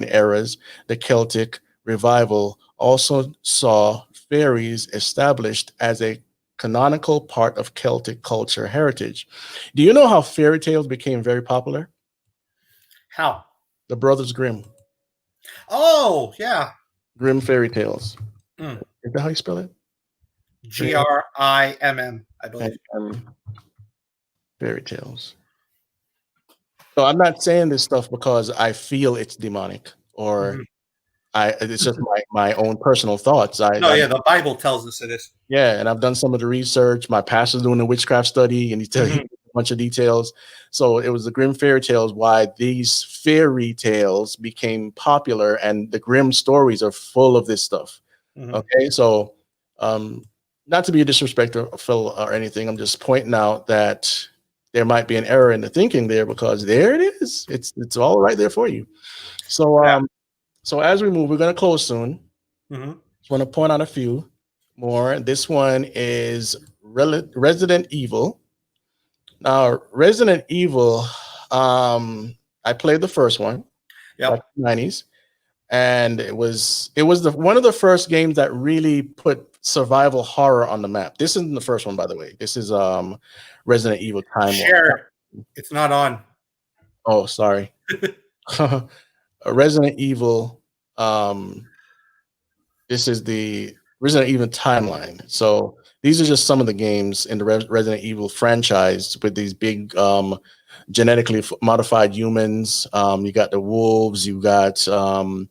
eras. The Celtic revival also saw fairies established as a canonical part of Celtic culture heritage. Do you know how fairy tales became very popular? How? The Brothers Grimm. Oh, yeah. Grimm fairy tales. Mm. Is that how you spell it? Grimm, I believe. Fairy tales. So I'm not saying this stuff because I feel it's demonic or Mhm. it's just my own personal thoughts. No, yeah, the Bible tells us it is. Yeah, and I've done some of the research. My pastor's doing a witchcraft study, and he tells you a bunch of details. So it was the Grimm fairy tales why these fairy tales became popular, and the Grimm stories are full of this stuff. Mhm. Okay, so not to be disrespectful or anything, I'm just pointing out that there might be an error in the thinking there because there it is. It's all right there for you. So Yeah. so as we move, we're going to close soon. Mhm. Just want to point out a few more. This one is Resident Evil. Now, Resident Evil, I played the first one back Yep. in the 90s, and it was the one of the first games that really put survival horror on the map. This isn't the first one, by the way. This is Resident Evil Time War. Share. It's not on. Oh, sorry. Resident Evil. This is the Resident Evil timeline. So these are just some of the games in the Resident Evil franchise with these big genetically modified humans. You got the wolves. You got the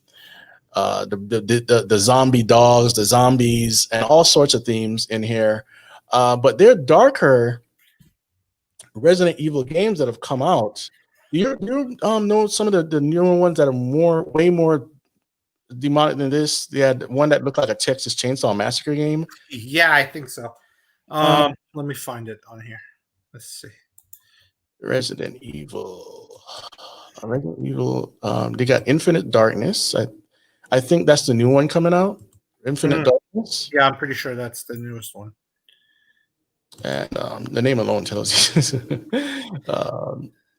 zombie dogs, the zombies, and all sorts of themes in here. But they're darker Resident Evil games that have come out. You know some of the newer ones that are way more demonic than this. They had one that looked like a Texas Chainsaw Massacre game. Yeah, I think so. Let me find it on here. Let's see. Resident Evil. Resident Evil. They got Infinite Darkness. I think that's the new one coming out. Infinite Darkness. Yeah, I'm pretty sure that's the newest one. And the name alone tells you.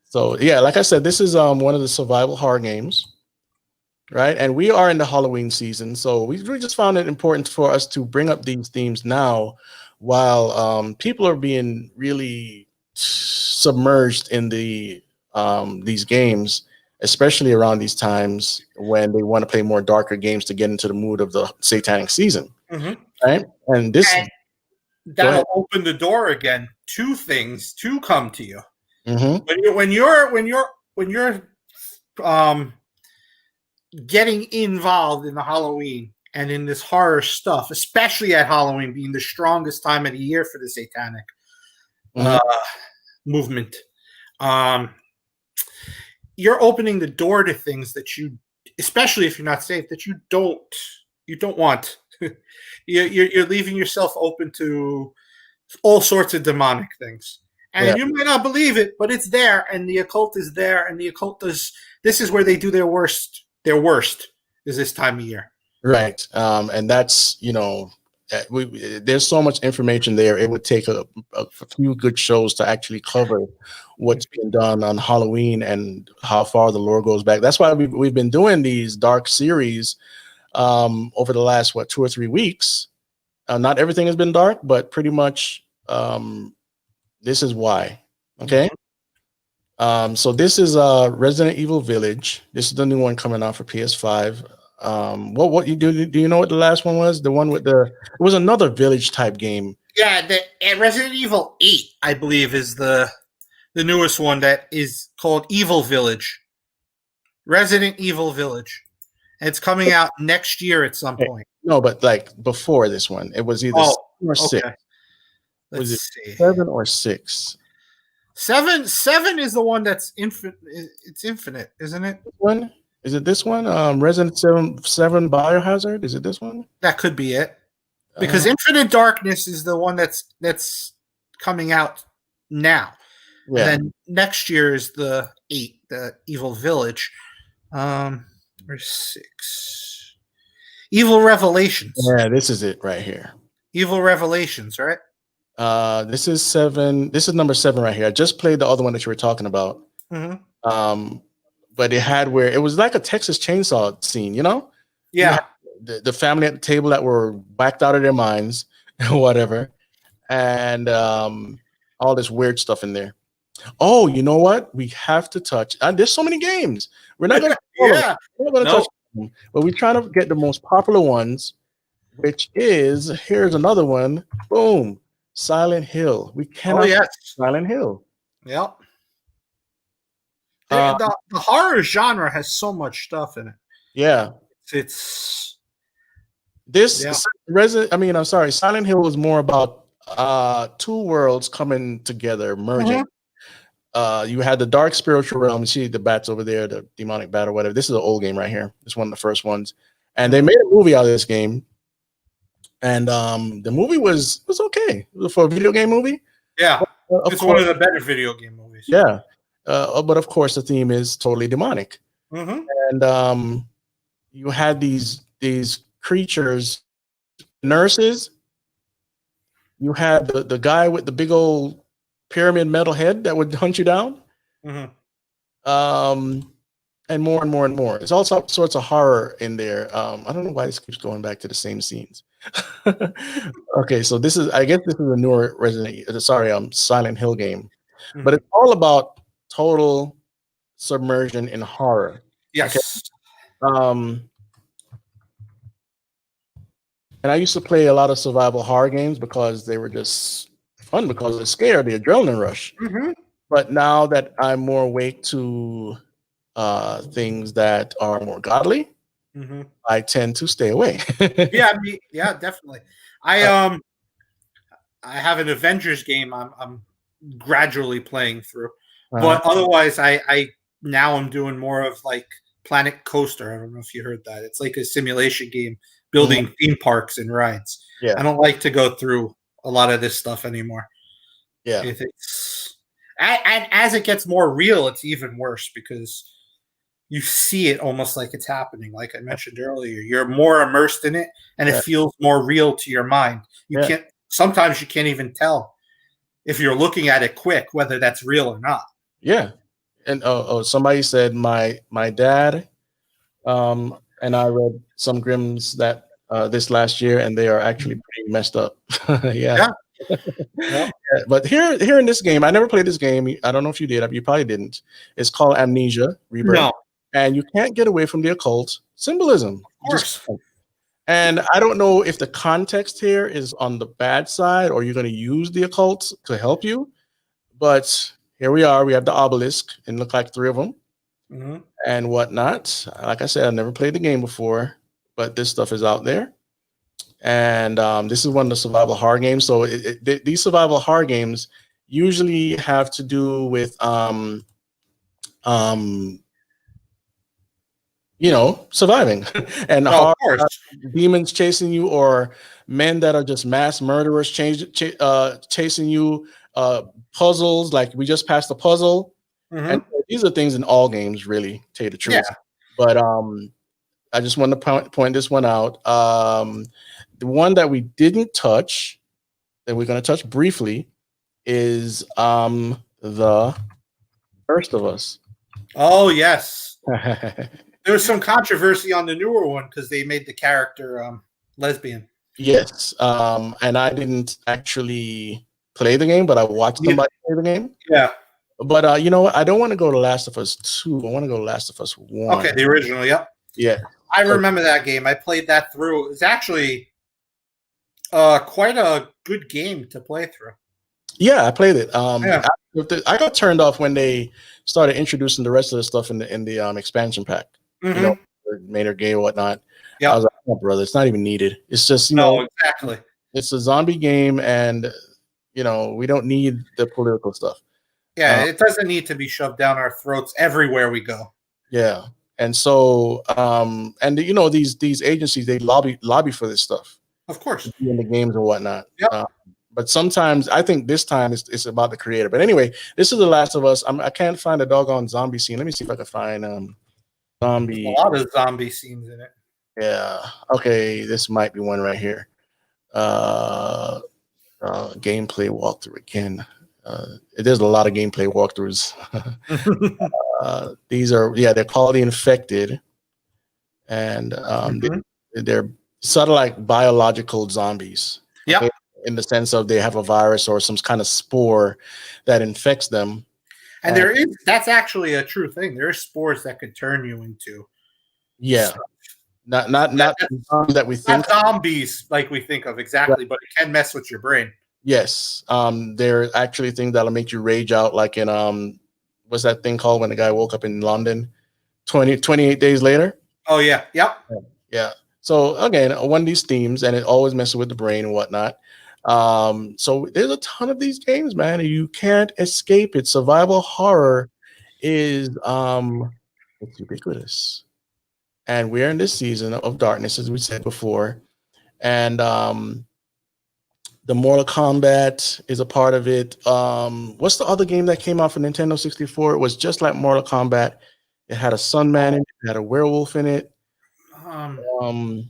So yeah, like I said, this is one of the survival horror games. Right. And we are in the Halloween season. So we just found it important for us to bring up these themes now while people are being really submerged in these games, especially around these times when they want to play more darker games to get into the mood of the satanic season. Right. And this that'll open the door again to things to come to you. When you're getting involved in the Halloween and in this horror stuff, especially at Halloween being the strongest time of the year for the satanic movement, you're opening the door to things that you, especially if you're not safe, that you don't want. You're leaving yourself open to all sorts of demonic things. And you might not believe it, but it's there, and the occult is there, and the occult does. This is where they do their worst. Their worst is this time of year, right? And that's there's so much information there. It would take a few good shows to actually cover what's being done on Halloween and how far the lore goes back. That's why we've been doing these dark series over the last 2 or 3 weeks. Not everything has been dark, but pretty much. This is why. Okay. So this is Resident Evil Village. This is the new one coming out for PS5. What you do you know what the last one was? The one with it was another village type game. Yeah, the Resident Evil 8, I believe, is the newest one that is called Evil Village. Resident Evil Village. And it's coming out next year at some point. No, but like before this one, it was either 7 or 6. Let's see. see. 7 or 6? 7 is the one that's infinite. It's infinite, isn't it? One? Is it this one? Resident 7 Biohazard? Is it this one? That could be it. Because Infinite Darkness is the one that's coming out now. Yeah. And then next year is the 8, the Evil Village. Or 6. Evil Revelations. Yeah, this is it right here. Evil Revelations, right? This is 7. This is number 7 right here. I just played the other one that you were talking about. But it had where it was like a Texas Chainsaw scene, you know? Yeah. The family at the table that were whacked out of their minds, whatever, and all this weird stuff in there. Oh, you know what? We have to touch. There's so many games. We're not gonna. Touch them, but we're trying to get the most popular ones, which is here's another one. Boom. Silent Hill. We cannot. Oh, yes. Silent Hill. Yep. The horror genre has so much stuff in it. Yeah. It's This Yeah. I'm sorry, Silent Hill was more about two worlds coming together, merging. You had the dark spiritual realm. You see the bats over there, the demonic bat or whatever. This is an old game right here. It's one of the first ones. And they made a movie out of this game. And the movie was okay. For a video game movie. Yeah. It's one of the better video game movies. Yeah. But of course the theme is totally demonic. And you had these creatures, nurses. You had the guy with the big old pyramid metal head that would hunt you down. And more and more and more. It's all sorts of horror in there. I don't know why this keeps going back to the same scenes. Okay, so I guess this is a newer Silent Hill game, but it's all about total submersion in horror. Yes. Okay? And I used to play a lot of survival horror games because they were just fun because they're scared, the adrenaline rush. But now that I'm more awake to things that are more godly, I tend to stay away. Yeah, definitely. I have an Avengers game I'm gradually playing through, but otherwise I now I'm doing more of like Planet Coaster. I don't know if you heard that. It's like a simulation game building theme parks and rides. Yeah. I don't like to go through a lot of this stuff anymore. Yeah. And as it gets more real, it's even worse because you see it almost like it's happening. Like I mentioned earlier, you're more immersed in it and it feels more real to your mind. Sometimes you can't even tell if you're looking at it quick, whether that's real or not. Yeah. And somebody said my dad and I read some Grimm's that this last year, and they are actually pretty messed up. Yeah. But here in this game, I never played this game. I don't know if you did. You probably didn't. It's called Amnesia Rebirth. No. And you can't get away from the occult symbolism. Of course. And I don't know if the context here is on the bad side or you're going to use the occult to help you. But here we are. We have the obelisk, and look like 3 of them and whatnot. Like I said, I've never played the game before, but this stuff is out there. And this is one of the survival horror games. So these survival horror games usually have to do with surviving and demons chasing you, or men that are just mass murderers chasing you, puzzles, like we just passed the puzzle. And these are things in all games, really, to tell you the truth. Yeah. But I just want to point this one out. The one that we didn't touch, that we're going to touch briefly, is The First of Us. Oh, yes. There was some controversy on the newer one because they made the character lesbian. Yes. And I didn't actually play the game, but I watched somebody play the game. Yeah. But you know what? I don't want to go to Last of Us 2. I want to go to Last of Us 1. Okay, the original, yep. Yeah. I remember that game. I played that through. It's actually quite a good game to play through. Yeah, I played it. I got turned off when they started introducing the rest of the stuff in the expansion pack. Made her gay or whatnot. Yeah. I was like, oh, brother, it's not even needed. It's just, exactly. It's a zombie game, and we don't need the political stuff. Yeah, it doesn't need to be shoved down our throats everywhere we go. Yeah. And so these agencies, they lobby for this stuff. Of course. In the games or whatnot. Yep. But sometimes I think this time it's about the creator. But anyway, this is The Last of Us. I can't find a doggone zombie scene. Let me see if I can find zombie. There's a lot of zombie scenes in it. Yeah. Okay, this might be one right here. Gameplay walkthrough again. There's a lot of gameplay walkthroughs. These are they're called The Infected, and they're sort of like biological zombies. Yeah. Okay? In the sense of they have a virus or some kind of spore that infects them. And that's actually a true thing. There are spores that could turn you into. Yeah. Stuff. Not that we think. Not zombies like we think of exactly, but it can mess with your brain. Yes. There are actually things that'll make you rage out, like in what's that thing called when the guy woke up in London 28 days later? Oh yeah, yep. Yeah. So again, one of these themes, and it always messes with the brain and whatnot. So there's a ton of these games, man, and you can't escape it. Survival horror is it's ubiquitous. And we're in this season of darkness, as we said before. And the Mortal Kombat is a part of it. What's the other game that came out for Nintendo 64? It was just like Mortal Kombat. It had a Sunman in it, it had a werewolf in it. Oh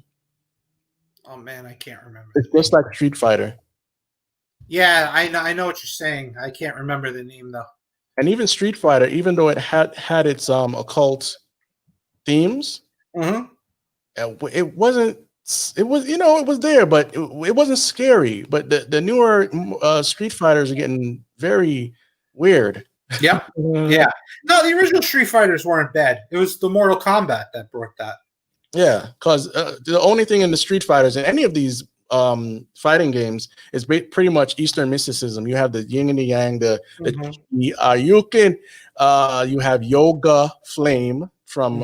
man, I can't remember. It's just like Street Fighter. Yeah, I know what you're saying. I can't remember the name though. And even Street Fighter, even though it had its occult themes, Mm-hmm. it wasn't. It was, it was there, but it wasn't scary. But the newer Street Fighters are getting very weird. Yep. Yeah. No, the original Street Fighters weren't bad. It was the Mortal Kombat that brought that. Yeah, because the only thing in the Street Fighters and any of these fighting games is pretty much Eastern mysticism. You have the yin and the yang, the you have Yoga Flame from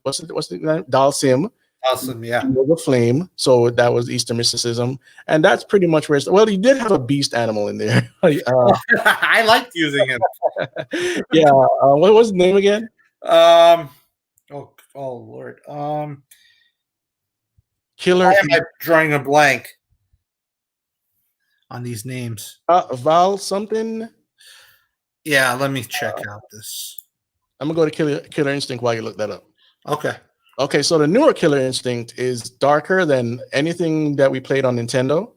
what's the name? Dalsim. Awesome, yeah. Yoga Flame. So that was Eastern mysticism, and that's pretty much where it's. Well, you did have a beast animal in there. I liked using him. Yeah. What was the name again? Oh Lord. Killer. Why am I drawing a blank on these names? Val something. Yeah, let me check out this. I'm gonna go to Killer Instinct while you look that up. Okay. Okay, so the newer Killer Instinct is darker than anything that we played on Nintendo.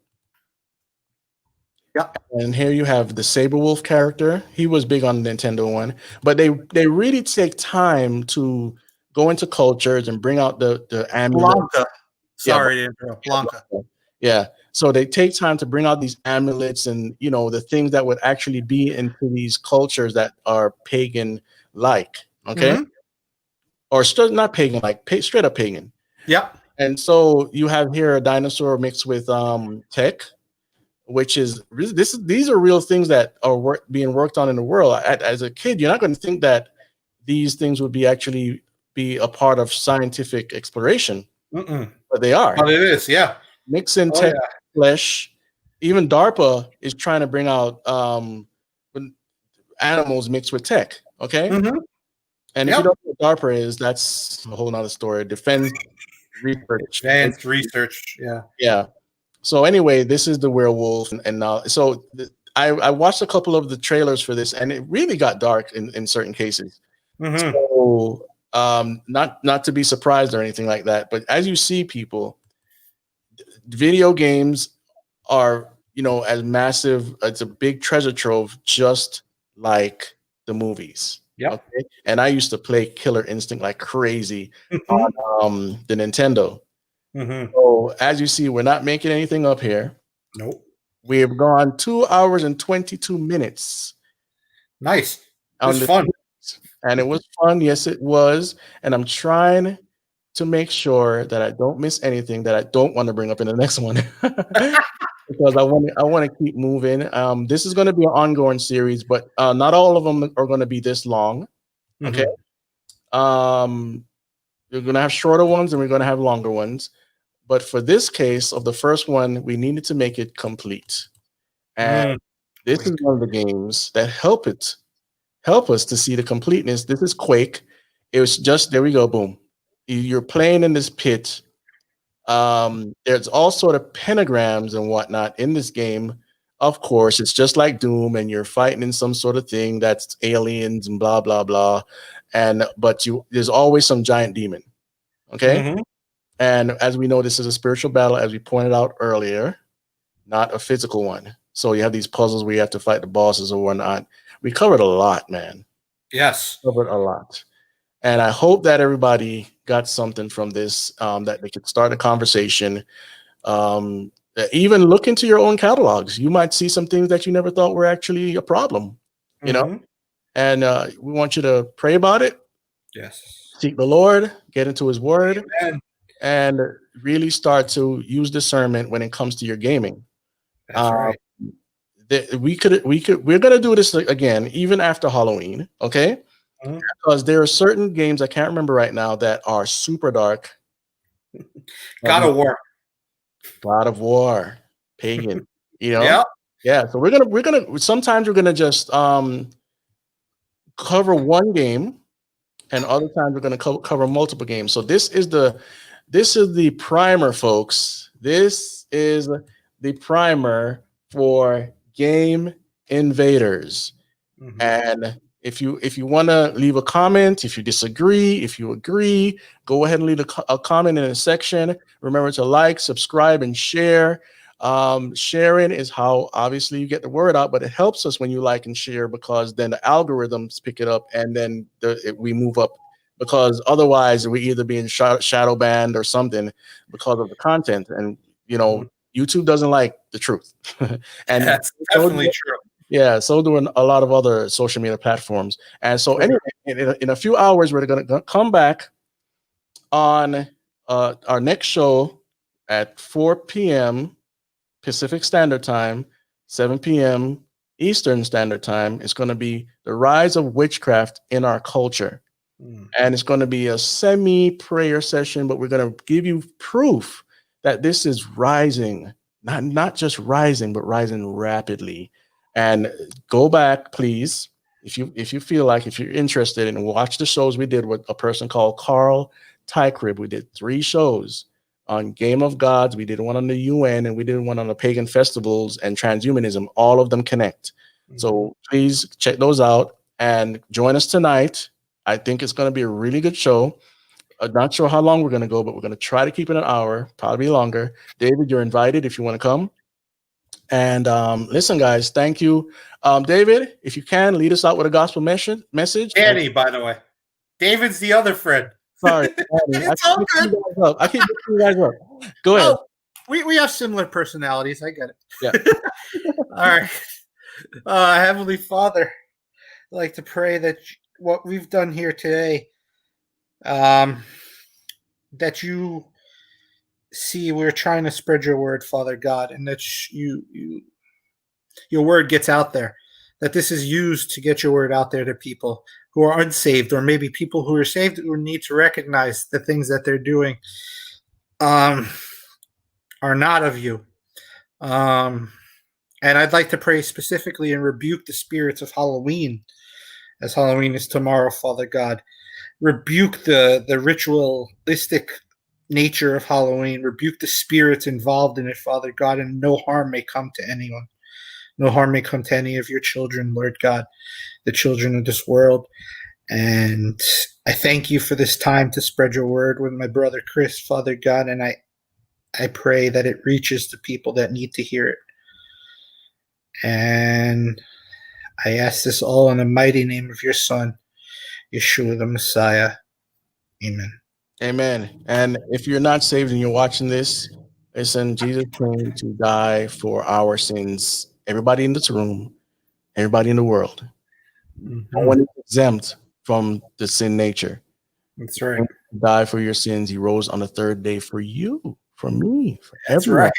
Yeah. And here you have the Saberwolf character. He was big on the Nintendo one, but they really take time to go into cultures and bring out the amulet. Blanca. Sorry to interrupt. Blanca. Yeah. So they take time to bring out these amulets and the things that would actually be into these cultures that are pagan like. Okay. Mm-hmm. Or not pagan, like straight up pagan. Yep. And so you have here a dinosaur mixed with tech, which is these are real things that are being worked on in the world. As a kid, you're not going to think that these things would actually be a part of scientific exploration, but they are. But it is, yeah. Mixing tech, flesh. Even DARPA is trying to bring out animals mixed with tech. Okay. Mm-hmm. And if you don't know what DARPA is, that's a whole nother story. Defense research. Advanced research. Yeah. Yeah. So anyway, this is the werewolf, and now I watched a couple of the trailers for this, and it really got dark in certain cases. Mm-hmm. So not to be surprised or anything like that, but as you see, people, video games are as massive. It's a big treasure trove, just like the movies. Yeah. Okay? And I used to play Killer Instinct like crazy on the Nintendo. Mm-hmm. So as you see, we're not making anything up here. Nope. We have gone 2 hours and 22 minutes. Nice. It was fun. And it was fun. Yes, it was. And I'm trying to make sure that I don't miss anything that I don't want to bring up in the next one. Because I want to keep moving. This is going to be an ongoing series, but not all of them are going to be this long. Okay. We're going to have shorter ones and we're going to have longer ones. But for this case of the first one, we needed to make it complete. And this is one of the games that help us to see the completeness. This is Quake. It was just, there we go, boom. You're playing in this pit. There's all sort of pentagrams and whatnot in this game. Of course, it's just like Doom, and you're fighting in some sort of thing that's aliens and blah blah blah. But there's always some giant demon. Okay. And as we know, this is a spiritual battle, as we pointed out earlier, not a physical one. So you have these puzzles where you have to fight the bosses or whatnot. We covered a lot, man. Yes. Covered a lot. And I hope that everybody got something from this, that they could start a conversation. Even look into your own catalogs. You might see some things that you never thought were actually a problem, And we want you to pray about it. Yes. Seek the Lord, get into his word. Amen. And really start to use discernment when it comes to your gaming. That's right. we're gonna do this again even after Halloween, okay? Mhm. Because there are certain games I can't remember right now that are super dark. God of War. God of War, pagan, you know? Yeah. Yeah, so we're gonna sometimes we're gonna just cover one game, and other times we're gonna cover multiple games. So this is the primer, folks. This is the primer for Game Invaders. Mhm. And if you want to leave a comment, if you disagree, if you agree, go ahead and leave a comment in the section. Remember to like, subscribe, and share. Sharing is how obviously you get the word out, but it helps us when you like and share, because then the algorithms pick it up, and then we move up. Because otherwise, we either being shadow banned or something because of the content, and YouTube doesn't like the truth. And That's definitely true. yeah, so doing a lot of other social media platforms. And so anyway, in a few hours, we're going to come back on our next show at 4 p.m. Pacific Standard Time, 7 p.m. Eastern Standard Time. It's going to be the rise of witchcraft in our culture. And it's going to be a semi-prayer session, but we're going to give you proof that this is rising, not just rising, but rising rapidly. And go back, please, if you feel like, if you're interested, and watch the shows we did with a person called Carl Tykrib. We did 3 shows on Game of Gods. We did one on the UN, and we did one on the pagan festivals and transhumanism. All of them connect. So please check those out and join us tonight. I think it's going to be a really good show. I'm not sure how long we're going to go, but we're going to try to keep it an hour, probably longer. David, you're invited if you want to come. And listen, guys, thank you. David, if you can, lead us out with a gospel message. Danny, by the way. David's the other friend. Sorry, Danny. It's all good. I keep mixing you guys up. Go ahead. Oh, we have similar personalities. I get it. Yeah. All right. Heavenly Father, I'd like to pray that what we've done here today, that you see we're trying to spread your word, Father God, and that your word gets out there, that this is used to get your word out there to people who are unsaved, or maybe people who are saved who need to recognize the things that they're doing are not of you. And I'd like to pray specifically and rebuke the spirits of Halloween, as Halloween is tomorrow, Father God. Rebuke the ritualistic nature of Halloween. Rebuke the spirits involved in it, Father God, and no harm may come to anyone. No harm may come to any of your children, Lord God, the children of this world. And I thank you for this time to spread your word with my brother Chris, Father God, and I pray that it reaches the people that need to hear it. And I ask this all in the mighty name of your Son, Yeshua the Messiah. Amen. Amen. And if you're not saved and you're watching this, listen, Jesus came to die for our sins. Everybody in this room, everybody in the world. No one is exempt from the sin nature. That's right. He died for your sins. He rose on the 3rd day for you, for me, for That's everyone. right.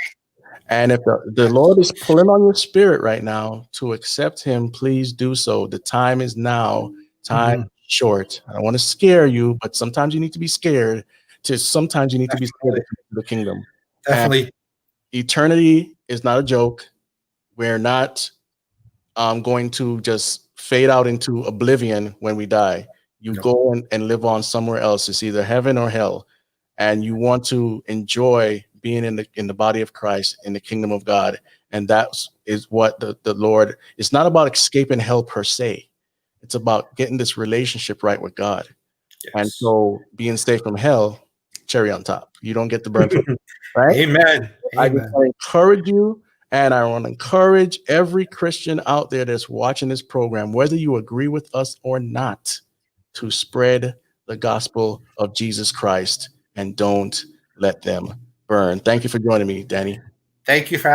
And if the Lord is pulling on your spirit right now to accept him, please do so. The time is now. Time short. I don't want to scare you, but sometimes you need to be scared. Sometimes you need to be scared to the kingdom. Definitely. And eternity is not a joke. We're not going to just fade out into oblivion when we die. You go and live on somewhere else. It's either heaven or hell. And you want to enjoy being in the body of Christ, in the kingdom of God. And that is what the Lord, it's not about escaping hell per se. It's about getting this relationship right with God. Yes. And so being saved from hell, cherry on top. You don't get the burn from right? Amen. I just encourage you, and I want to encourage every Christian out there that's watching this program, whether you agree with us or not, to spread the gospel of Jesus Christ and don't let them burn. Thank you for joining me, Danny. Thank you for